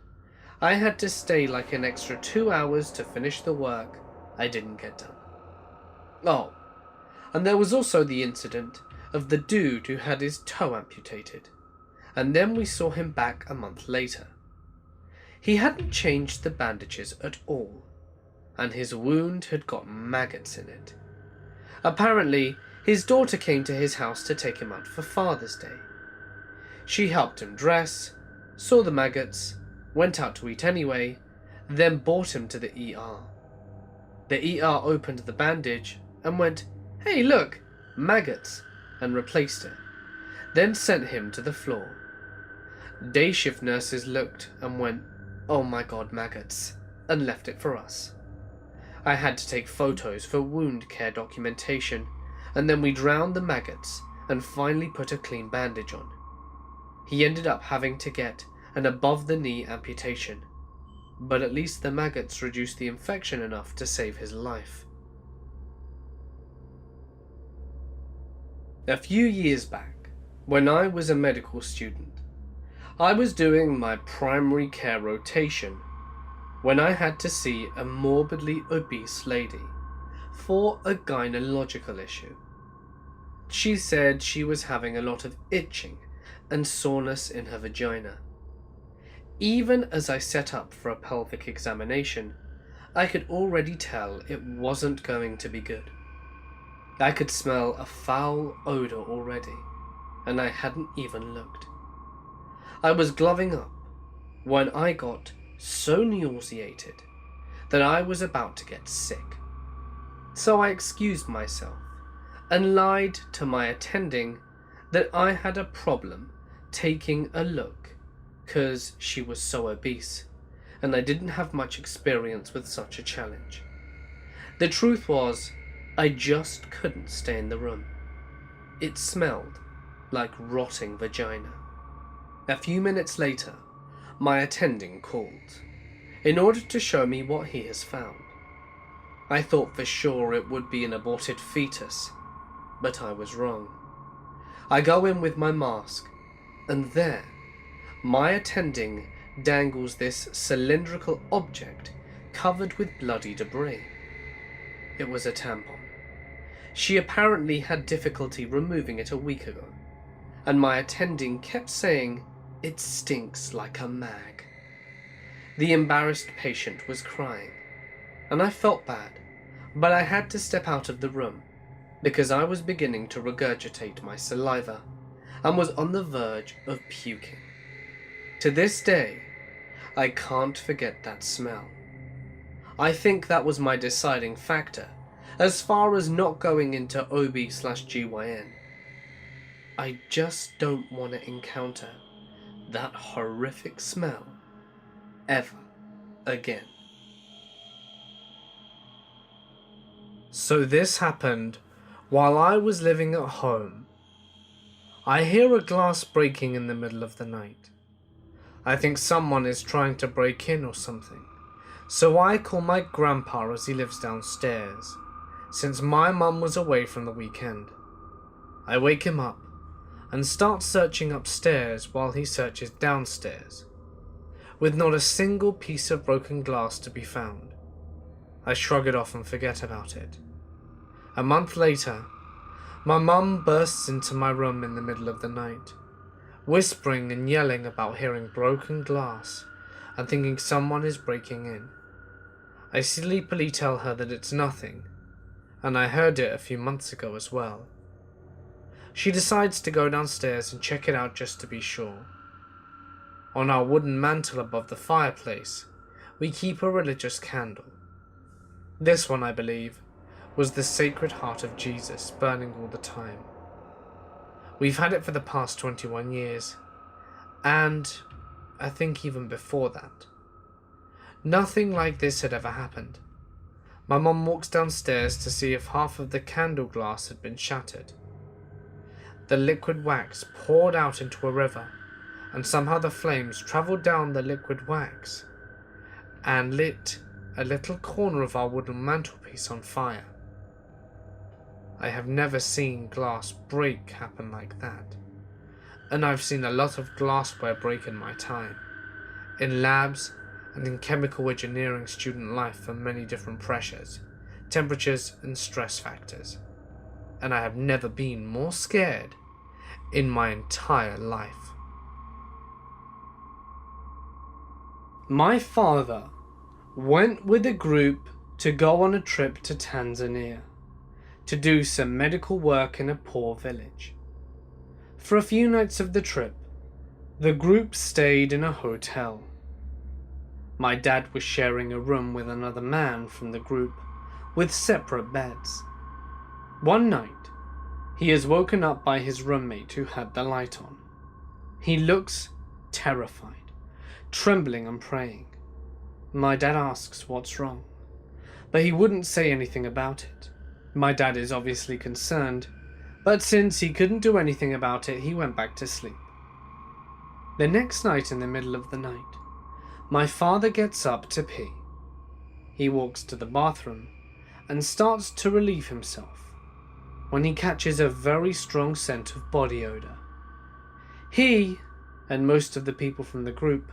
I had to stay like an extra 2 hours to finish the work I didn't get done. Oh, and there was also the incident of the dude who had his toe amputated, and then we saw him back a month later. He hadn't changed the bandages at all, and his wound had got maggots in it. Apparently, his daughter came to his house to take him out for Father's Day. She helped him dress, saw the maggots, went out to eat anyway, then brought him to the ER. The ER opened the bandage and went, "Hey look, maggots," and replaced it, then sent him to the floor. Day shift nurses looked and went, "Oh my god, maggots," and left it for us. I had to take photos for wound care documentation, and then we drowned the maggots and finally put a clean bandage on. He ended up having to get an above-the-knee amputation, but at least the maggots reduced the infection enough to save his life. A few years back, when I was a medical student, I was doing my primary care rotation when I had to see a morbidly obese lady for a gynecological issue. She said she was having a lot of itching and soreness in her vagina. Even as I set up for a pelvic examination, I could already tell it wasn't going to be good. I could smell a foul odor already, and I hadn't even looked. I was gloving up when I got so nauseated that I was about to get sick. So I excused myself and lied to my attending that I had a problem taking a look, 'cause she was so obese, and I didn't have much experience with such a challenge. The truth was, I just couldn't stay in the room. It smelled like rotting vagina. A few minutes later, my attending called, in order to show me what he has found. I thought for sure it would be an aborted fetus, but I was wrong. I go in with my mask, and there, my attending dangles this cylindrical object covered with bloody debris. It was a tampon. She apparently had difficulty removing it a week ago, and my attending kept saying, "It stinks like a mag." The embarrassed patient was crying, and I felt bad, but I had to step out of the room because I was beginning to regurgitate my saliva and was on the verge of puking. To this day, I can't forget that smell. I think that was my deciding factor as far as not going into OB/GYN. I just don't want to encounter that horrific smell ever again. So this happened while I was living at home. I hear a glass breaking in the middle of the night. I think someone is trying to break in or something, so I call my grandpa as he lives downstairs, since my mum was away from the weekend. I wake him up and start searching upstairs while he searches downstairs, with not a single piece of broken glass to be found. I shrug it off and forget about it. A month later, my mum bursts into my room in the middle of the night, whispering and yelling about hearing broken glass and thinking someone is breaking in. I sleepily tell her that it's nothing, and I heard it a few months ago as well. She decides to go downstairs and check it out just to be sure. On our wooden mantel above the fireplace, we keep a religious candle. This one, I believe, was the Sacred Heart of Jesus burning all the time. We've had it for the past 21 years, and I think even before that. Nothing like this had ever happened. My mum walks downstairs to see if half of the candle glass had been shattered. The liquid wax poured out into a river, and somehow the flames travelled down the liquid wax and lit a little corner of our wooden mantelpiece on fire. I have never seen glass break happen like that, and I've seen a lot of glassware break in my time, in labs and in chemical engineering student life for many different pressures, temperatures and stress factors, and I have never been more scared in my entire life. My father went with a group to go on a trip to Tanzania to do some medical work in a poor village. For a few nights of the trip, the group stayed in a hotel. My dad was sharing a room with another man from the group with separate beds. One night, he is woken up by his roommate who had the light on. He looks terrified, trembling and praying. My dad asks what's wrong, but he wouldn't say anything about it. My dad is obviously concerned, but since he couldn't do anything about it, he went back to sleep. The next night in the middle of the night, my father gets up to pee. He walks to the bathroom and starts to relieve himself when he catches a very strong scent of body odor. He, and most of the people from the group,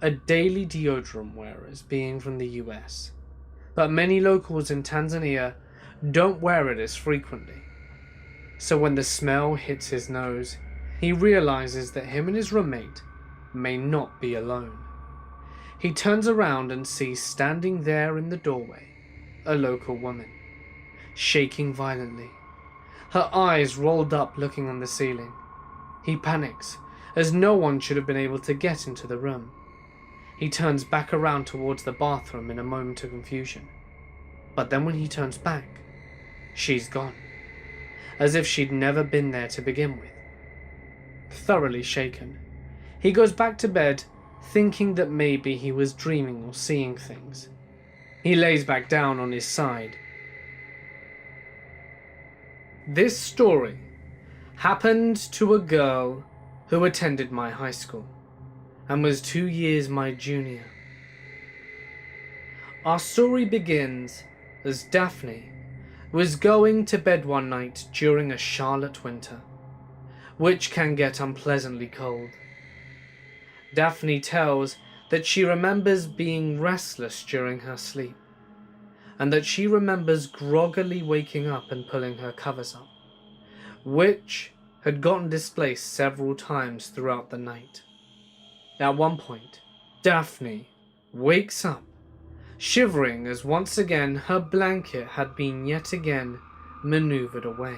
are daily deodorant wearers, being from the US, but many locals in Tanzania don't wear it as frequently. So when the smell hits his nose, he realizes that him and his roommate may not be alone. He turns around and sees standing there in the doorway a local woman, shaking violently, her eyes rolled up looking on the ceiling. He panics, as no one should have been able to get into the room. He turns back around towards the bathroom in a moment of confusion. But then when he turns back, she's gone, as if she'd never been there to begin with. thoroughly shaken. He goes back to bed, thinking that maybe he was dreaming or seeing things. He lays back down on his side. This story happened to a girl who attended my high school and was 2 years my junior. Our story begins as Daphne was going to bed one night during a Charlotte winter, which can get unpleasantly cold. Daphne tells that she remembers being restless during her sleep, and that she remembers groggily waking up and pulling her covers up, which had gotten displaced several times throughout the night. At one point, Daphne wakes up, shivering as once again her blanket had been yet again maneuvered away.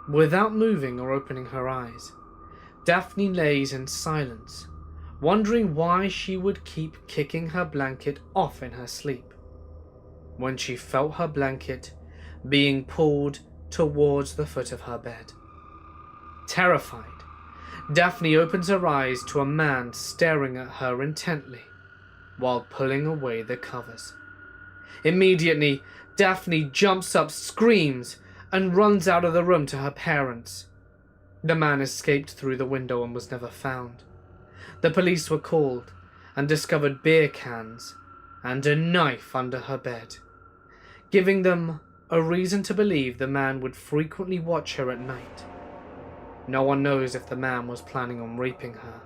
Without moving or opening her eyes, Daphne lays in silence, wondering why she would keep kicking her blanket off in her sleep, when she felt her blanket being pulled towards the foot of her bed. Terrified, Daphne opens her eyes to a man staring at her intently while pulling away the covers. Immediately, Daphne jumps up, screams, and runs out of the room to her parents. The man escaped through the window and was never found. The police were called and discovered beer cans and a knife under her bed, giving them a reason to believe the man would frequently watch her at night. No one knows if the man was planning on raping her,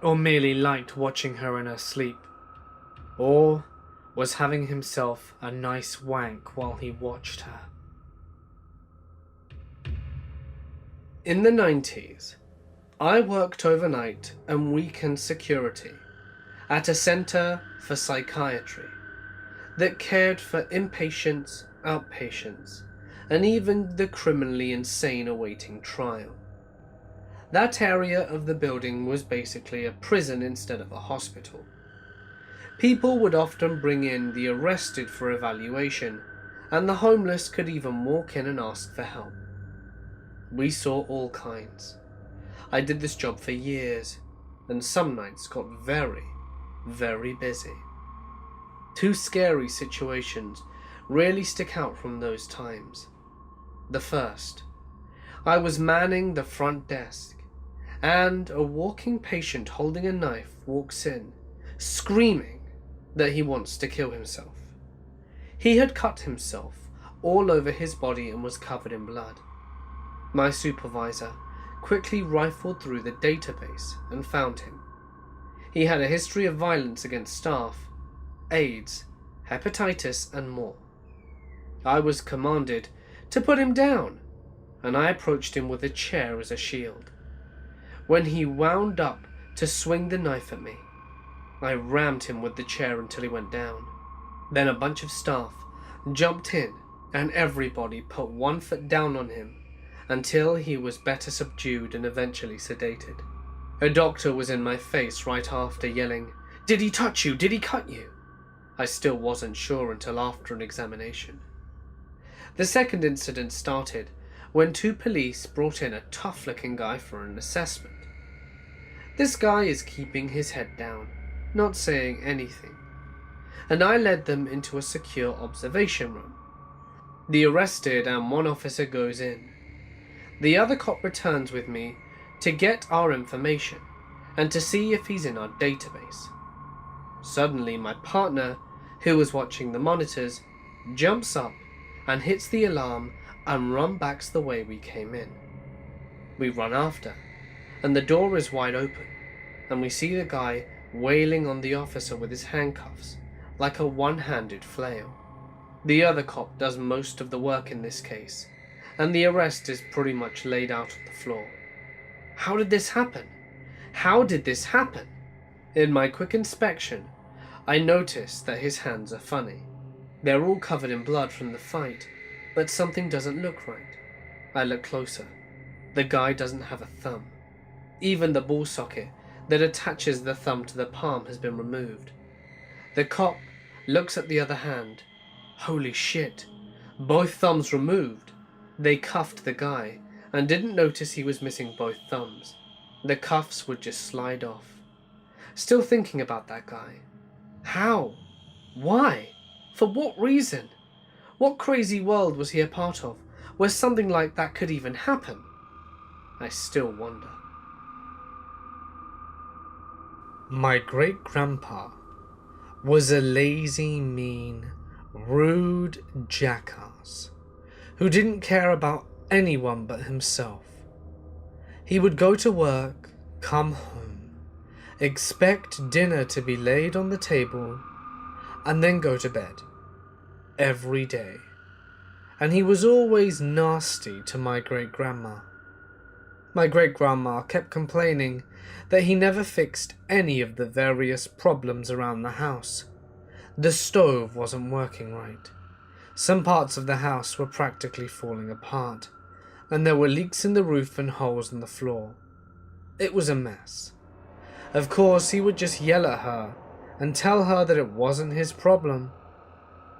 or merely liked watching her in her sleep, or was having himself a nice wank while he watched her. In the 90s, I worked overnight and weekend security at a centre for psychiatry that cared for inpatients, outpatients, and even the criminally insane awaiting trial. That area of the building was basically a prison instead of a hospital. People would often bring in the arrested for evaluation, and the homeless could even walk in and ask for help. We saw all kinds. I did this job for years, and some nights got very, very busy. Two scary situations really stick out from those times. The first, I was manning the front desk, and a walking patient holding a knife walks in, screaming that he wants to kill himself. He had cut himself all over his body and was covered in blood. My supervisor quickly rifled through the database and found him. He had a history of violence against staff, AIDS, hepatitis, and more. I was commanded to put him down, and I approached him with a chair as a shield. When he wound up to swing the knife at me, I rammed him with the chair until he went down. Then a bunch of staff jumped in, and everybody put 1 foot down on him until he was better subdued and eventually sedated. A doctor was in my face right after, yelling, "Did he touch you? Did he cut you?" I still wasn't sure until after an examination. The second incident started when 2 police brought in a tough-looking guy for an assessment. This guy is keeping his head down, not saying anything, and I led them into a secure observation room. The arrested and 1 officer goes in. The other cop returns with me to get our information and to see if he's in our database. Suddenly, my partner, who was watching the monitors, jumps up and hits the alarm and run back the way we came in. We run after, and the door is wide open, and we see the guy wailing on the officer with his handcuffs like a one-handed flail. The other cop does most of the work in this case, and the arrest is pretty much laid out on the floor. How did this happen? How did this happen? In my quick inspection, I noticed that his hands are funny. They're all covered in blood from the fight, but something doesn't look right. I look closer. The guy doesn't have a thumb. Even the ball socket that attaches the thumb to the palm has been removed. The cop looks at the other hand. Holy shit, both thumbs removed. They cuffed the guy and didn't notice he was missing both thumbs. the cuffs would just slide off. Still thinking about that guy. How? Why? For what reason? What crazy world was he a part of, where something like that could even happen? I still wonder. My great-grandpa was a lazy, mean, rude jackass who didn't care about anyone but himself. He would go to work, come home, expect dinner to be laid on the table, and then go to bed. Every day. And he was always nasty to my great-grandma. My great-grandma kept complaining that he never fixed any of the various problems around the house. The stove wasn't working right. Some parts of the house were practically falling apart, and there were leaks in the roof and holes in the floor. It was a mess. Of course, he would just yell at her and tell her that it wasn't his problem.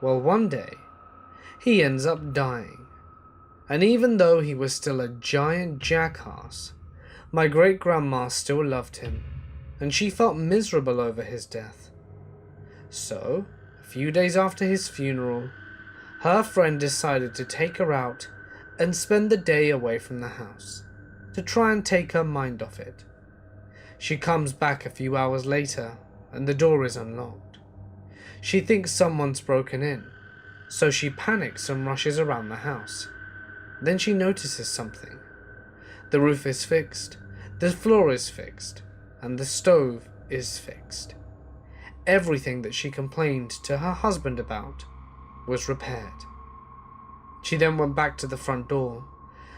Well, one day, he ends up dying. And even though he was still a giant jackass, my great-grandma still loved him, and she felt miserable over his death. So, a few days after his funeral, her friend decided to take her out and spend the day away from the house, to try and take her mind off it. She comes back a few hours later, and the door is unlocked. She thinks someone's broken in, so she panics and rushes around the house. Then she notices something. The roof is fixed, the floor is fixed, and the stove is fixed. Everything that she complained to her husband about was repaired. She then went back to the front door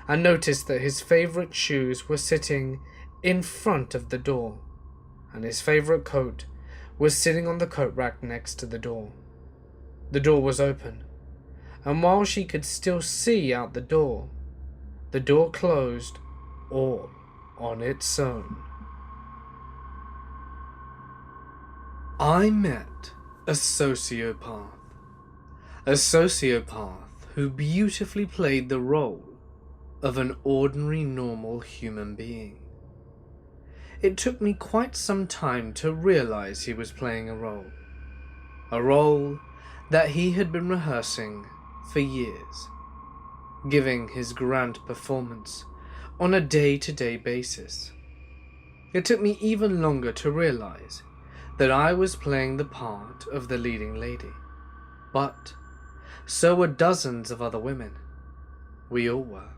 and noticed that his favorite shoes were sitting in front of the door, and his favorite coat was sitting on the coat rack next to the door. The door was open, and while she could still see out the door closed all on its own. I met a sociopath. A sociopath who beautifully played the role of an ordinary, normal human being. It took me quite some time to realize he was playing a role that he had been rehearsing for years, giving his grand performance on a day-to-day basis. It took me even longer to realize that I was playing the part of the leading lady, but so were dozens of other women. We all were.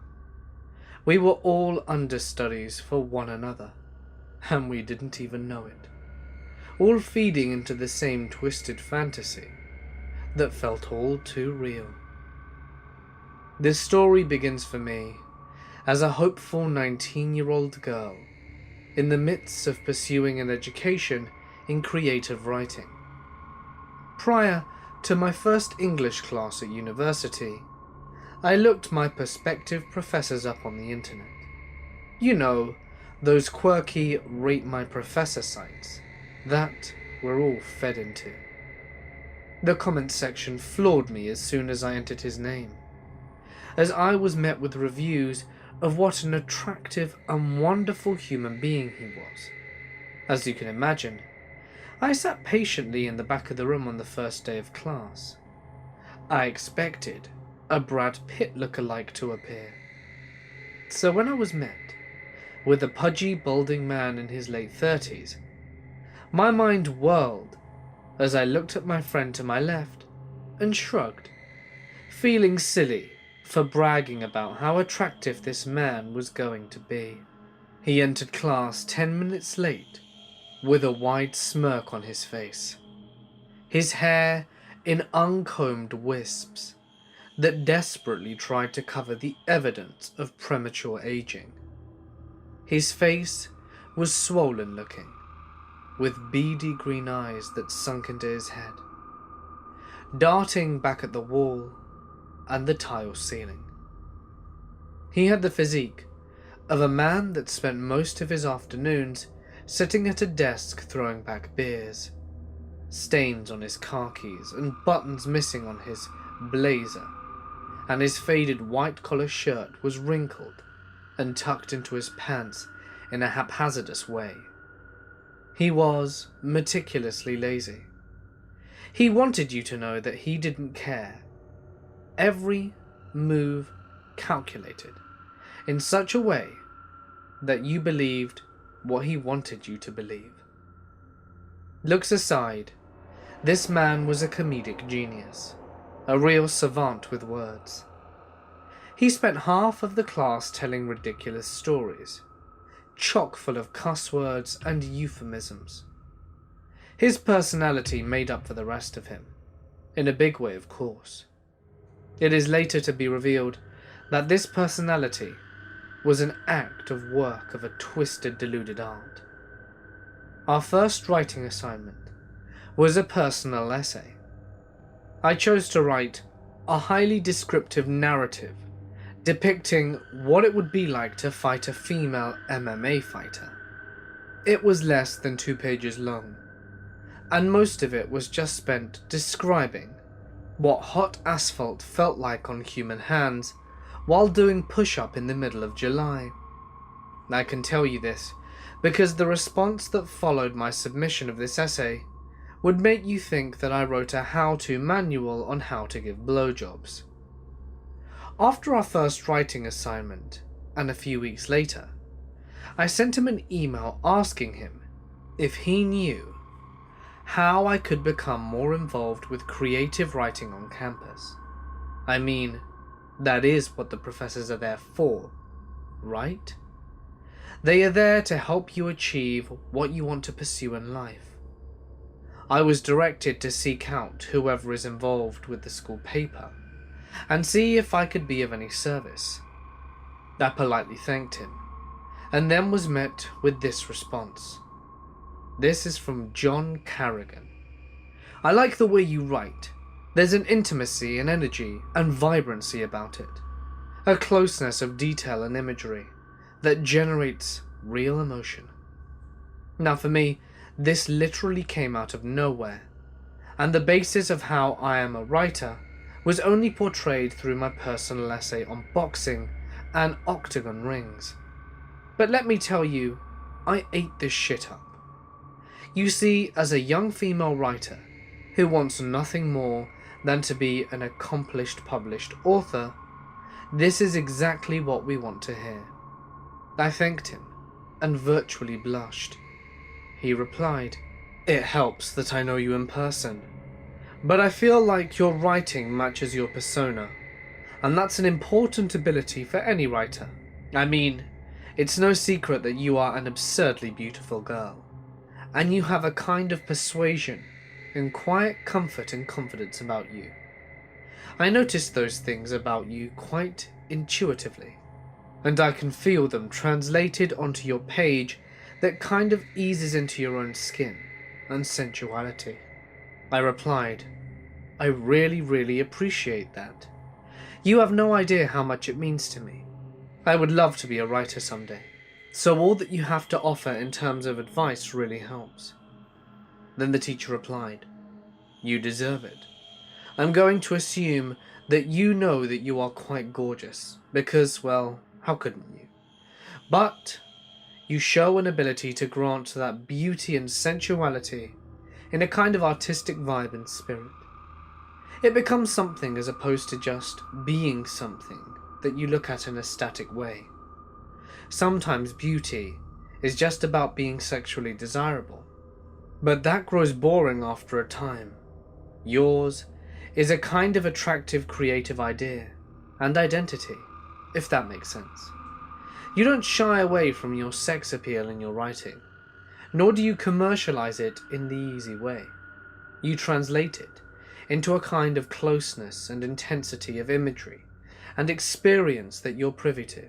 We were all understudies for one another, and we didn't even know it, all feeding into the same twisted fantasy that felt all too real. This story begins for me as a hopeful 19-year-old girl in the midst of pursuing an education in creative writing. Prior to my first English class at university, I looked my prospective professors up on the internet. You know, those quirky rate my professor sites that we're all fed into. The comment section floored me as soon as I entered his name, as I was met with reviews of what an attractive and wonderful human being he was. As you can imagine, I sat patiently in the back of the room on the first day of class. I expected a Brad Pitt lookalike to appear. So when I was met with a pudgy, balding man in his late 30s, my mind whirled as I looked at my friend to my left and shrugged, feeling silly for bragging about how attractive this man was going to be. He entered class 10 minutes late with a wide smirk on his face, his hair in uncombed wisps that desperately tried to cover the evidence of premature aging. His face was swollen looking, with beady green eyes that sunk into his head, darting back at the wall and the tile ceiling. He had the physique of a man that spent most of his afternoons sitting at a desk throwing back beers, stains on his khakis and buttons missing on his blazer, and his faded white collar shirt was wrinkled and tucked into his pants in a haphazardous way. He was meticulously lazy. He wanted you to know that he didn't care. Every move calculated in such a way that you believed what he wanted you to believe. Looks aside, this man was a comedic genius, a real savant with words. He spent half of the class telling ridiculous stories, chock full of cuss words and euphemisms. His personality made up for the rest of him, in a big way, of course. It is later to be revealed that this personality was an act of work of a twisted, deluded art. Our first writing assignment was a personal essay. I chose to write a highly descriptive narrative depicting what it would be like to fight a female MMA fighter. It was less than 2 pages long, and most of it was just spent describing what hot asphalt felt like on human hands while doing push-up in the middle of July. I can tell you this because the response that followed my submission of this essay would make you think that I wrote a how-to manual on how to give blowjobs. After our first writing assignment, and a few weeks later, I sent him an email asking him if he knew how I could become more involved with creative writing on campus. I mean, that is what the professors are there for, right? They are there to help you achieve what you want to pursue in life. I was directed to seek out whoever is involved with the school paper and see if I could be of any service. I politely thanked him, and then was met with this response. This is from John Carrigan. I like the way you write. There's an intimacy and energy and vibrancy about it, a closeness of detail and imagery that generates real emotion. Now for me, this literally came out of nowhere, and the basis of how I am a writer was only portrayed through my personal essay on boxing and octagon rings. But let me tell you, I ate this shit up. You see, as a young female writer who wants nothing more than to be an accomplished published author, this is exactly what we want to hear. I thanked him and virtually blushed. He replied, "It helps that I know you in person, but I feel like your writing matches your persona, and that's an important ability for any writer. I mean, it's no secret that you are an absurdly beautiful girl, and you have a kind of persuasion and quiet comfort and confidence about you. I notice those things about you quite intuitively, and I can feel them translated onto your page that kind of eases into your own skin and sensuality." I replied, "I really appreciate that. You have no idea how much it means to me. I would love to be a writer someday, so all that you have to offer in terms of advice really helps." Then the teacher replied, "You deserve it. I'm going to assume that you know that you are quite gorgeous, because, well, how couldn't you? But you show an ability to grant that beauty and sensuality in a kind of artistic vibe and spirit. It becomes something as opposed to just being something that you look at in a static way. Sometimes beauty is just about being sexually desirable, but that grows boring after a time. Yours is a kind of attractive creative idea and identity, if that makes sense. You don't shy away from your sex appeal in your writing, nor do you commercialize it in the easy way. You translate it into a kind of closeness and intensity of imagery and experience that you're privy to,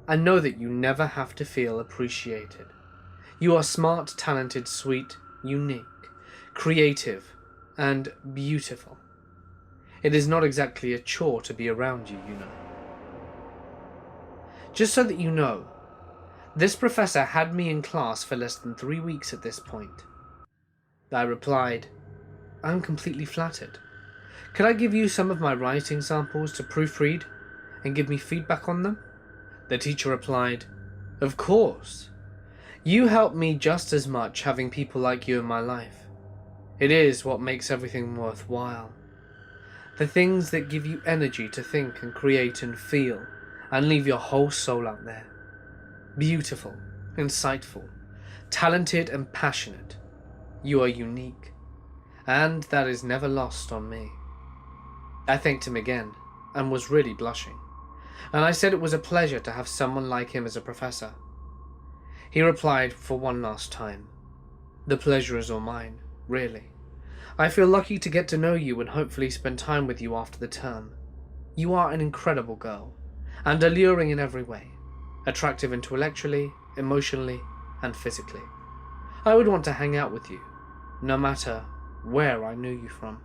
and know that you never have to feel appreciated. You are smart, talented, sweet, unique, creative, and beautiful. It is not exactly a chore to be around you, you know. Just so that you know, this professor had me in class for less than 3 weeks at this point." I replied, "I'm completely flattered. Could I give you some of my writing samples to proofread and give me feedback on them?" The teacher replied, "Of course. You help me just as much having people like you in my life. It is what makes everything worthwhile. The things that give you energy to think and create and feel and leave your whole soul out there. Beautiful, insightful, talented and passionate. You are unique, and that is never lost on me. I thanked him again and was really blushing, and I said it was a pleasure to have someone like him as a professor. He replied for one last time, "The pleasure is all mine, really. I feel lucky to get to know you and hopefully spend time with you after the term. You are an incredible girl, and alluring in every way, attractive intellectually, emotionally, and physically. I would want to hang out with you, no matter where I knew you from."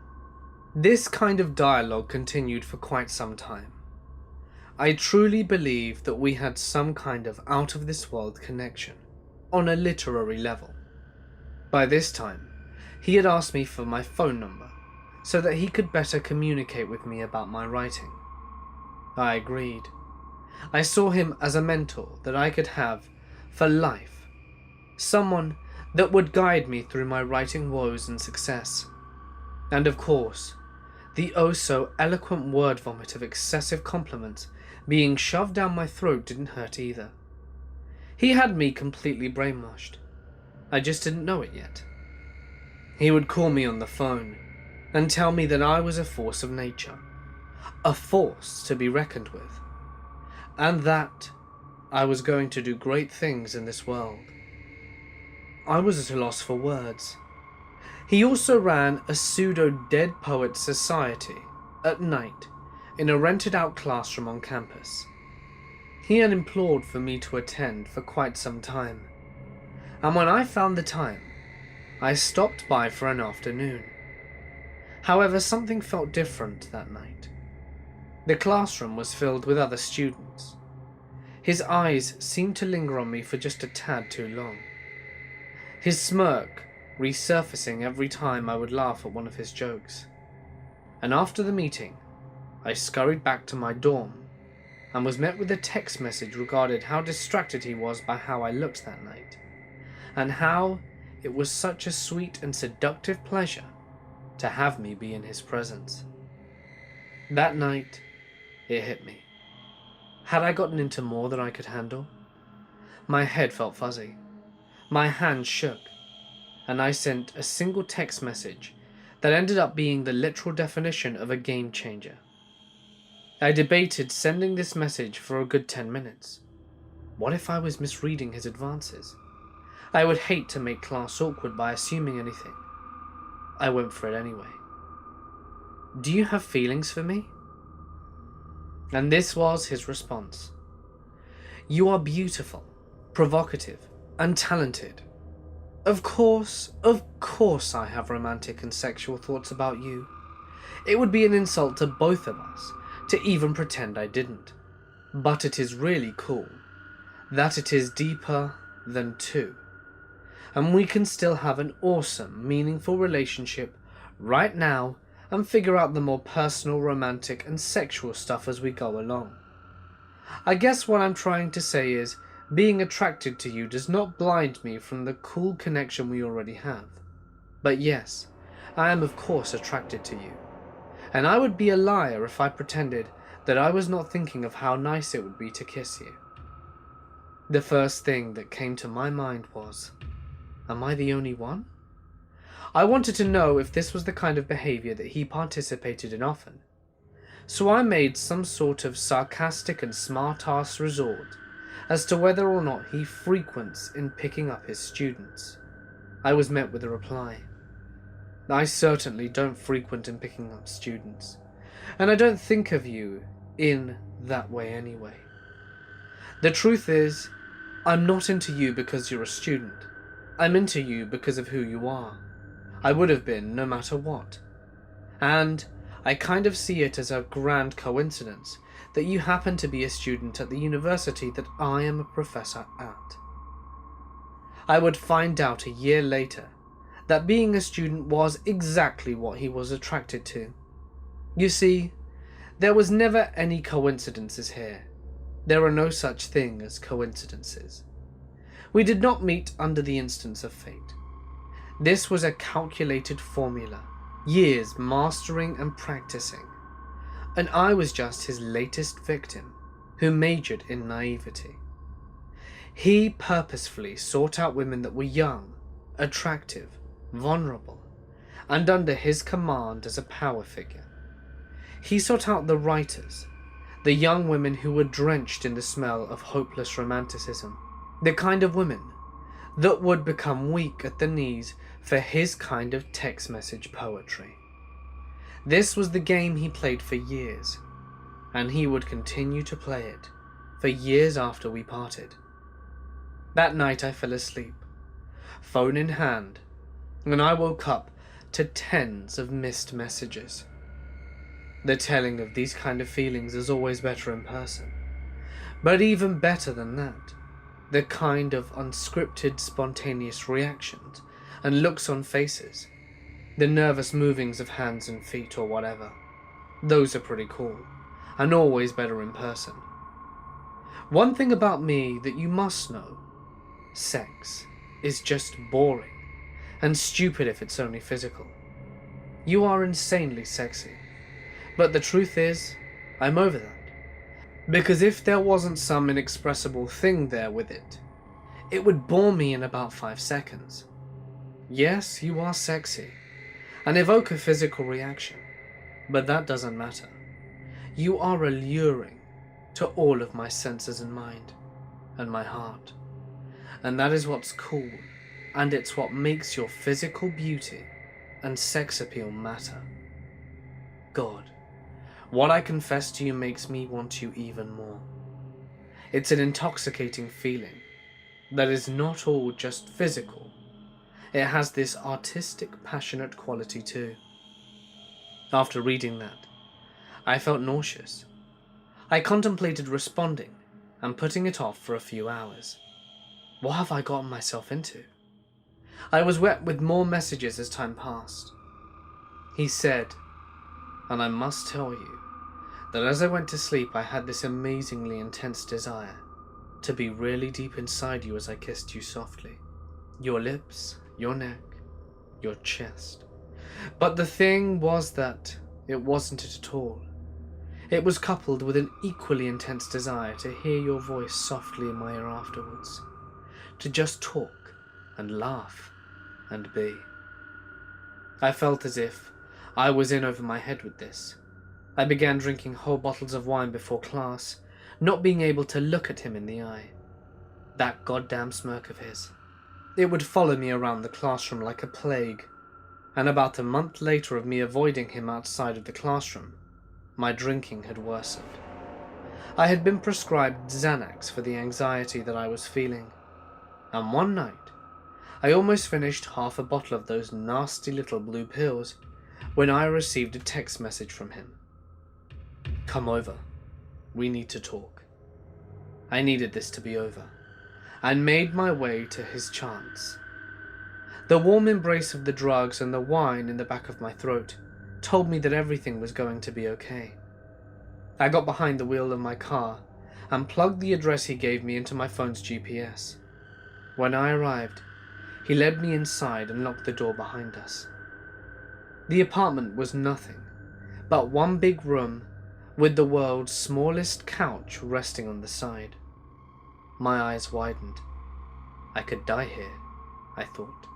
This kind of dialogue continued for quite some time. I truly believe that we had some kind of out-of-this-world connection, on a literary level. By this time, he had asked me for my phone number, so that he could better communicate with me about my writing. I agreed. I saw him as a mentor that I could have for life, someone that would guide me through my writing woes and success. And of course, the oh-so-eloquent word vomit of excessive compliments being shoved down my throat didn't hurt either. He had me completely brainwashed. I just didn't know it yet. He would call me on the phone and tell me that I was a force of nature, a force to be reckoned with, and that I was going to do great things in this world. I was at a loss for words. He also ran a pseudo-dead poets society at night in a rented-out classroom on campus. He had implored for me to attend for quite some time, and when I found the time, I stopped by for an afternoon. However, something felt different that night. The classroom was filled with other students. His eyes seemed to linger on me for just a tad too long. His smirk resurfacing every time I would laugh at one of his jokes. And after the meeting, I scurried back to my dorm and was met with a text message regarding how distracted he was by how I looked that night, and how it was such a sweet and seductive pleasure to have me be in his presence. That night, it hit me. Had I gotten into more than I could handle? My head felt fuzzy. My hands shook, and I sent a single text message that ended up being the literal definition of a game changer. I debated sending this message for a good 10 minutes. What if I was misreading his advances? I would hate to make class awkward by assuming anything. I went for it anyway. "Do you have feelings for me?" And this was his response. "You are beautiful, provocative, and talented. Of course I have romantic and sexual thoughts about you. It would be an insult to both of us to even pretend I didn't. But it is really cool that it is deeper than two. And we can still have an awesome, meaningful relationship right now and figure out the more personal, romantic, and sexual stuff as we go along. I guess what I'm trying to say is, being attracted to you does not blind me from the cool connection we already have. But yes, I am of course attracted to you. And I would be a liar if I pretended that I was not thinking of how nice it would be to kiss you." The first thing that came to my mind was, am I the only one? I wanted to know if this was the kind of behavior that he participated in often. So I made some sort of sarcastic and smart-ass resort as to whether or not he frequents in picking up his students. I was met with a reply. "I certainly don't frequent in picking up students, and I don't think of you in that way anyway. The truth is, I'm not into you because you're a student. I'm into you because of who you are. I would have been no matter what. And I kind of see it as a grand coincidence that you happen to be a student at the university that I am a professor at." I would find out a year later that being a student was exactly what he was attracted to. You see, there was never any coincidences here. There are no such thing as coincidences. We did not meet under the instance of fate. This was a calculated formula, years mastering and practicing, and I was just his latest victim who majored in naivety. He purposefully sought out women that were young, attractive, vulnerable, and under his command as a power figure. He sought out the writers, the young women who were drenched in the smell of hopeless romanticism, the kind of women that would become weak at the knees for his kind of text message poetry. This was the game he played for years, and he would continue to play it for years after we parted. That night I fell asleep, phone in hand, and I woke up to tens of missed messages. The telling of these kind of feelings is always better in person, but even better than that, the kind of unscripted, spontaneous reactions and looks on faces, the nervous movings of hands and feet or whatever, those are pretty cool, and always better in person. One thing about me that you must know, sex is just boring, and stupid if it's only physical. You are insanely sexy, but the truth is, I'm over that. Because if there wasn't some inexpressible thing there with it, it would bore me in about 5 seconds. Yes, you are sexy, and evoke a physical reaction, but that doesn't matter. You are alluring to all of my senses and mind, and my heart. And that is what's cool, and it's what makes your physical beauty and sex appeal matter. God, what I confess to you makes me want you even more. It's an intoxicating feeling that is not all just physical. It has this artistic, passionate quality too. After reading that, I felt nauseous. I contemplated responding and putting it off for a few hours. What have I gotten myself into? I was wet with more messages as time passed. He said, and I must tell you, that as I went to sleep I had this amazingly intense desire to be really deep inside you as I kissed you softly. Your lips, your neck, your chest. But the thing was that it wasn't it at all. It was coupled with an equally intense desire to hear your voice softly in my ear afterwards. To just talk and laugh and be. I felt as if I was in over my head with this. I began drinking whole bottles of wine before class, not being able to look at him in the eye. That goddamn smirk of his. It would follow me around the classroom like a plague, and about a month later of me avoiding him outside of the classroom, my drinking had worsened. I had been prescribed Xanax for the anxiety that I was feeling, and one night, I almost finished half a bottle of those nasty little blue pills when I received a text message from him. Come over. We need to talk. I needed this to be over, and made my way to his chance. The warm embrace of the drugs and the wine in the back of my throat told me that everything was going to be okay. I got behind the wheel of my car and plugged the address he gave me into my phone's GPS. When I arrived, he led me inside and locked the door behind us. The apartment was nothing but one big room with the world's smallest couch resting on the side. My eyes widened. I could die here, I thought.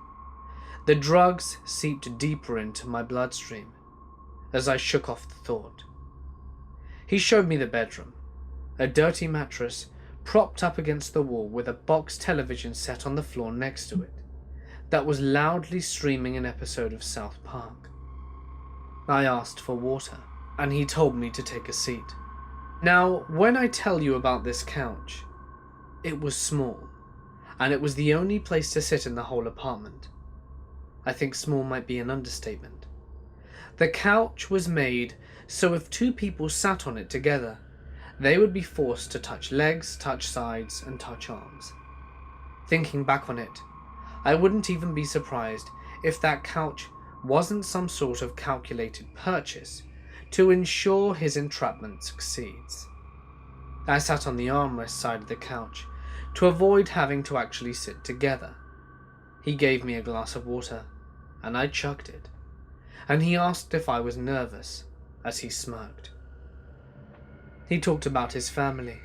The drugs seeped deeper into my bloodstream as I shook off the thought. He showed me the bedroom, a dirty mattress propped up against the wall with a box television set on the floor next to it that was loudly streaming an episode of South Park. I asked for water, and he told me to take a seat. Now, when I tell you about this couch, it was small, and it was the only place to sit in the whole apartment. I think small might be an understatement. The couch was made so if two people sat on it together, they would be forced to touch legs, touch sides, and touch arms. Thinking back on it, I wouldn't even be surprised if that couch wasn't some sort of calculated purchase to ensure his entrapment succeeds. I sat on the armrest side of the couch, to avoid having to actually sit together. He gave me a glass of water, and I chugged it, and he asked if I was nervous, as he smirked. He talked about his family,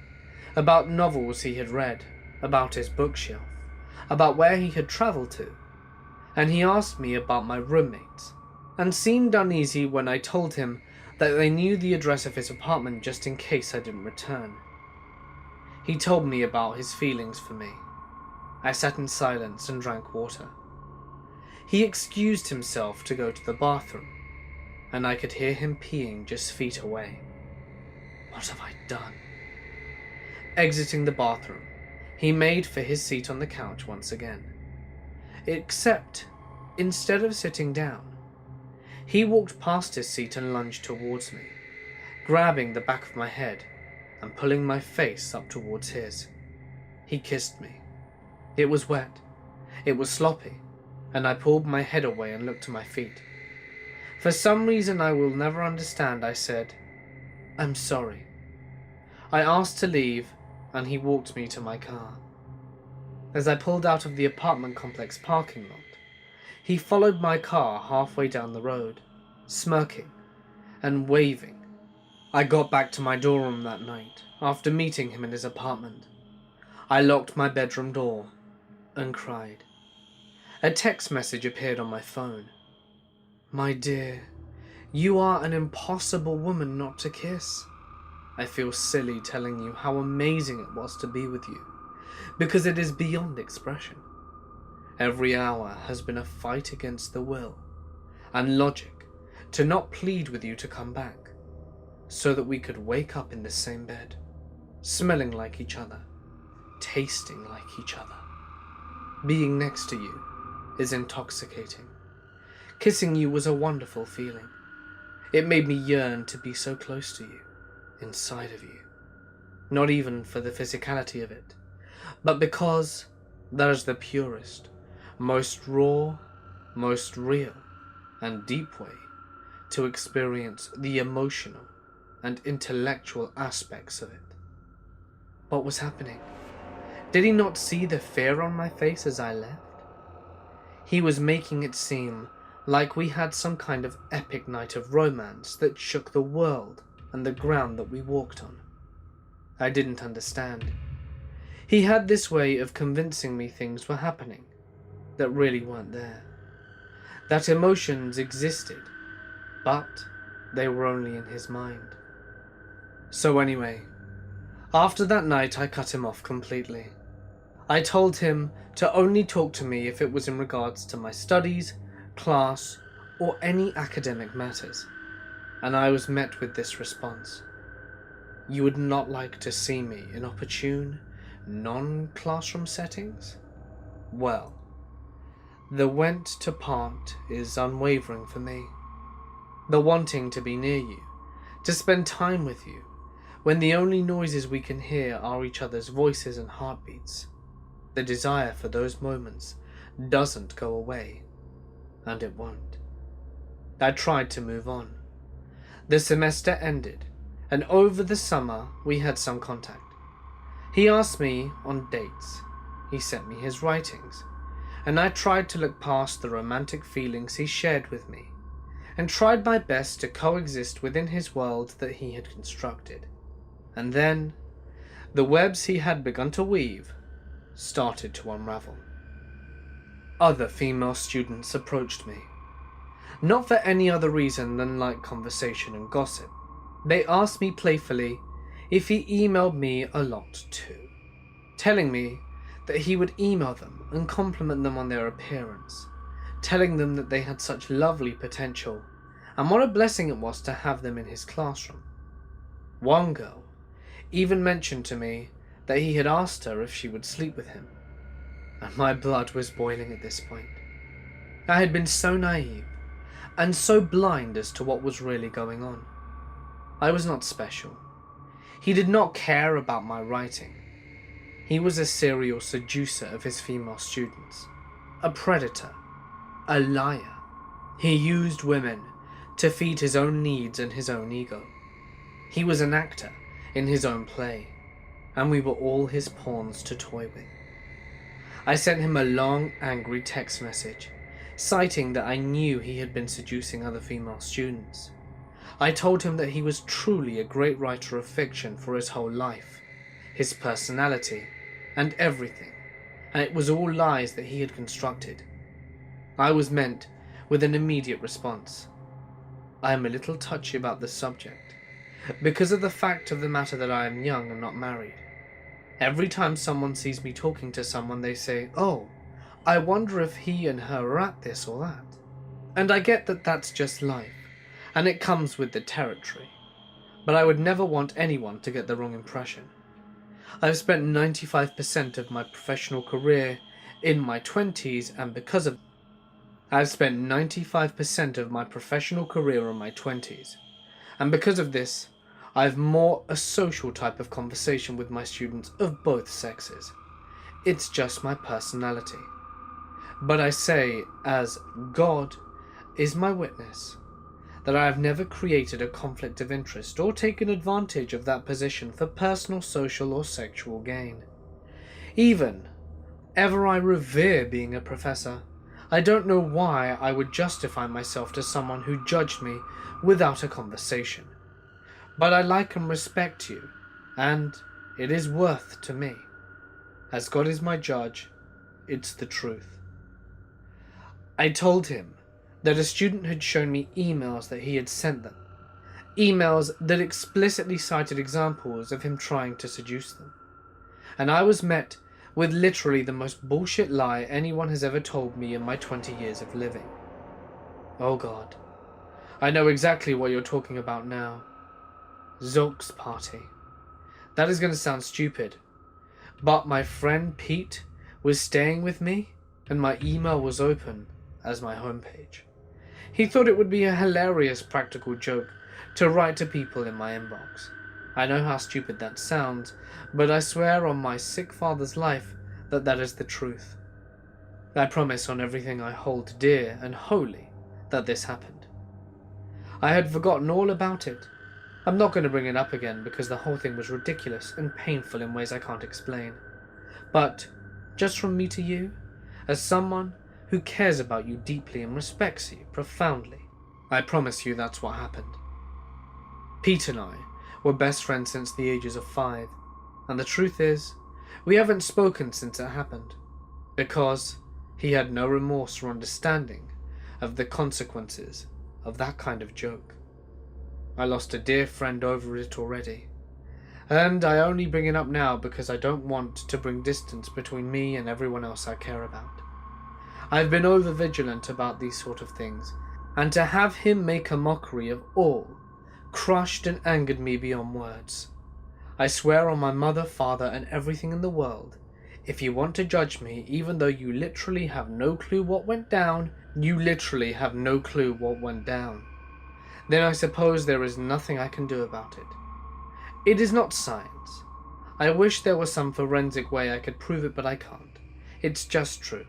about novels he had read, about his bookshelf, about where he had travelled to, and he asked me about my roommates, and seemed uneasy when I told him that they knew the address of his apartment just in case I didn't return. He told me about his feelings for me. I sat in silence and drank water. He excused himself to go to the bathroom, and I could hear him peeing just feet away. What have I done? Exiting the bathroom, he made for his seat on the couch once again. Except, instead of sitting down, he walked past his seat and lunged towards me, grabbing the back of my head and pulling my face up towards his. He kissed me. It was wet, it was sloppy, and I pulled my head away and looked to my feet. For some reason I will never understand, I said, "I'm sorry." I asked to leave, and he walked me to my car. As I pulled out of the apartment complex parking lot, he followed my car halfway down the road, smirking and waving. I got back to my dorm room that night, after meeting him in his apartment. I locked my bedroom door and cried. A text message appeared on my phone. "My dear, you are an impossible woman not to kiss. I feel silly telling you how amazing it was to be with you, because it is beyond expression. Every hour has been a fight against the will and logic to not plead with you to come back, so that we could wake up in the same bed, smelling like each other, tasting like each other. Being next to you is intoxicating. Kissing you was a wonderful feeling. It made me yearn to be so close to you, inside of you. Not even for the physicality of it, but because that is the purest, most raw, most real, and deep way to experience the emotional and intellectual aspects of it." What was happening? Did he not see the fear on my face as I left? He was making it seem like we had some kind of epic night of romance that shook the world and the ground that we walked on. I didn't understand. He had this way of convincing me things were happening that really weren't there. That emotions existed, but they were only in his mind. So anyway, after that night I cut him off completely. I told him to only talk to me if it was in regards to my studies, class, or any academic matters, and I was met with this response: "You would not like to see me in opportune, non-classroom settings? Well, the went to part is unwavering for me. The wanting to be near you, to spend time with you, when the only noises we can hear are each other's voices and heartbeats. The desire for those moments doesn't go away, and it won't." I tried to move on. The semester ended, and over the summer we had some contact. He asked me on dates. He sent me his writings, and I tried to look past the romantic feelings he shared with me, and tried my best to coexist within his world that he had constructed. And then, the webs he had begun to weave started to unravel. Other female students approached me, not for any other reason than light conversation and gossip. They asked me playfully if he emailed me a lot too, telling me that he would email them and compliment them on their appearance, telling them that they had such lovely potential and what a blessing it was to have them in his classroom. One girl even mentioned to me that he had asked her if she would sleep with him, and my blood was boiling at this point. I had been so naive and so blind as to what was really going on. I was not special. He did not care about my writing. He was a serial seducer of his female students, a predator, a liar. He used women to feed his own needs and his own ego. He was an actor in his own play. and we were all his pawns to toy with. I sent him a long, angry text message, citing that I knew he had been seducing other female students. I told him that he was truly a great writer of fiction for his whole life, his personality, and everything, and it was all lies that he had constructed. I was met with an immediate response. I am a little touchy about this subject, because of the fact of the matter that I am young and not married. Every time someone sees me talking to someone, they say, "Oh, I wonder if he and her are at this or that." And I get that that's just life, and it comes with the territory. But I would never want anyone to get the wrong impression. I've spent 95% of my professional career in my 20s, and because of I've spent 95% of my professional career in my 20s, and because of this, I've more a social type of conversation with my students of both sexes. It's just my personality. But I say, as God is my witness, that I have never created a conflict of interest or taken advantage of that position for personal, social, or sexual gain. Even ever I revere being a professor, I don't know why I would justify myself to someone who judged me without a conversation. But I like and respect you, and it is worth to me. As God is my judge, it's the truth. I told him that a student had shown me emails that he had sent them, emails that explicitly cited examples of him trying to seduce them. And I was met with literally the most bullshit lie anyone has ever told me in my 20 years of living. Oh God, I know exactly what you're talking about now. Zolk's party. That is going to sound stupid, but my friend Pete was staying with me and my email was open as my homepage. He thought it would be a hilarious practical joke to write to people in my inbox. I know how stupid that sounds, but I swear on my sick father's life that that is the truth. I promise on everything I hold dear and holy that this happened. I had forgotten all about it. I'm not going to bring it up again because the whole thing was ridiculous and painful in ways I can't explain. But, just from me to you, as someone who cares about you deeply and respects you profoundly, I promise you that's what happened. Pete and I were best friends since the ages of 5, and the truth is, we haven't spoken since it happened, because he had no remorse or understanding of the consequences of that kind of joke. I lost a dear friend over it already, and I only bring it up now because I don't want to bring distance between me and everyone else I care about. I've been over-vigilant about these sort of things, and to have him make a mockery of all crushed and angered me beyond words. I swear on my mother, father, and everything in the world, if you want to judge me, even though you literally have no clue what went down, you literally have no clue what went down, then I suppose there is nothing I can do about it. It is not science. I wish there was some forensic way I could prove it, but I can't. It's just true,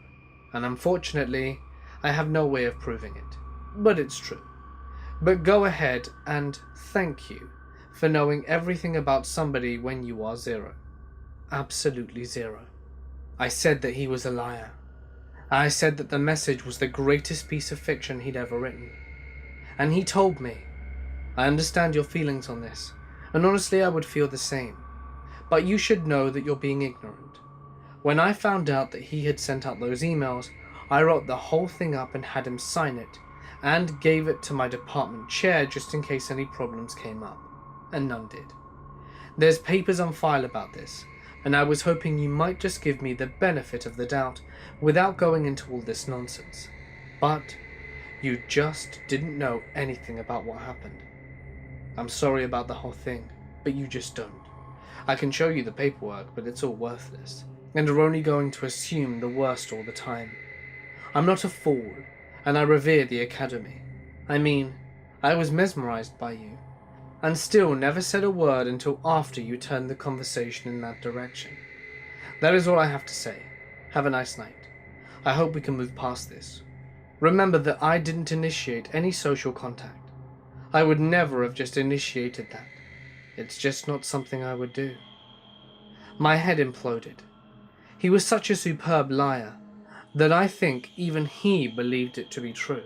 and unfortunately, I have no way of proving it, but it's true. But go ahead and thank you for knowing everything about somebody when you are 0. Absolutely 0. I said that he was a liar. I said that the message was the greatest piece of fiction he'd ever written. And he told me, I understand your feelings on this, and honestly I would feel the same. But you should know that you're being ignorant. When I found out that he had sent out those emails, I wrote the whole thing up and had him sign it, and gave it to my department chair just in case any problems came up, and none did. There's papers on file about this, and I was hoping you might just give me the benefit of the doubt without going into all this nonsense. But you just didn't know anything about what happened. I'm sorry about the whole thing, but you just don't. I can show you the paperwork, but it's all worthless, and are only going to assume the worst all the time. I'm not a fool, and I revere the Academy. I mean, I was mesmerized by you, and still never said a word until after you turned the conversation in that direction. That is all I have to say. Have a nice night. I hope we can move past this. Remember that I didn't initiate any social contact. I would never have just initiated that. It's just not something I would do. My head imploded. He was such a superb liar that I think even he believed it to be true.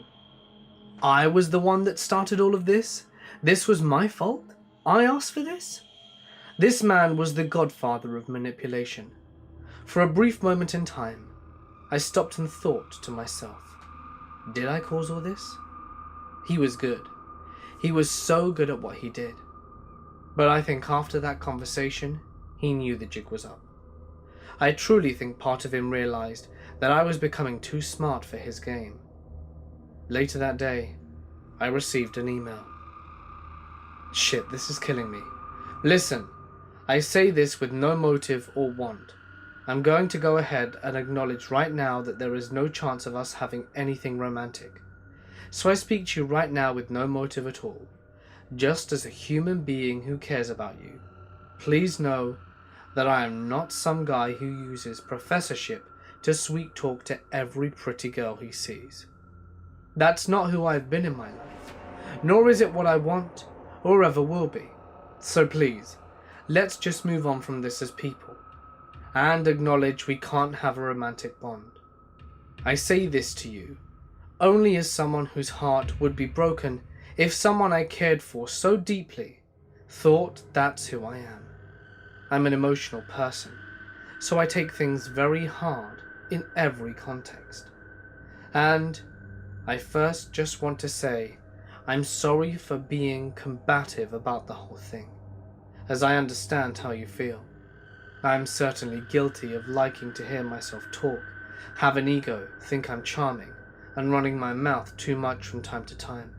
I was the one that started all of this? This was my fault? I asked for this? This man was the godfather of manipulation. For a brief moment in time, I stopped and thought to myself, did I cause all this? He was good. He was so good at what he did. But I think after that conversation, he knew the jig was up. I truly think part of him realized that I was becoming too smart for his game. Later that day, I received an email. Shit, this is killing me. Listen, I say this with no motive or want. I'm going to go ahead and acknowledge right now that there is no chance of us having anything romantic. So I speak to you right now with no motive at all, just as a human being who cares about you. Please know that I am not some guy who uses professorship to sweet talk to every pretty girl he sees. That's not who I've been in my life, nor is it what I want or ever will be. So please, let's just move on from this as people, and acknowledge we can't have a romantic bond. I say this to you only as someone whose heart would be broken if someone I cared for so deeply thought that's who I am. I'm an emotional person, so I take things very hard in every context. And I first just want to say I'm sorry for being combative about the whole thing, as I understand how you feel. I'm certainly guilty of liking to hear myself talk, have an ego, think I'm charming, and running my mouth too much from time to time.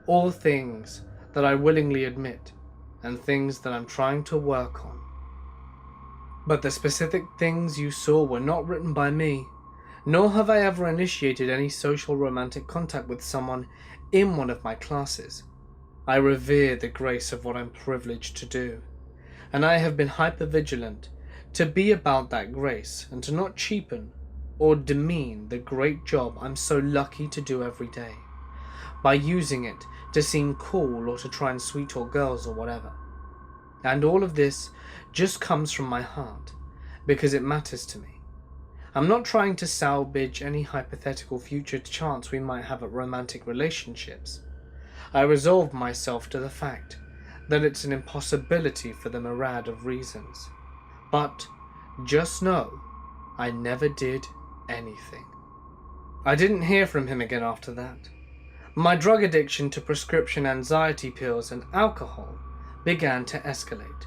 All things that I willingly admit, and things that I'm trying to work on. But the specific things you saw were not written by me, nor have I ever initiated any social romantic contact with someone in one of my classes. I revere the grace of what I'm privileged to do, and I have been hyper-vigilant to be about that grace and to not cheapen or demean the great job I'm so lucky to do every day, by using it to seem cool or to try and sweet talk girls or whatever. And all of this just comes from my heart, because it matters to me. I'm not trying to salvage any hypothetical future chance we might have at romantic relationships. I resolve myself to the fact that it's an impossibility for the myriad of reasons. But just know, I never did anything. I didn't hear from him again after that. My drug addiction to prescription anxiety pills and alcohol began to escalate,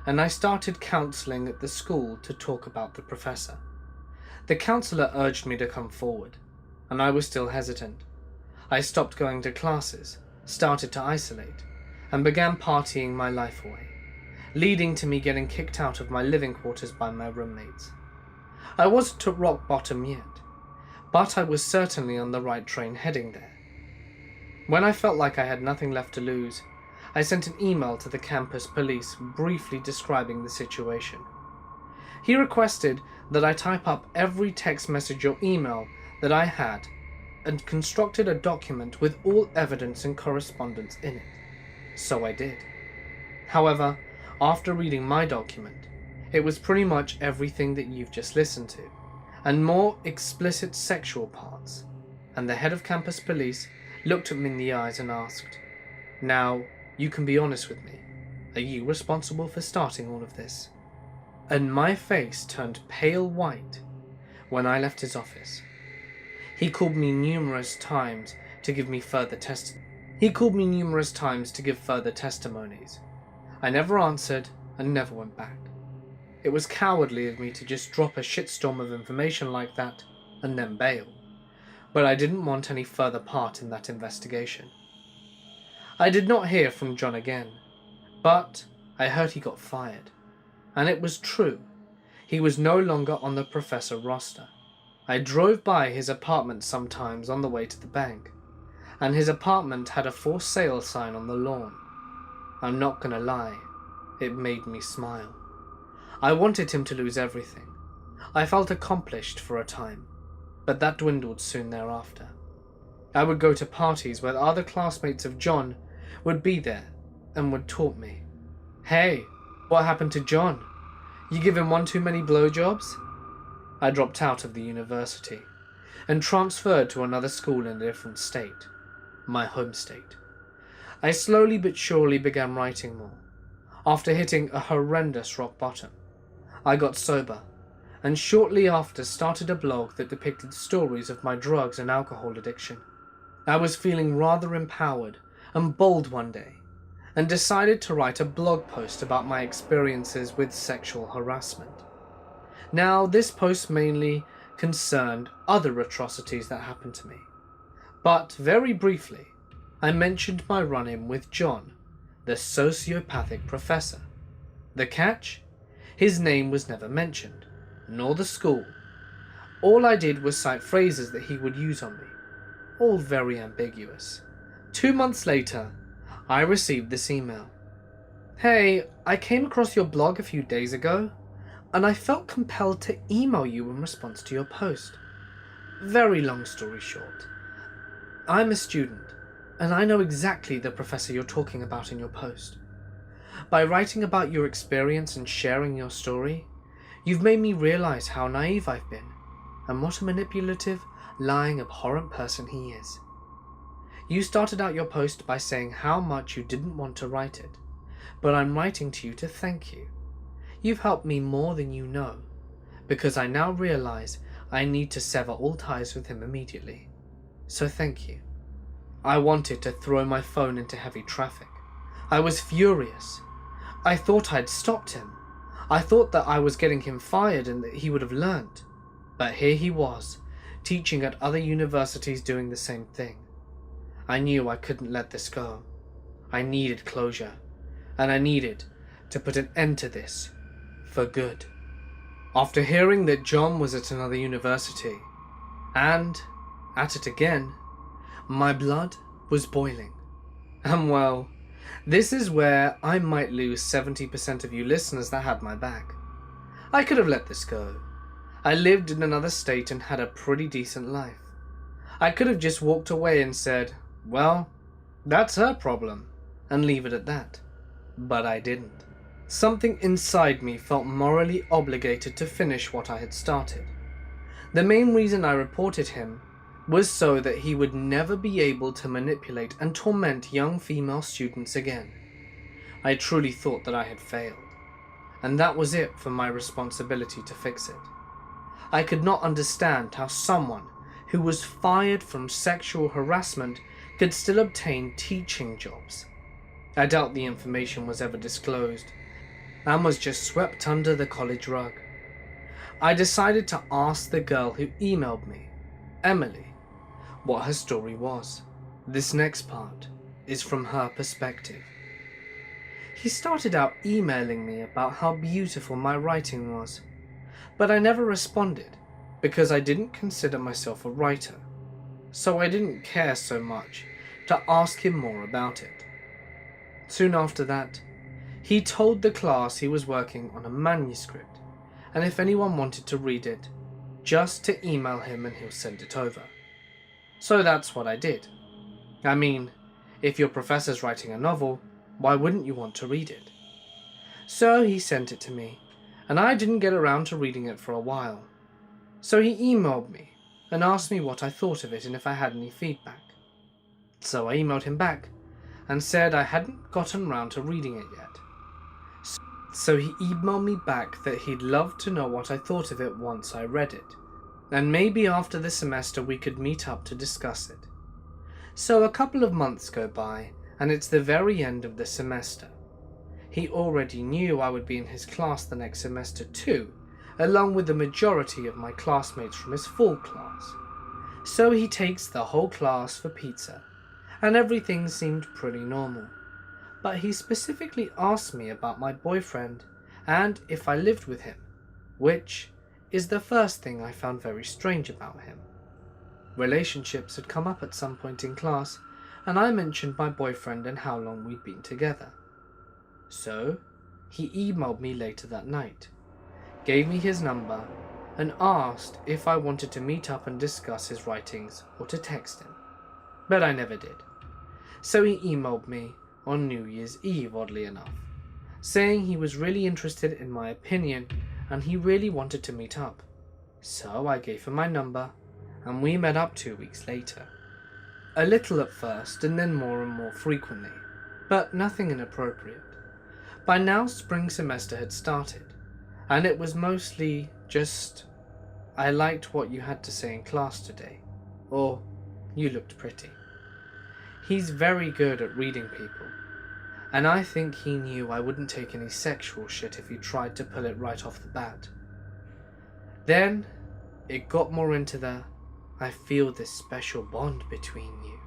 and I started counselling at the school to talk about the professor. The counsellor urged me to come forward, and I was still hesitant. I stopped going to classes, started to isolate, and began partying my life away, leading to me getting kicked out of my living quarters by my roommates. I wasn't at rock bottom yet, but I was certainly on the right train heading there. When I felt like I had nothing left to lose, I sent an email to the campus police briefly describing the situation. He requested that I type up every text message or email that I had and constructed a document with all evidence and correspondence in it. So I did. However, after reading my document, it was pretty much everything that you've just listened to, and more explicit sexual parts, and the head of campus police looked at me in the eyes and asked, "Now, you can be honest with me. Are you responsible for starting all of this?" And my face turned pale white when I left his office. He called me numerous times to give further testimonies. I never answered and never went back. It was cowardly of me to just drop a shitstorm of information like that and then bail, but I didn't want any further part in that investigation. I did not hear from John again, but I heard he got fired, and it was true. He was no longer on the professor roster. I drove by his apartment sometimes on the way to the bank, and his apartment had a for sale sign on the lawn. I'm not gonna lie, it made me smile. I wanted him to lose everything. I felt accomplished for a time, but that dwindled soon thereafter. I would go to parties where other classmates of John would be there and would taunt me. "Hey, what happened to John? You give him one too many blowjobs? I dropped out of the university and transferred to another school in a different state, my home state. I slowly but surely began writing more. After hitting a horrendous rock bottom, I got sober, and shortly after started a blog that depicted stories of my drugs and alcohol addiction. I was feeling rather empowered and bold one day, and decided to write a blog post about my experiences with sexual harassment. Now, this post mainly concerned other atrocities that happened to me, but very briefly, I mentioned my run-in with John, the sociopathic professor. The catch? His name was never mentioned, nor the school. All I did was cite phrases that he would use on me, all very ambiguous. 2 months later, I received this email. Hey, I came across your blog a few days ago, and I felt compelled to email you in response to your post. Very long story short, I'm a student, and I know exactly the professor you're talking about in your post. By writing about your experience and sharing your story, you've made me realize how naive I've been, and what a manipulative, lying, abhorrent person he is. You started out your post by saying how much you didn't want to write it, but I'm writing to you to thank you. You've helped me more than you know, because I now realize I need to sever all ties with him immediately. So thank you. I wanted to throw my phone into heavy traffic. I was furious. I thought I'd stopped him. I thought that I was getting him fired and that he would have learned. But here he was, teaching at other universities doing the same thing. I knew I couldn't let this go. I needed closure, and I needed to put an end to this, for good. After hearing that John was at another university, and at it again, my blood was boiling. And well, this is where I might lose 70% of you listeners that had my back. I could have let this go. I lived in another state and had a pretty decent life. I could have just walked away and said, well, that's her problem, and leave it at that. But I didn't. Something inside me felt morally obligated to finish what I had started. The main reason I reported him was so that he would never be able to manipulate and torment young female students again. I truly thought that I had failed, and that was it for my responsibility to fix it. I could not understand how someone who was fired from sexual harassment could still obtain teaching jobs. I doubt the information was ever disclosed, and was just swept under the college rug. I decided to ask the girl who emailed me, Emily, what her story was. This next part is from her perspective. He started out emailing me about how beautiful my writing was, but I never responded because I didn't consider myself a writer, so I didn't care so much to ask him more about it. Soon after that, he told the class he was working on a manuscript, and if anyone wanted to read it, just to email him and he'll send it over. So that's what I did. I mean, if your professor's writing a novel, why wouldn't you want to read it? So he sent it to me, and I didn't get around to reading it for a while. So he emailed me and asked me what I thought of it and if I had any feedback. So I emailed him back and said I hadn't gotten round to reading it yet. So he emailed me back that he'd love to know what I thought of it once I read it, and maybe after the semester we could meet up to discuss it. So a couple of months go by, and it's the very end of the semester. He already knew I would be in his class the next semester too, along with the majority of my classmates from his full class. So he takes the whole class for pizza, and everything seemed pretty normal. But he specifically asked me about my boyfriend and if I lived with him, which is the first thing I found very strange about him. Relationships had come up at some point in class, and I mentioned my boyfriend and how long we'd been together. So he emailed me later that night, gave me his number, and asked if I wanted to meet up and discuss his writings or to text him. But I never did. So he emailed me on New Year's Eve, oddly enough. saying he was really interested in my opinion and he really wanted to meet up. So I gave him my number and we met up 2 weeks later. A little at first and then more and more frequently, but nothing inappropriate. By now spring semester had started and it was mostly just, I liked what you had to say in class today, or you looked pretty. He's very good at reading people, and I think he knew I wouldn't take any sexual shit if he tried to pull it right off the bat. Then it got more into the, I feel this special bond between you,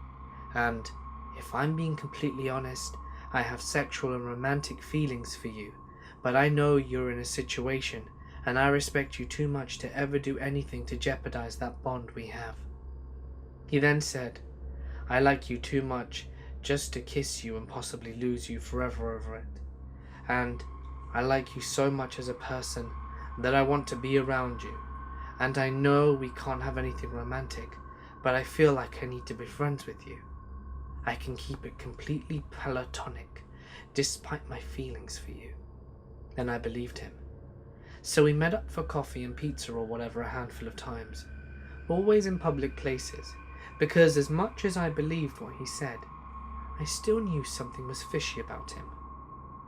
and if I'm being completely honest, I have sexual and romantic feelings for you, but I know you're in a situation and I respect you too much to ever do anything to jeopardize that bond we have. He then said, I like you too much just to kiss you and possibly lose you forever over it. And I like you so much as a person that I want to be around you. And I know we can't have anything romantic, but I feel like I need to be friends with you. I can keep it completely platonic, despite my feelings for you. And I believed him. So we met up for coffee and pizza or whatever a handful of times, always in public places, because as much as I believed what he said, I still knew something was fishy about him.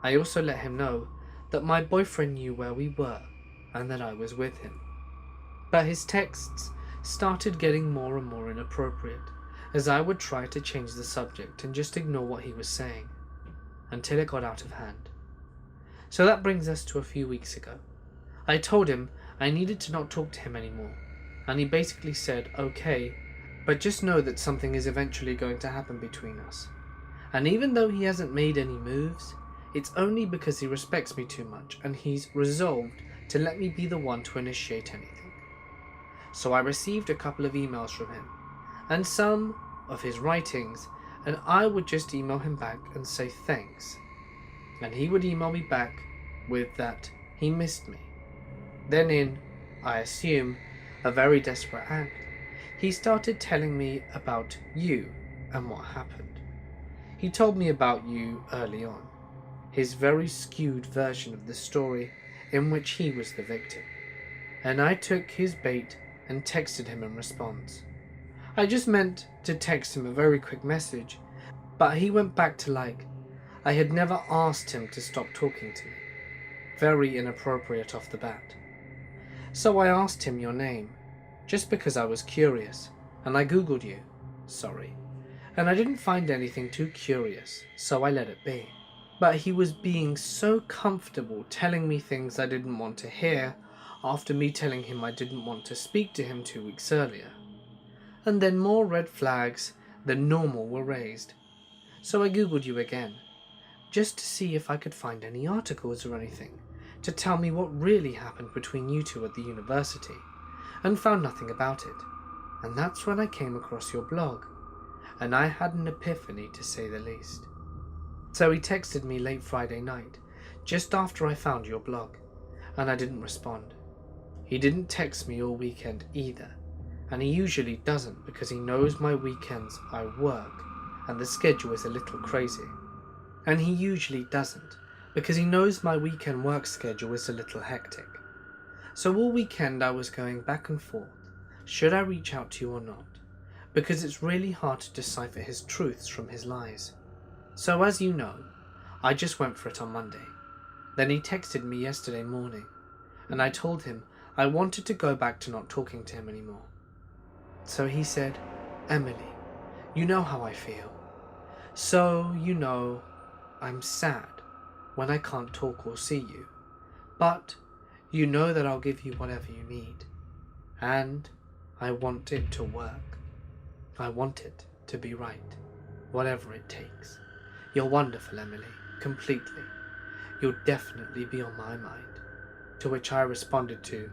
I also let him know that my boyfriend knew where we were and that I was with him. But his texts started getting more and more inappropriate as I would try to change the subject and just ignore what he was saying, until it got out of hand. So that brings us to a few weeks ago. I told him I needed to not talk to him anymore, and he basically said, okay, but just know that something is eventually going to happen between us. And even though he hasn't made any moves, it's only because he respects me too much and he's resolved to let me be the one to initiate anything. So I received a couple of emails from him, and some of his writings, and I would just email him back and say thanks. And he would email me back with that he missed me. Then in, I assume, a very desperate act, he started telling me about you and what happened. He told me about you early on, his very skewed version of the story in which he was the victim, and I took his bait and texted him in response. I just meant to text him a very quick message, but he went back to like, I had never asked him to stop talking to me. Very inappropriate off the bat. So I asked him your name, just because I was curious, and I googled you, sorry, and I didn't find anything too curious, so I let it be. But he was being so comfortable telling me things I didn't want to hear after me telling him I didn't want to speak to him 2 weeks earlier. And then more red flags than normal were raised. So I googled you again, just to see if I could find any articles or anything to tell me what really happened between you two at the university, and found nothing about it. And that's when I came across your blog, and I had an epiphany to say the least. So he texted me late Friday night, just after I found your blog, and I didn't respond. He didn't text me all weekend either, and he usually doesn't because he knows my weekends I work and the schedule is a little crazy. And he usually doesn't because he knows my weekend work schedule is a little hectic. So all weekend I was going back and forth, should I reach out to you or not, because it's really hard to decipher his truths from his lies. So as you know, I just went for it on Monday. Then he texted me yesterday morning, and I told him I wanted to go back to not talking to him anymore. So he said, Emily, you know how I feel. So, you know, I'm sad when I can't talk or see you, but you know that I'll give you whatever you need, and I want it to work. I want it to be right, whatever it takes. You're wonderful, Emily, completely. You'll definitely be on my mind. To which I responded to,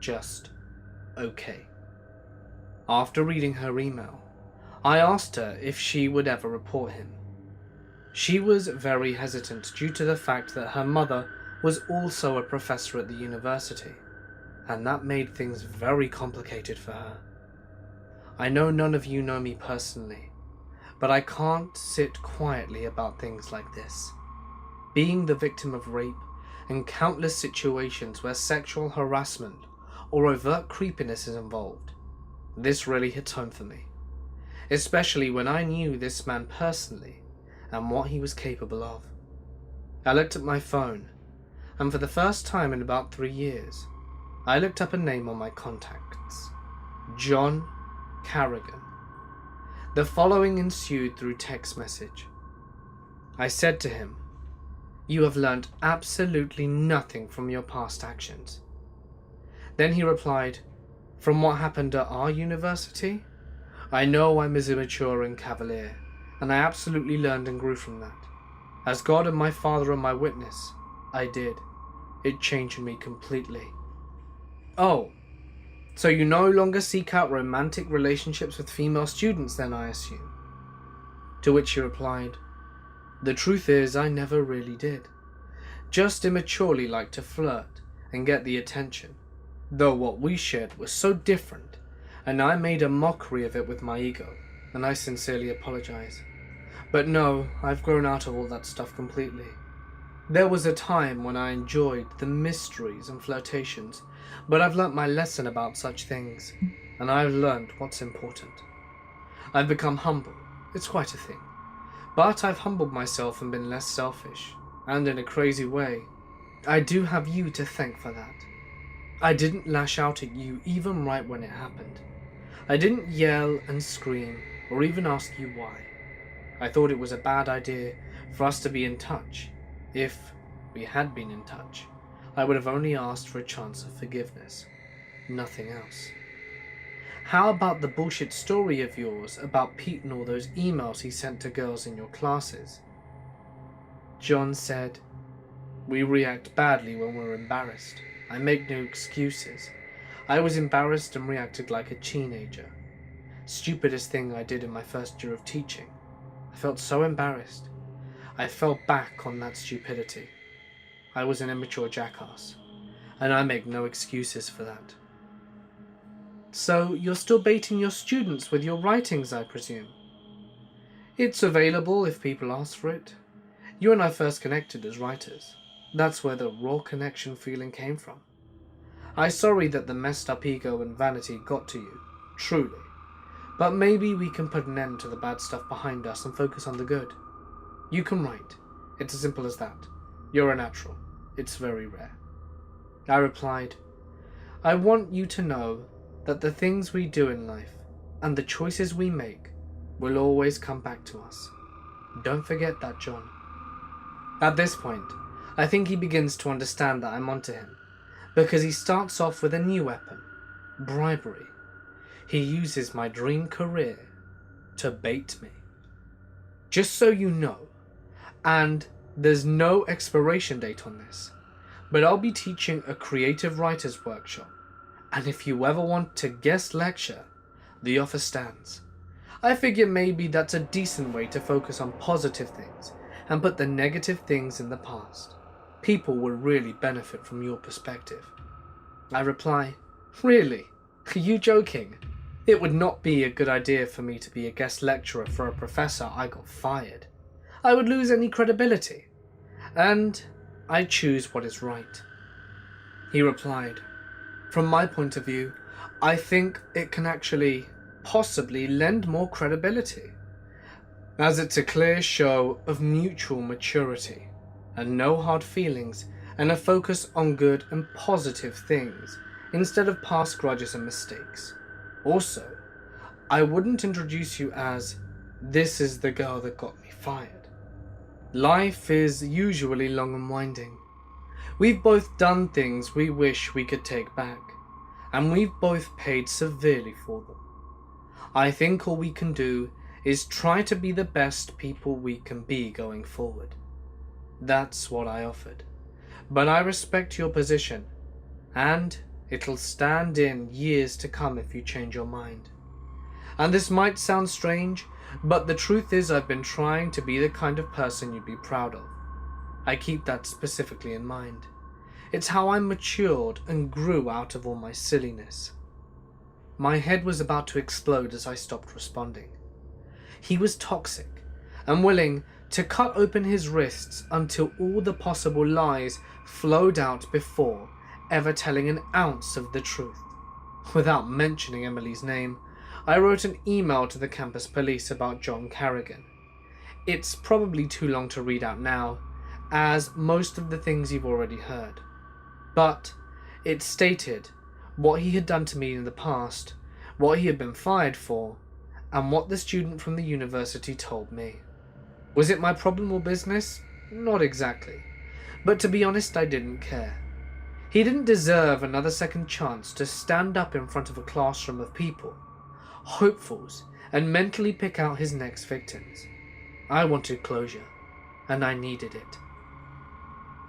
just okay. After reading her email, I asked her if she would ever report him. She was very hesitant due to the fact that her mother was also a professor at the university, and that made things very complicated for her. I know none of you know me personally, but I can't sit quietly about things like this. being the victim of rape, and countless situations where sexual harassment or overt creepiness is involved. This really hits home for me, especially when I knew this man personally and what he was capable of. I looked at my phone, and for the first time in about 3 years, I looked up a name on my contacts: John Carrigan. The following ensued through text message. I said to him, "You have learned absolutely nothing from your past actions." Then he replied, "From what happened at our university? I know I'm as immature and cavalier, and I absolutely learned and grew from that. As God and my Father are my witness, I did. It changed me completely." Oh, so you no longer seek out romantic relationships with female students then, I assume? To which he replied, "The truth is, I never really did. Just immaturely liked to flirt and get the attention, though what we shared was so different, and I made a mockery of it with my ego, and I sincerely apologize. But no, I've grown out of all that stuff completely. There was a time when I enjoyed the mysteries and flirtations, but I've learnt my lesson about such things, and I've learnt what's important. I've become humble, it's quite a thing, but I've humbled myself and been less selfish, and in a crazy way, I do have you to thank for that. I didn't lash out at you even right when it happened. I didn't yell and scream or even ask you why. I thought it was a bad idea for us to be in touch. If we had been in touch, I would have only asked for a chance of forgiveness, nothing else. How about the bullshit story of yours about Pete and all those emails he sent to girls in your classes?" John said, "We react badly when we're embarrassed. I make no excuses. I was embarrassed and reacted like a teenager. Stupidest thing I did in my first year of teaching. I felt so embarrassed. I fell back on that stupidity. I was an immature jackass, and I make no excuses for that." "So you're still baiting your students with your writings, I presume?" "It's available if people ask for it. You and I first connected as writers. That's where the raw connection feeling came from. I'm sorry that the messed up ego and vanity got to you, truly. But maybe we can put an end to the bad stuff behind us and focus on the good. You can write. It's as simple as that. You're a natural. It's very rare." I replied, "I want you to know that the things we do in life and the choices we make will always come back to us. Don't forget that, John." At this point, I think he begins to understand that I'm onto him, because he starts off with a new weapon: bribery. He uses my dream career to bait me. Just so you know, and there's no expiration date on this, but I'll be teaching a creative writers workshop, and if you ever want to guest lecture, the offer stands. I figure maybe that's a decent way to focus on positive things and put the negative things in the past. People will really benefit from your perspective." I reply, "Really? Are you joking? It would not be a good idea for me to be a guest lecturer for a professor I got fired. I would lose any credibility, and I choose what is right." He replied, "From my point of view, I think it can actually, possibly lend more credibility, as it's a clear show of mutual maturity, and no hard feelings, and a focus on good and positive things, instead of past grudges and mistakes. Also, I wouldn't introduce you as, 'This is the girl that got me fired.' Life is usually long and winding. We've both done things we wish we could take back, and we've both paid severely for them. I think all we can do is try to be the best people we can be going forward." That's what I offered. But I respect your position, and it'll stand in years to come if you change your mind. And this might sound strange, but the truth is I've been trying to be the kind of person you'd be proud of. I keep that specifically in mind. It's how I matured and grew out of all my silliness. My head was about to explode as I stopped responding. He was toxic and willing to cut open his wrists until all the possible lies flowed out before ever telling an ounce of the truth. Without mentioning Emily's name, I wrote an email to the campus police about John Carrigan. It's probably too long to read out now, as most of the things you've already heard. But it stated what he had done to me in the past, what he had been fired for, and what the student from the university told me. Was it my problem or business? Not exactly. But to be honest, I didn't care. He didn't deserve another second chance to stand up in front of a classroom of people, hopefuls, and mentally pick out his next victims. I wanted closure, and I needed it.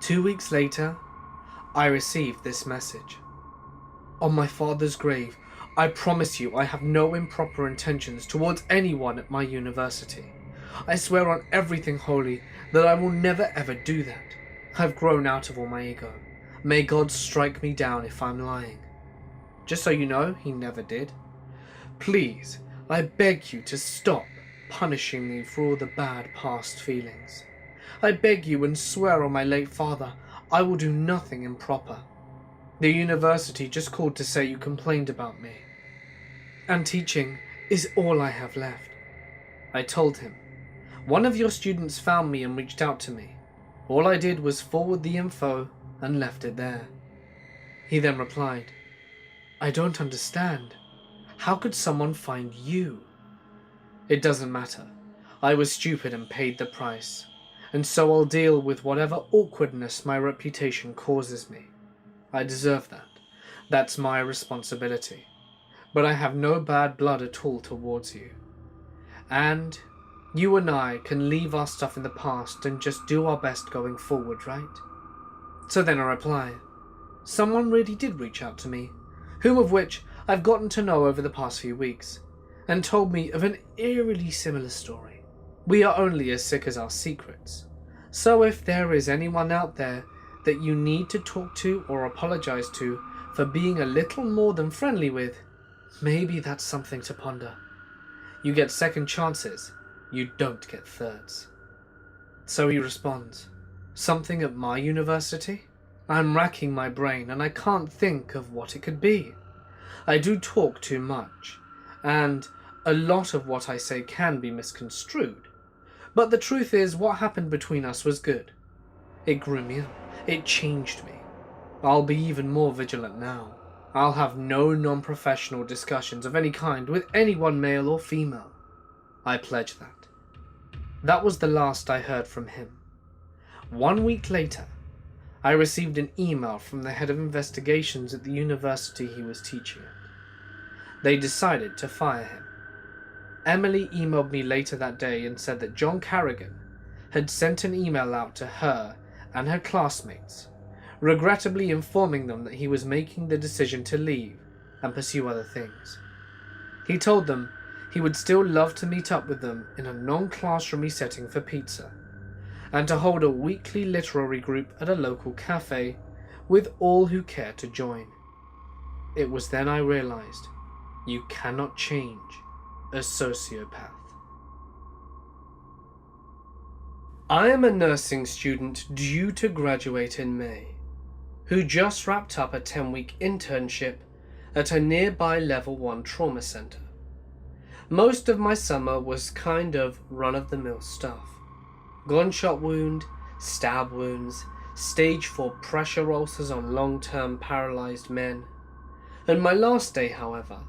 2 weeks later, I received this message. On my father's grave, I promise you I have no improper intentions towards anyone at my university. I swear on everything holy that I will never ever do that. I've grown out of all my ego. May God strike me down if I'm lying. Just so you know, he never did. Please, I beg you to stop punishing me for all the bad past feelings. I beg you and swear on my late father, I will do nothing improper. The university just called to say you complained about me, and teaching is all I have left. I told him. One of your students found me and reached out to me. All I did was forward the info and left it there. He then replied, I don't understand. How could someone find you? It doesn't matter. I was stupid and paid the price, and so I'll deal with whatever awkwardness my reputation causes me. I deserve that. That's my responsibility. But I have no bad blood at all towards you. And you and I can leave our stuff in the past and just do our best going forward, right? So then I reply, someone really did reach out to me, whom of which I've gotten to know over the past few weeks, and told me of an eerily similar story. We are only as sick as our secrets. So if there is anyone out there that you need to talk to or apologize to for being a little more than friendly with, maybe that's something to ponder. You get second chances, you don't get thirds. So he responds, something at my university? I'm racking my brain and I can't think of what it could be. I do talk too much, and a lot of what I say can be misconstrued. But the truth is, what happened between us was good. It grew me up. It changed me. I'll be even more vigilant now. I'll have no non-professional discussions of any kind with anyone, male or female. I pledge that. That was the last I heard from him. 1 week later, I received an email from the head of investigations at the university he was teaching at. They decided to fire him. Emily emailed me later that day and said that John Carrigan had sent an email out to her and her classmates, regrettably informing them that he was making the decision to leave and pursue other things. He told them he would still love to meet up with them in a non-classroomy setting for pizza, and to hold a weekly literary group at a local cafe with all who care to join. It was then I realized you cannot change a sociopath. I am a nursing student due to graduate in May, who just wrapped up a 10-week internship at a nearby level 1 trauma center. Most of my summer was kind of run-of-the-mill stuff. Gunshot wound, stab wounds, stage 4 pressure ulcers on long-term paralyzed men. And my last day, however,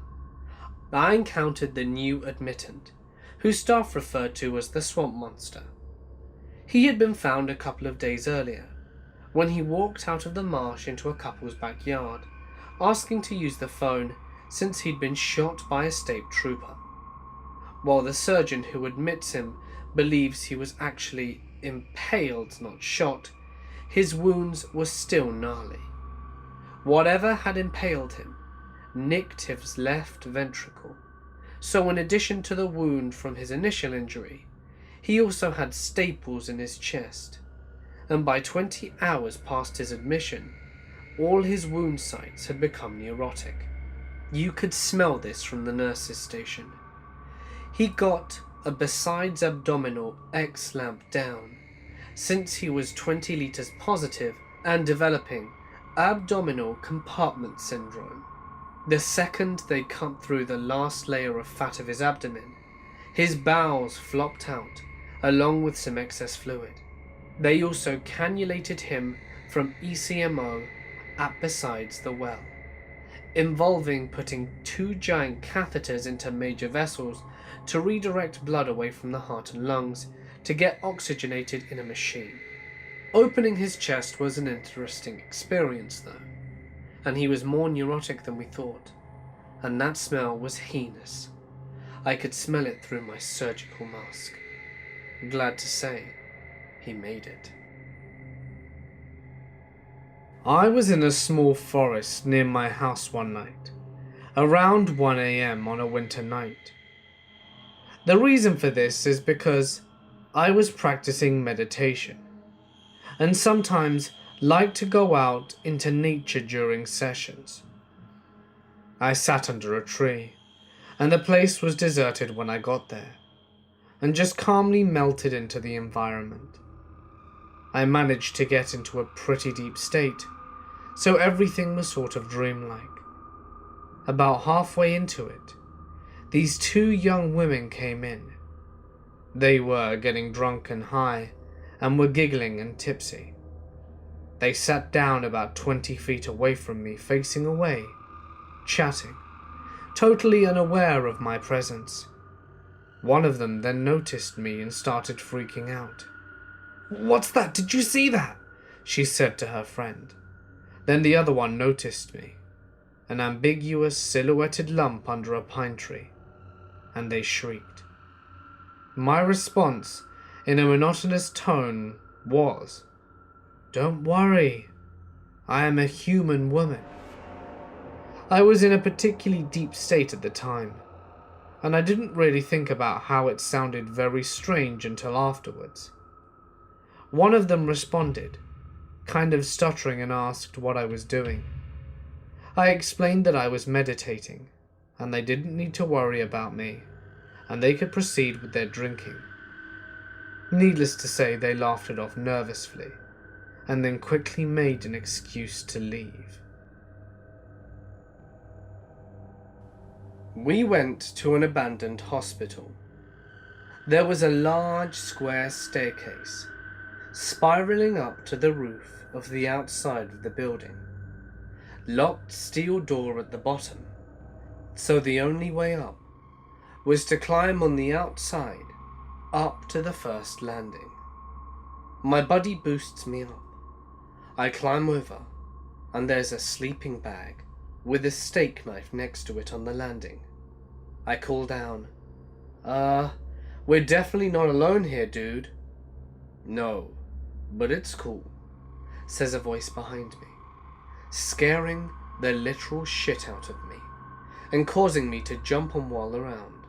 I encountered the new admittant, who staff referred to as the Swamp Monster. He had been found a couple of days earlier, when he walked out of the marsh into a couple's backyard, asking to use the phone since he'd been shot by a state trooper. While the surgeon who admits him believes he was actually impaled, not shot, his wounds were still gnarly. Whatever had impaled him nicked his left ventricle, so in addition to the wound from his initial injury, he also had staples in his chest, and by 20 hours past his admission, all his wound sites had become neurotic. You could smell this from the nurse's station. He got a besides abdominal X-lamp down, since he was 20 litres positive and developing abdominal compartment syndrome. The second they cut through the last layer of fat of his abdomen, his bowels flopped out, along with some excess fluid. They also cannulated him from ECMO at besides the well, involving putting 2 giant catheters into major vessels to redirect blood away from the heart and lungs to get oxygenated in a machine. Opening his chest was an interesting experience though, and he was more neurotic than we thought, and that smell was heinous. I could smell it through my surgical mask. Glad to say, he made it. I was in a small forest near my house one night, around 1 AM on a winter night. The reason for this is because I was practicing meditation, and sometimes like to go out into nature during sessions. I sat under a tree, and the place was deserted when I got there, and just calmly melted into the environment. I managed to get into a pretty deep state, so everything was sort of dreamlike. About halfway into it, these 2 young women came in. They were getting drunk and high, and were giggling and tipsy. They sat down about 20 feet away from me, facing away, chatting, totally unaware of my presence. One of them then noticed me and started freaking out. "What's that? Did you see that?" she said to her friend. Then the other one noticed me, an ambiguous silhouetted lump under a pine tree, and they shrieked. My response, in a monotonous tone, was, "Don't worry, I am a human woman." I was in a particularly deep state at the time, and I didn't really think about how it sounded very strange until afterwards. One of them responded, kind of stuttering, and asked what I was doing. I explained that I was meditating, and they didn't need to worry about me, and they could proceed with their drinking. Needless to say, they laughed it off nervously, and then quickly made an excuse to leave. We went to an abandoned hospital. There was a large square staircase, spiraling up to the roof of the outside of the building. Locked steel door at the bottom, so the only way up was to climb on the outside up to the first landing. My buddy boosts me up. I climb over, and there's a sleeping bag with a steak knife next to it on the landing. I call down, we're definitely not alone here, dude." "No, but it's cool," says a voice behind me, scaring the literal shit out of me and causing me to jump and whirl around.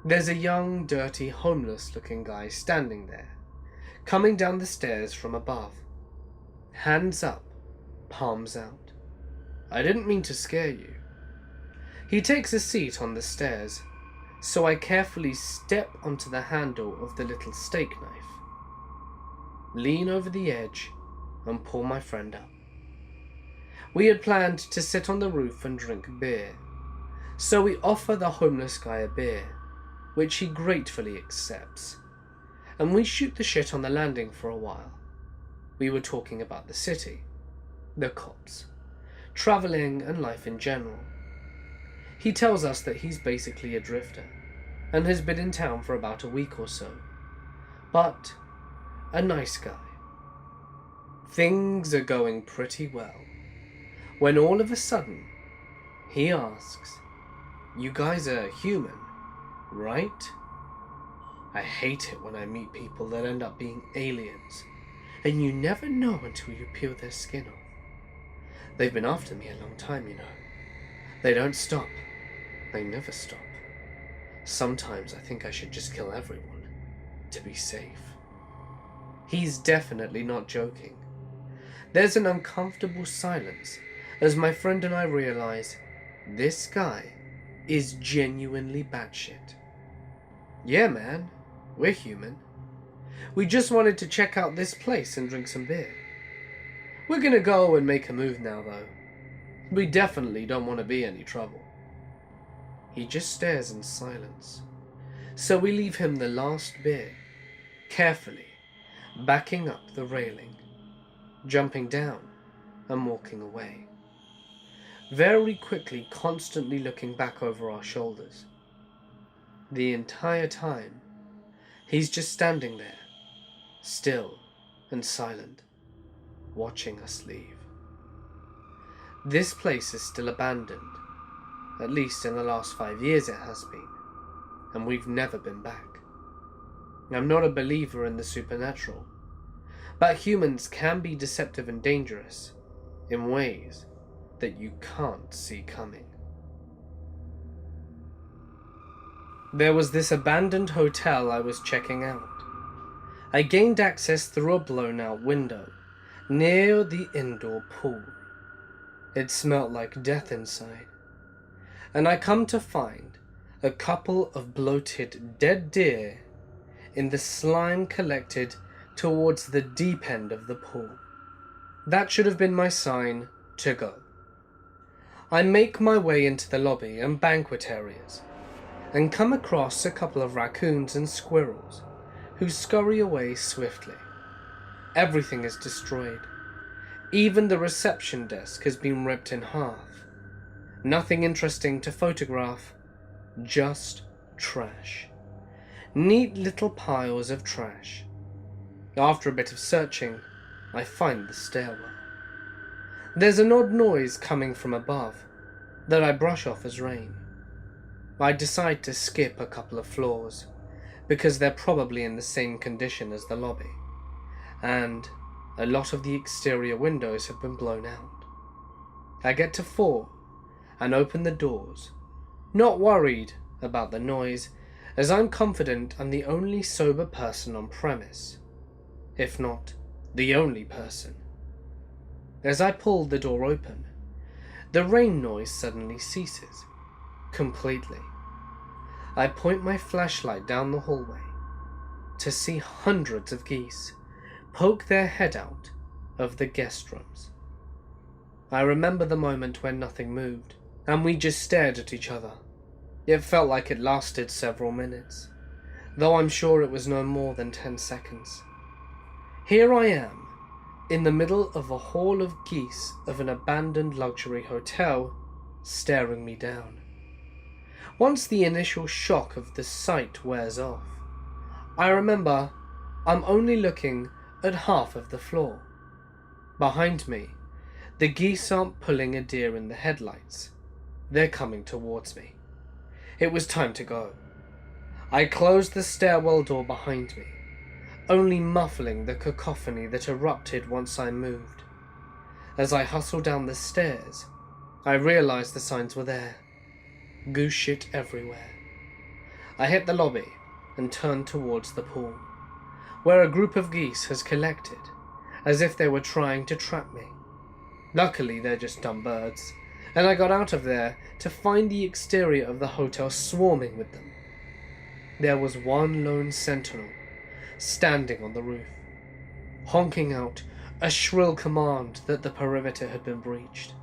There's a young, dirty, homeless-looking guy standing there, coming down the stairs from above. Hands up, palms out. "I didn't mean to scare you." He takes a seat on the stairs, so I carefully step onto the handle of the little steak knife, lean over the edge, and pull my friend up. We had planned to sit on the roof and drink beer, so we offer the homeless guy a beer, which he gratefully accepts, and we shoot the shit on the landing for a while. We were talking about the city, the cops, traveling, and life in general. He tells us that he's basically a drifter, and has been in town for about a week or so, but a nice guy. Things are going pretty well, when all of a sudden, he asks, "You guys are human, right?" I hate it when I meet people that end up being aliens, and you never know until you peel their skin off. They've been after me a long time, you know. They don't stop. They never stop. Sometimes I think I should just kill everyone, to be safe. He's definitely not joking. There's an uncomfortable silence as my friend and I realize this guy is genuinely batshit. Yeah, man, we're human. We just wanted to check out this place and drink some beer. We're gonna go and make a move now, though. We definitely don't want to be any trouble. He just stares in silence. So we leave him the last beer, carefully, backing up the railing, jumping down and walking away. Very quickly, constantly looking back over our shoulders. The entire time, he's just standing there, still and silent, watching us leave. This place is still abandoned, at least in the last 5 years it has been, and we've never been back. I'm not a believer in the supernatural, but humans can be deceptive and dangerous in ways that you can't see coming. There was this abandoned hotel I was checking out. I gained access through a blown-out window near the indoor pool. It smelt like death inside, and I come to find a couple of bloated dead deer in the slime collected towards the deep end of the pool. That should have been my sign to go. I make my way into the lobby and banquet areas, and come across a couple of raccoons and squirrels who scurry away swiftly. Everything is destroyed. Even the reception desk has been ripped in half. Nothing interesting to photograph, just trash. Neat little piles of trash. After a bit of searching, I find the stairwell. There's an odd noise coming from above that I brush off as rain. I decide to skip a couple of floors because they're probably in the same condition as the lobby, and a lot of the exterior windows have been blown out. I get to 4 and open the doors, not worried about the noise, as I'm confident I'm the only sober person on premise, if not the only person. As I pull the door open, the rain noise suddenly ceases, completely. I point my flashlight down the hallway to see hundreds of geese poke their head out of the guest rooms. I remember the moment when nothing moved, and we just stared at each other. It felt like it lasted several minutes, though I'm sure it was no more than 10 seconds. Here I am, in the middle of a hall of geese of an abandoned luxury hotel, staring me down. Once the initial shock of the sight wears off, I remember I'm only looking at half of the floor. Behind me, the geese aren't pulling a deer in the headlights. They're coming towards me. It was time to go. I closed the stairwell door behind me, only muffling the cacophony that erupted once I moved. As I hustled down the stairs, I realized the signs were there. Goose shit everywhere. I hit the lobby and turned towards the pool, where a group of geese has collected, as if they were trying to trap me. Luckily, they're just dumb birds, and I got out of there to find the exterior of the hotel swarming with them. There was one lone sentinel standing on the roof, honking out a shrill command that the perimeter had been breached.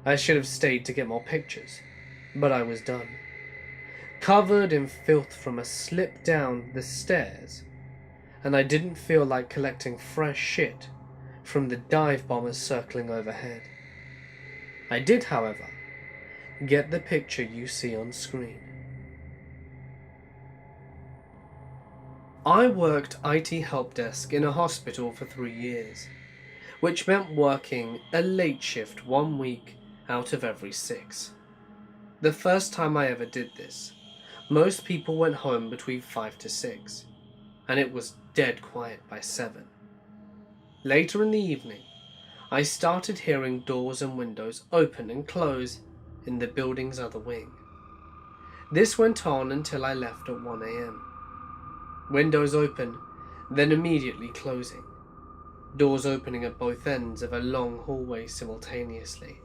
I should have stayed to get more pictures, but I was done. Covered in filth from a slip down the stairs, and I didn't feel like collecting fresh shit from the dive bombers circling overhead. I did, however, get the picture you see on screen. I worked IT help desk in a hospital for 3 years, which meant working a late shift 1 week out of every 6. The first time I ever did this, most people went home between 5 to 6, and it was dead quiet by 7. Later in the evening, I started hearing doors and windows open and close in the building's other wing. This went on until I left at 1 a.m. Windows open, then immediately closing. Doors opening at both ends of a long hallway simultaneously.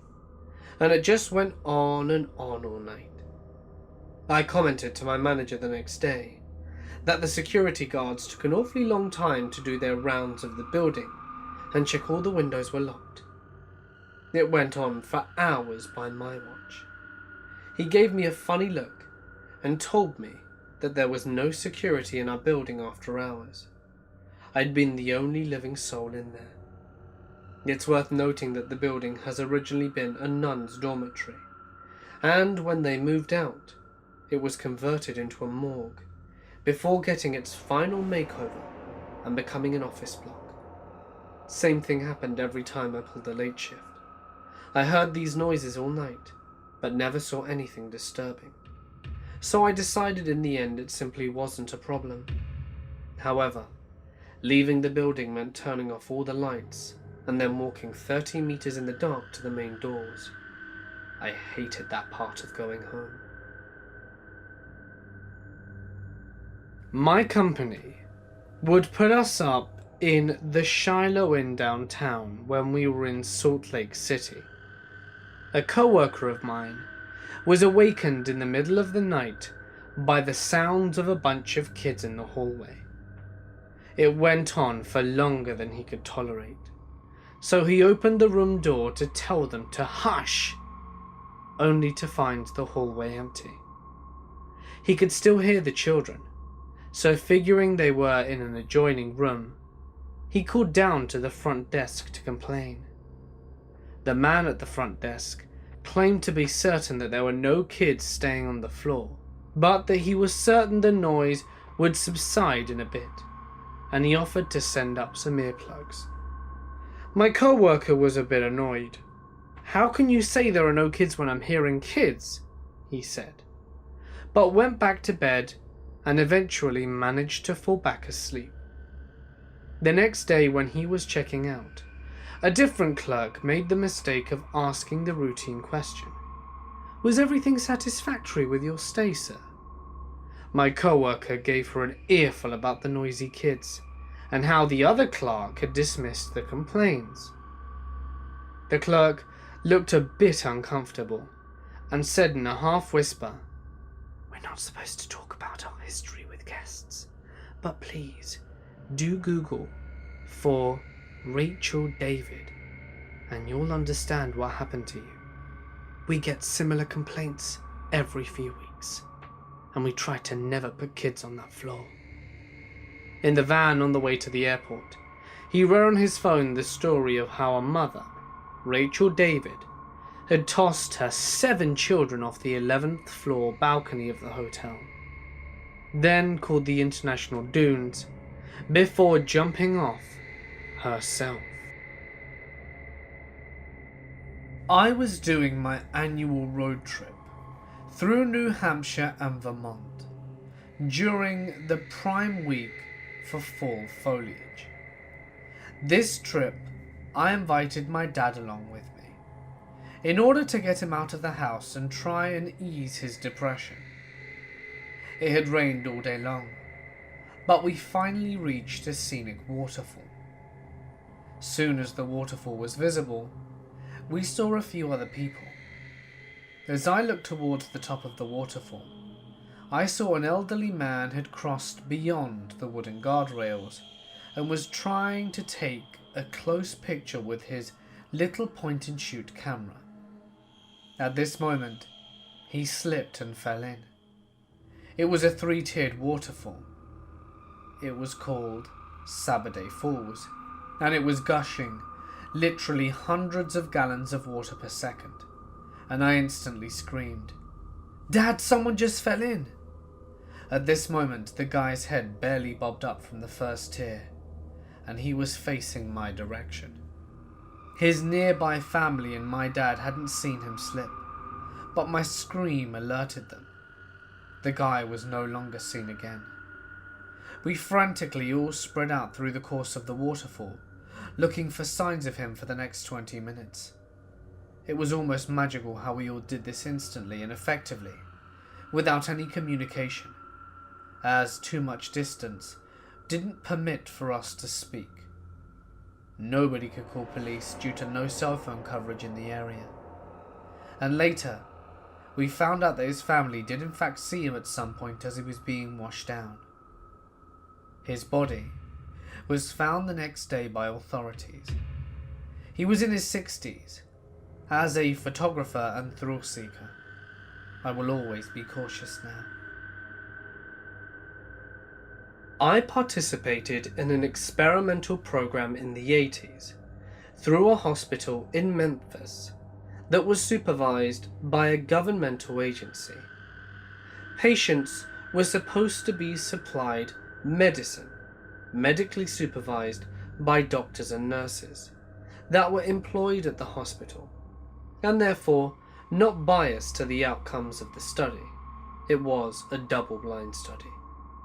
And it just went on and on all night. I commented to my manager the next day that the security guards took an awfully long time to do their rounds of the building and check all the windows were locked. It went on for hours by my watch. He gave me a funny look and told me that there was no security in our building after hours. I'd been the only living soul in there. It's worth noting that the building has originally been a nun's dormitory, and when they moved out, it was converted into a morgue before getting its final makeover and becoming an office block. Same thing happened every time I pulled a late shift. I heard these noises all night, but never saw anything disturbing. So I decided in the end it simply wasn't a problem. However, leaving the building meant turning off all the lights and then walking 30 meters in the dark to the main doors. I hated that part of going home. My company would put us up in the Shiloh Inn downtown when we were in Salt Lake City. A co-worker of mine was awakened in the middle of the night by the sounds of a bunch of kids in the hallway. It went on for longer than he could tolerate, so he opened the room door to tell them to hush, only to find the hallway empty. He could still hear the children, so figuring they were in an adjoining room, he called down to the front desk to complain. The man at the front desk claimed to be certain that there were no kids staying on the floor, but that he was certain the noise would subside in a bit, and he offered to send up some earplugs. My co-worker was a bit annoyed. "How can you say there are no kids when I'm hearing kids?" he said, but went back to bed and eventually managed to fall back asleep. The next day when he was checking out, a different clerk made the mistake of asking the routine question, "Was everything satisfactory with your stay, sir?" My co-worker gave her an earful about the noisy kids and how the other clerk had dismissed the complaints. The clerk looked a bit uncomfortable and said in a half whisper, "We're not supposed to talk about our history with guests, but please do Google for Rachel David and you'll understand what happened to you. We get similar complaints every few weeks, and we try to never put kids on that floor." In the van on the way to the airport, he read on his phone the story of how a mother, Rachel David, had tossed her 7 children off the 11th floor balcony of the hotel, then called the International Dunes, before jumping off herself. I was doing my annual road trip through New Hampshire and Vermont during the prime week for fall foliage. This trip, I invited my dad along with me, in order to get him out of the house and try and ease his depression. It had rained all day long, but we finally reached a scenic waterfall. Soon as the waterfall was visible, we saw a few other people. As I looked towards the top of the waterfall, I saw an elderly man had crossed beyond the wooden guardrails and was trying to take a close picture with his little point-and-shoot camera. At this moment, he slipped and fell in. It was a 3-tiered waterfall. It was called Saturday Falls, and it was gushing literally hundreds of gallons of water per second, and I instantly screamed, "Dad, someone just fell in!" At this moment, the guy's head barely bobbed up from the first tier, and he was facing my direction. His nearby family and my dad hadn't seen him slip, but my scream alerted them. The guy was no longer seen again. We frantically all spread out through the course of the waterfall, looking for signs of him for the next 20 minutes. It was almost magical how we all did this instantly and effectively, without any communication, as too much distance didn't permit for us to speak. Nobody could call police due to no cell phone coverage in the area. And later, We found out that his family did in fact see him at some point as he was being washed down. His body was found the next day by authorities. He was in his 60s. As a photographer and thrill seeker, I will always be cautious now. I participated in an experimental program in the 80s through a hospital in Memphis that was supervised by a governmental agency. Patients were supposed to be supplied medicine, medically supervised by doctors and nurses that were employed at the hospital, and therefore not biased to the outcomes of the study. It was a double-blind study.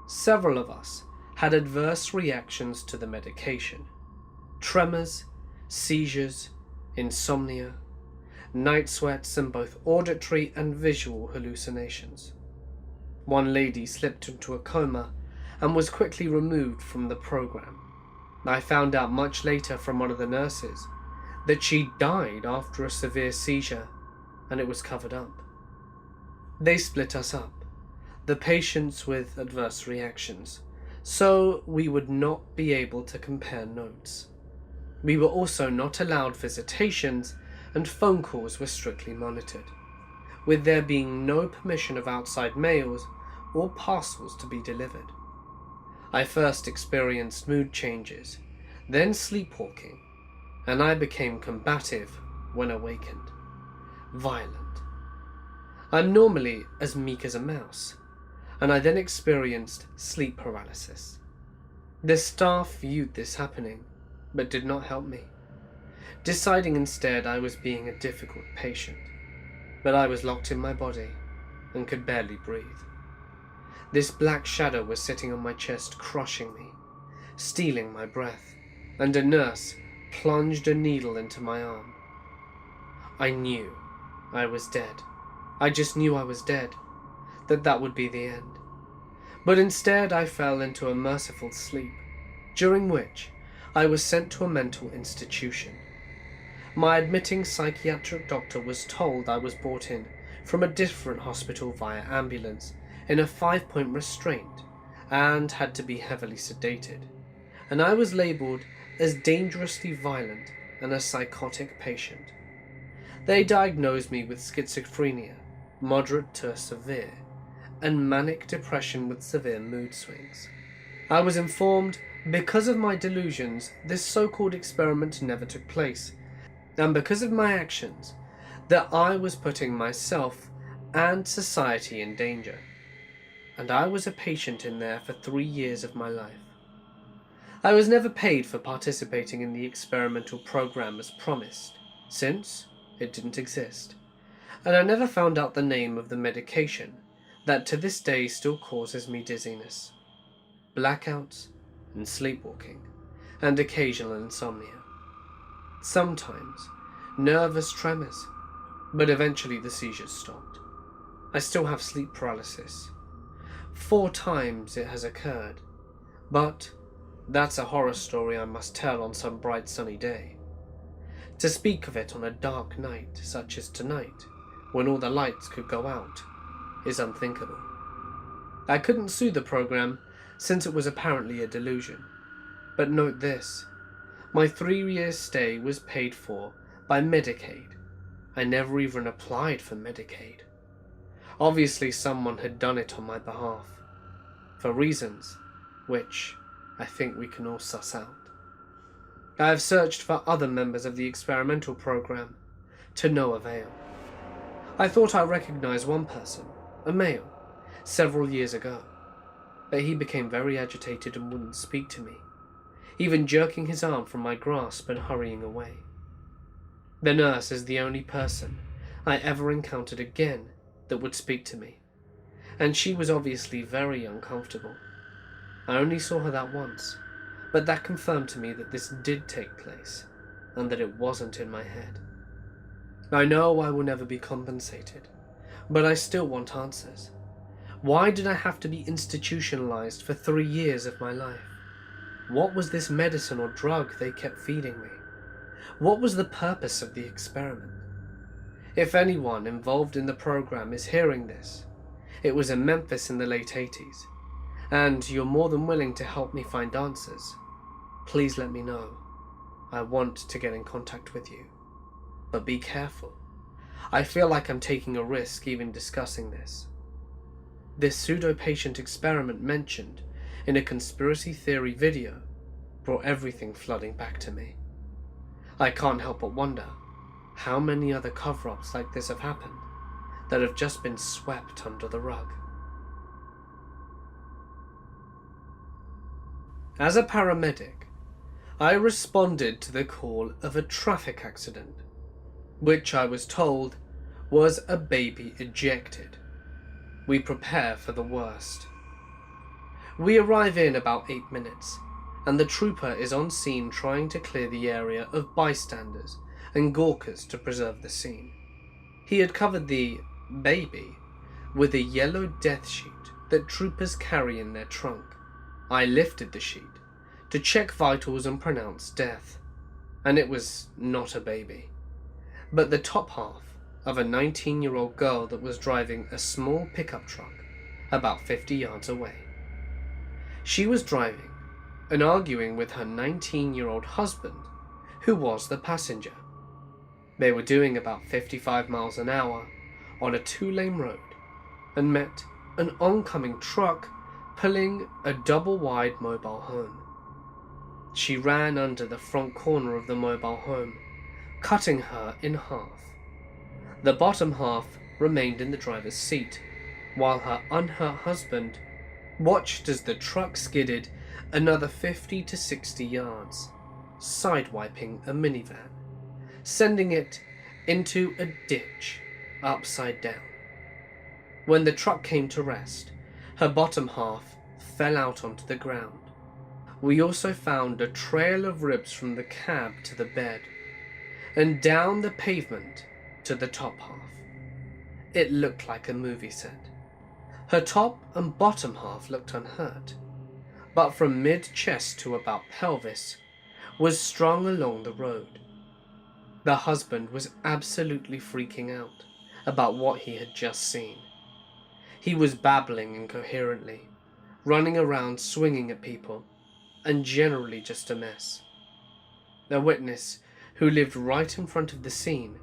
Several of us had adverse reactions to the medication: tremors, seizures, insomnia, night sweats, and both auditory and visual hallucinations. One lady slipped into a coma and was quickly removed from the program. I found out much later from one of the nurses that she died after a severe seizure, and it was covered up. They split us up, the patients with adverse reactions, so we would not be able to compare notes. We were also not allowed visitations, and phone calls were strictly monitored, with there being no permission of outside mails or parcels to be delivered. I first experienced mood changes, then sleepwalking, and I became combative when awakened, violent. I'm normally as meek as a mouse, and I then experienced sleep paralysis. The staff viewed this happening, but did not help me, deciding instead I was being a difficult patient, but I was locked in my body and could barely breathe. This black shadow was sitting on my chest, crushing me, stealing my breath, and a nurse plunged a needle into my arm. I knew I was dead. I just knew I was dead, that would be the end. But instead I fell into a merciful sleep, during which I was sent to a mental institution. My admitting psychiatric doctor was told I was brought in from a different hospital via ambulance in a 5-point restraint and had to be heavily sedated, and I was labelled as dangerously violent and a psychotic patient. They diagnosed me with schizophrenia, moderate to severe, and manic depression with severe mood swings. I was informed, because of my delusions, this so-called experiment never took place, and because of my actions, that I was putting myself and society in danger. And I was a patient in there for 3 years of my life. I was never paid for participating in the experimental program as promised, since it didn't exist, and I never found out the name of the medication that to this day still causes me dizziness, blackouts, and sleepwalking, and occasional insomnia. Sometimes nervous tremors, but eventually the seizures stopped. I still have sleep paralysis. 4 times it has occurred, but that's a horror story I must tell on some bright sunny day. To speak of it on a dark night such as tonight, when all the lights could go out, is unthinkable. I couldn't sue the program since it was apparently a delusion. But note this, my 3-year stay was paid for by Medicaid. I never even applied for Medicaid. Obviously someone had done it on my behalf, for reasons which I think we can all suss out. I have searched for other members of the experimental program, to no avail. I thought I recognized one person, a male, several years ago, but he became very agitated and wouldn't speak to me, even jerking his arm from my grasp and hurrying away. The nurse is the only person I ever encountered again that would speak to me, and she was obviously very uncomfortable. I only saw her that once, but that confirmed to me that this did take place, and that it wasn't in my head. I know I will never be compensated, but I still want answers. Why did I have to be institutionalized for 3 years of my life? What was this medicine or drug they kept feeding me? What was the purpose of the experiment? If anyone involved in the program is hearing this, it was in Memphis in the late 80s, and you're more than willing to help me find answers, please let me know. I want to get in contact with you. But be careful. I feel like I'm taking a risk even discussing this. This pseudo-patient experiment mentioned in a conspiracy theory video brought everything flooding back to me. I can't help but wonder how many other cover-ups like this have happened that have just been swept under the rug. As a paramedic, I responded to the call of a traffic accident, which I was told was a baby ejected. We prepare for the worst. We arrive in about 8 minutes, and the trooper is on scene trying to clear the area of bystanders and gawkers to preserve the scene. He had covered the baby with a yellow death sheet that troopers carry in their trunk. I lifted the sheet to check vitals and pronounce death, and it was not a baby, but the top half of a 19-year-old girl that was driving a small pickup truck about 50 yards away. She was driving and arguing with her 19-year-old husband, who was the passenger. They were doing about 55 miles an hour on a 2-lane road and met an oncoming truck pulling a double-wide mobile home. She ran under the front corner of the mobile home, cutting her in half. The bottom half remained in the driver's seat, while her unhurt husband watched as the truck skidded another 50 to 60 yards, sidewiping a minivan, sending it into a ditch upside down. When the truck came to rest, her bottom half fell out onto the ground. We also found a trail of ribs from the cab to the bed, and down the pavement to the top half. It looked like a movie set. Her top and bottom half looked unhurt, but from mid-chest to about pelvis was strung along the road. The husband was absolutely freaking out about what he had just seen. He was babbling incoherently, running around swinging at people, and generally just a mess. The witness, who lived right in front of the scene,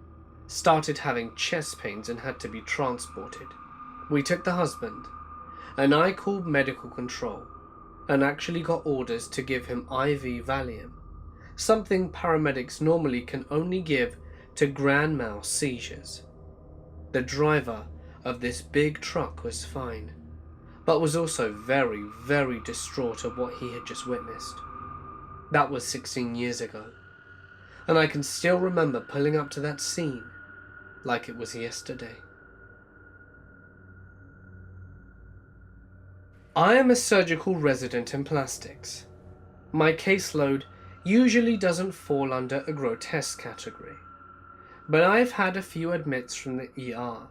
started having chest pains and had to be transported. We took the husband, and I called medical control and actually got orders to give him IV Valium, something paramedics normally can only give to grand mal seizures. The driver of this big truck was fine, but was also very, very distraught at what he had just witnessed. That was 16 years ago, and I can still remember pulling up to that scene like it was yesterday. I am a surgical resident in plastics. My caseload usually doesn't fall under a grotesque category, but I've had a few admits from the ER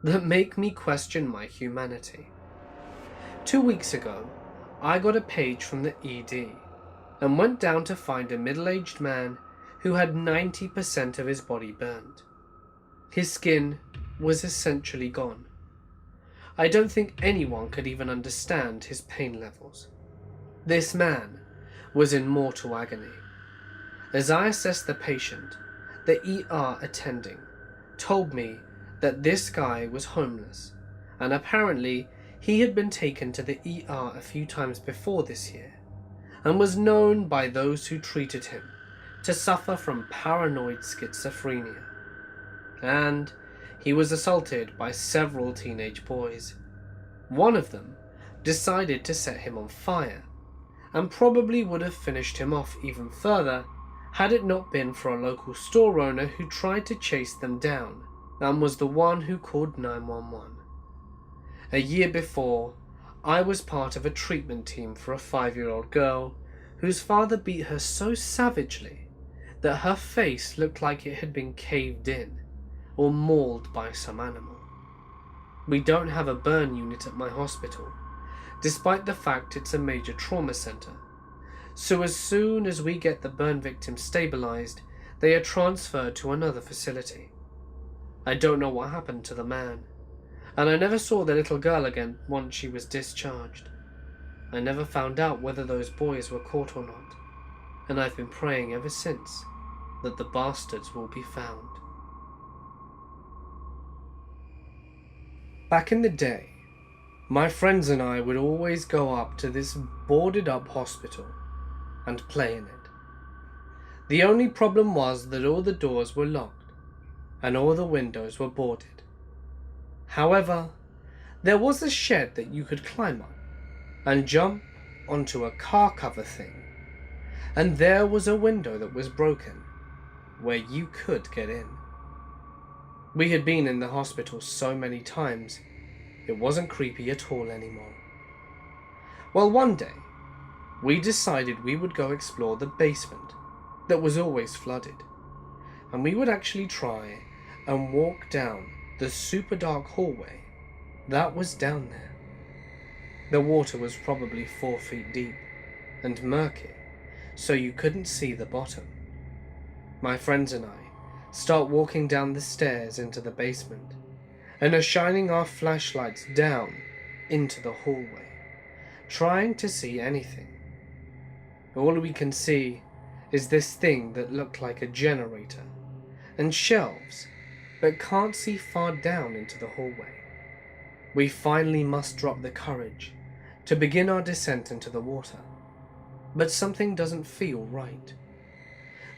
that make me question my humanity. 2 weeks ago, I got a page from the ED and went down to find a middle-aged man who had 90% of his body burned. His skin was essentially gone. I don't think anyone could even understand his pain levels. This man was in mortal agony. As I assessed the patient, the ER attending told me that this guy was homeless, and apparently he had been taken to the ER a few times before this year, and was known by those who treated him to suffer from paranoid schizophrenia. And he was assaulted by several teenage boys. One of them decided to set him on fire, and probably would have finished him off even further had it not been for a local store owner who tried to chase them down and was the one who called 911. A year before, I was part of a treatment team for a 5-year-old girl whose father beat her so savagely that her face looked like it had been caved in or mauled by some animal. We don't have a burn unit at my hospital, despite the fact it's a major trauma center. So as soon as we get the burn victims stabilized, they are transferred to another facility. I don't know what happened to the man, and I never saw the little girl again once she was discharged. I never found out whether those boys were caught or not, and I've been praying ever since that the bastards will be found. Back in the day, my friends and I would always go up to this boarded up hospital and play in it. The only problem was that all the doors were locked and all the windows were boarded. However, there was a shed that you could climb up and jump onto a car cover thing, and there was a window that was broken where you could get in. We had been in the hospital so many times, it wasn't creepy at all anymore. Well, one day, we decided we would go explore the basement that was always flooded, and we would actually try and walk down the super dark hallway that was down there. The water was probably 4 feet deep and murky, so you couldn't see the bottom. My friends and I start walking down the stairs into the basement and are shining our flashlights down into the hallway, trying to see anything. All we can see is this thing that looked like a generator and shelves, but can't see far down into the hallway. We finally muster up the courage to begin our descent into the water, but something doesn't feel right.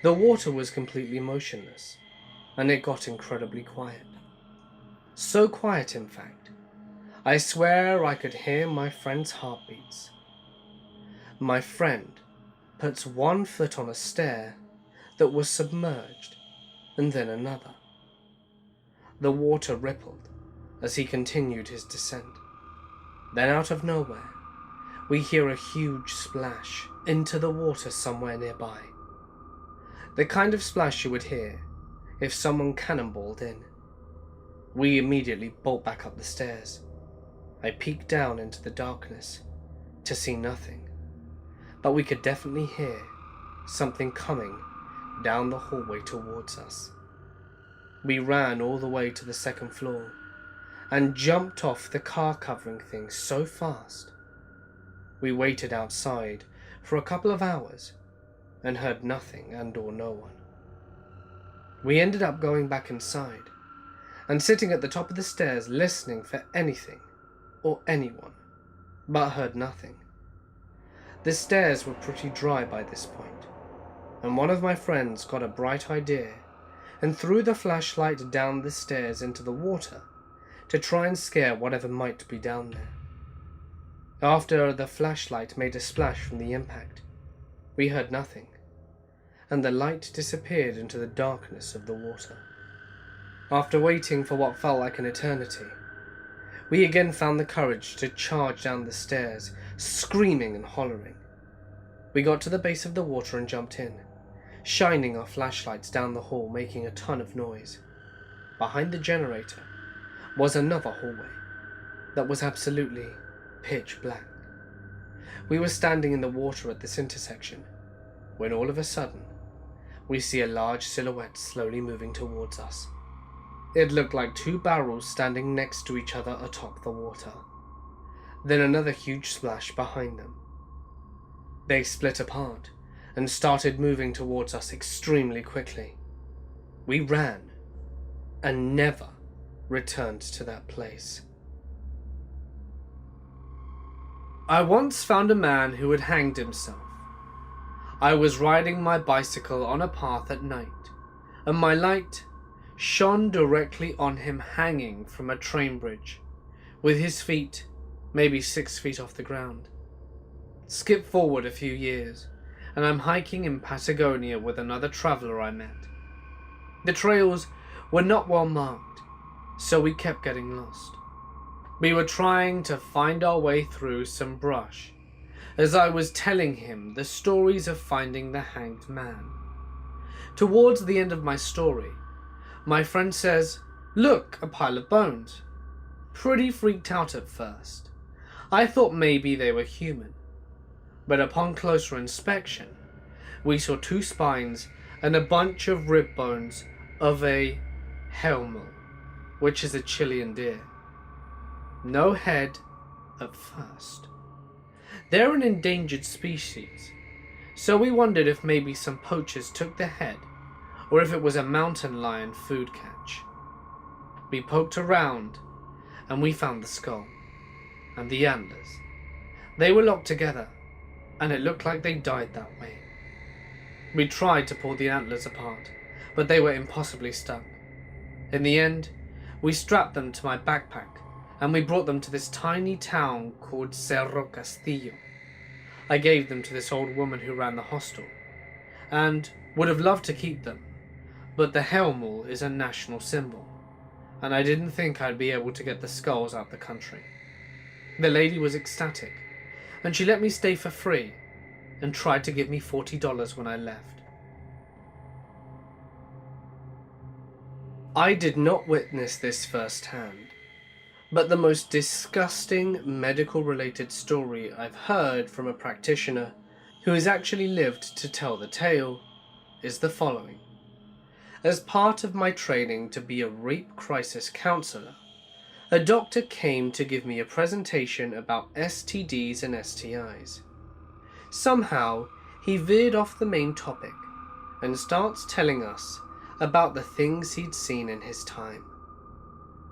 The water was completely motionless, and it got incredibly quiet. So quiet, in fact, I swear I could hear my friend's heartbeats. My friend puts one foot on a stair that was submerged, and then another. The water rippled as he continued his descent. Then out of nowhere, we hear a huge splash into the water somewhere nearby. The kind of splash you would hear if someone cannonballed in. We immediately bolt back up the stairs. I peek down into the darkness to see nothing, but we could definitely hear something coming down the hallway towards us. We ran all the way to the second floor and jumped off the car covering thing so fast. We waited outside for a couple of hours and heard nothing and/or no one. We ended up going back inside and sitting at the top of the stairs listening for anything or anyone, but heard nothing. The stairs were pretty dry by this point, and one of my friends got a bright idea and threw the flashlight down the stairs into the water to try and scare whatever might be down there. After the flashlight made a splash from the impact, we heard nothing, and the light disappeared into the darkness of the water. After waiting for what felt like an eternity, we again found the courage to charge down the stairs, screaming and hollering. We got to the base of the water and jumped in, shining our flashlights down the hall, making a ton of noise. Behind the generator was another hallway that was absolutely pitch black. We were standing in the water at this intersection when all of a sudden we see a large silhouette slowly moving towards us. It looked like two barrels standing next to each other atop the water. Then another huge splash behind them. They split apart and started moving towards us extremely quickly. We ran and never returned to that place. I once found a man who had hanged himself. I was riding my bicycle on a path at night, and my light shone directly on him hanging from a train bridge, with his feet maybe 6 feet off the ground. Skip forward a few years, and I'm hiking in Patagonia with another traveler I met. The trails were not well marked, so we kept getting lost. We were trying to find our way through some brush, as I was telling him the stories of finding the hanged man. Towards the end of my story, my friend says, "Look, a pile of bones." Pretty freaked out at first. I thought maybe they were human, but upon closer inspection, we saw 2 spines and a bunch of rib bones of a helmet. which is a Chilean deer. No head at first. They're an endangered species, so we wondered if maybe some poachers took the head, or if it was a mountain lion food catch. We poked around, and we found the skull, and the antlers. They were locked together, and it looked like they died that way. We tried to pull the antlers apart, but they were impossibly stuck. In the end, we strapped them to my backpack, and we brought them to this tiny town called Cerro Castillo. I gave them to this old woman who ran the hostel, and would have loved to keep them, but the helmul is a national symbol, and I didn't think I'd be able to get the skulls out the country. The lady was ecstatic, and she let me stay for free, and tried to give me $40 when I left. I did not witness this firsthand, but the most disgusting medical-related story I've heard from a practitioner who has actually lived to tell the tale is the following. As part of my training to be a rape crisis counselor, a doctor came to give me a presentation about STDs and STIs. Somehow, he veered off the main topic and starts telling us about the things he'd seen in his time.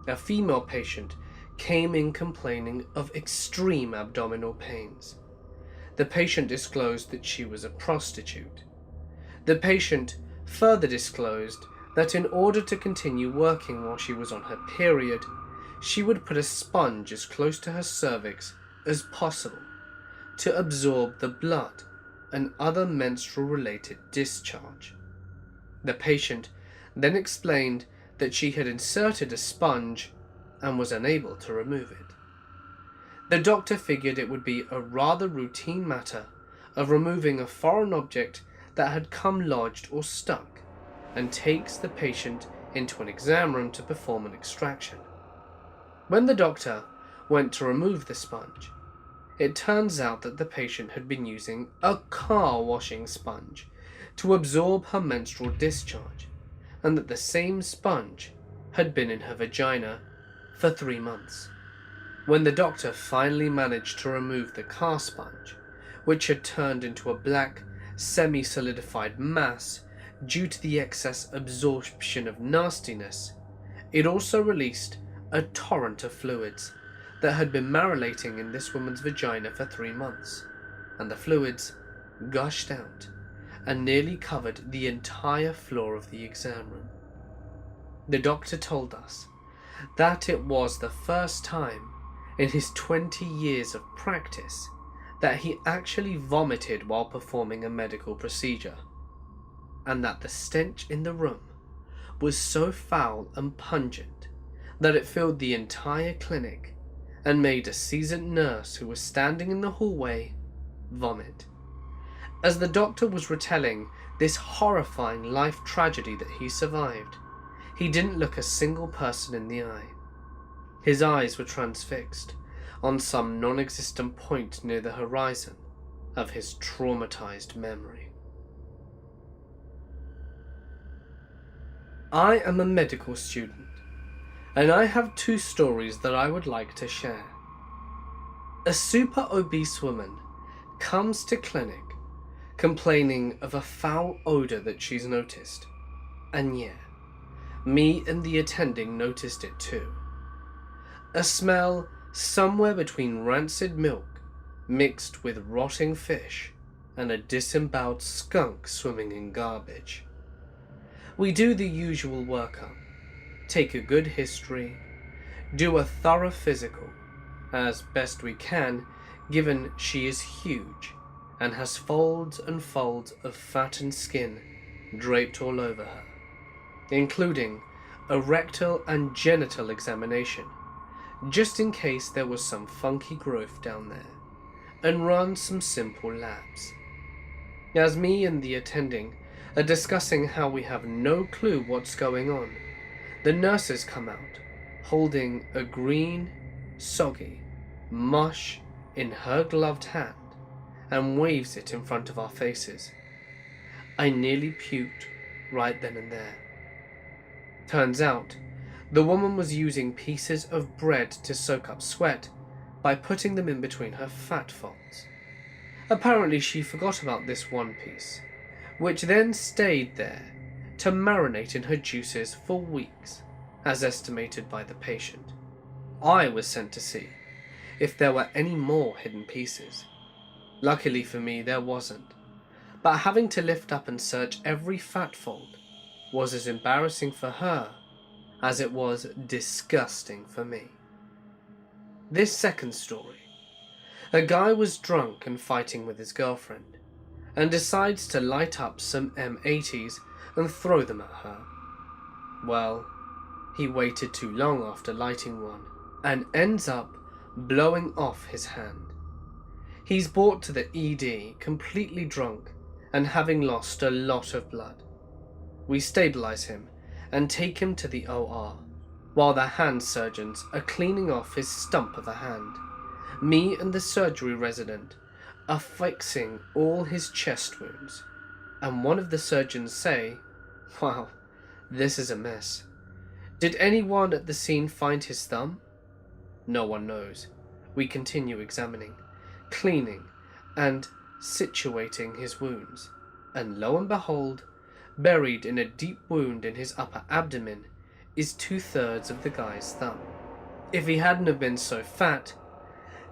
A female patient came in complaining of extreme abdominal pains. The patient disclosed that she was a prostitute. The patient further disclosed that in order to continue working while she was on her period, she would put a sponge as close to her cervix as possible to absorb the blood and other menstrual-related discharge. The patient then explained that she had inserted a sponge and was unable to remove it. The doctor figured it would be a rather routine matter of removing a foreign object that had come lodged or stuck, and takes the patient into an exam room to perform an extraction. When the doctor went to remove the sponge, it turns out that the patient had been using a car washing sponge to absorb her menstrual discharge, and that the same sponge had been in her vagina for 3 months. When the doctor finally managed to remove the car sponge, which had turned into a black, semi-solidified mass due to the excess absorption of nastiness, it also released a torrent of fluids that had been marinating in this woman's vagina for 3 months, and the fluids gushed out and nearly covered the entire floor of the exam room. The doctor told us that it was the first time in his 20 years of practice that he actually vomited while performing a medical procedure, and that the stench in the room was so foul and pungent that it filled the entire clinic and made a seasoned nurse who was standing in the hallway vomit. As the doctor was retelling this horrifying life tragedy that he survived, he didn't look a single person in the eye. His eyes were transfixed on some non-existent point near the horizon of his traumatized memory. I am a medical student, and I have 2 stories that I would like to share. A super obese woman comes to clinic complaining of a foul odor that she's noticed. And yeah, me and the attending noticed it too. A smell somewhere between rancid milk mixed with rotting fish and a disemboweled skunk swimming in garbage. We do the usual workup, take a good history, do a thorough physical, as best we can given she is huge and has folds and folds of fattened skin draped all over her, including a rectal and genital examination, just in case there was some funky growth down there, and run some simple labs. As me and the attending are discussing how we have no clue what's going on, the nurses come out, holding a green, soggy mush in her gloved hand, and waves it in front of our faces. I nearly puked right then and there. Turns out, The woman was using pieces of bread to soak up sweat by putting them in between her fat folds. Apparently she forgot about this one piece, which then stayed there to marinate in her juices for weeks, as estimated by the patient. I was sent to see if there were any more hidden pieces. Luckily for me, there wasn't, but having to lift up and search every fat fold was as embarrassing for her as it was disgusting for me. This second story. A guy was drunk and fighting with his girlfriend, and decides to light up some M80s and throw them at her. Well, he waited too long after lighting one, and ends up blowing off his hand. He's brought to the ED completely drunk and having lost a lot of blood. We stabilize him and take him to the OR, while the hand surgeons are cleaning off his stump of a hand. Me and the surgery resident are fixing all his chest wounds, and one of the surgeons say, "Wow, this is a mess. Did anyone at the scene find his thumb?" No one knows. We continue examining, cleaning, and situating his wounds, and lo and behold, buried in a deep wound in his upper abdomen is 2/3 of the guy's thumb. If he hadn't have been so fat,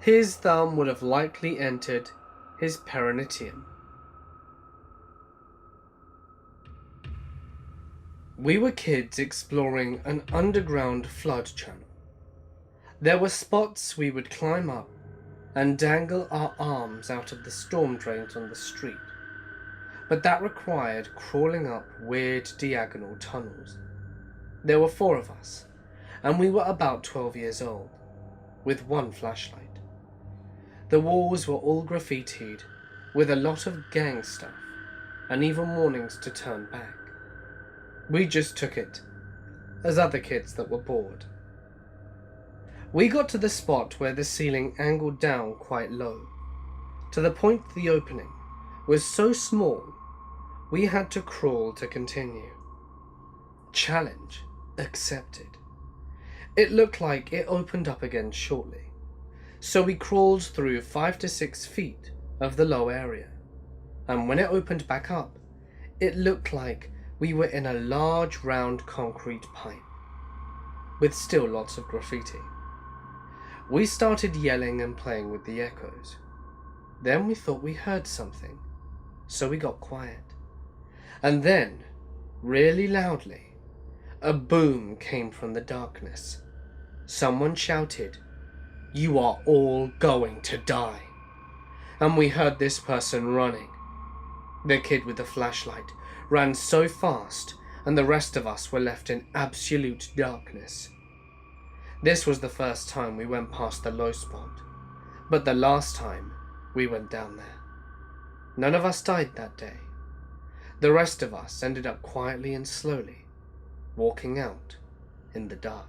his thumb would have likely entered his peritoneum. We were kids exploring an underground flood channel. There were spots we would climb up and dangle our arms out of the storm drains on the street, but that required crawling up weird diagonal tunnels. There were 4 of us, and we were about 12 years old, with one flashlight. The walls were all graffitied with a lot of gang stuff, and even warnings to turn back. We just took it, as other kids that were bored. We got to the spot where the ceiling angled down quite low, to the point the opening was so small we had to crawl to continue. Challenge accepted. It looked like it opened up again shortly, so we crawled through 5 to 6 feet of the low area, and when it opened back up, it looked like we were in a large round concrete pipe, with still lots of graffiti. We started yelling and playing with the echoes. Then we thought we heard something, so we got quiet. And then, really loudly, a boom came from the darkness. Someone shouted, "You are all going to die." And we heard this person running. The kid with the flashlight ran so fast, and the rest of us were left in absolute darkness. This was the first time we went past the low spot, but the last time we went down there. None of us died that day. The rest of us ended up quietly and slowly walking out in the dark.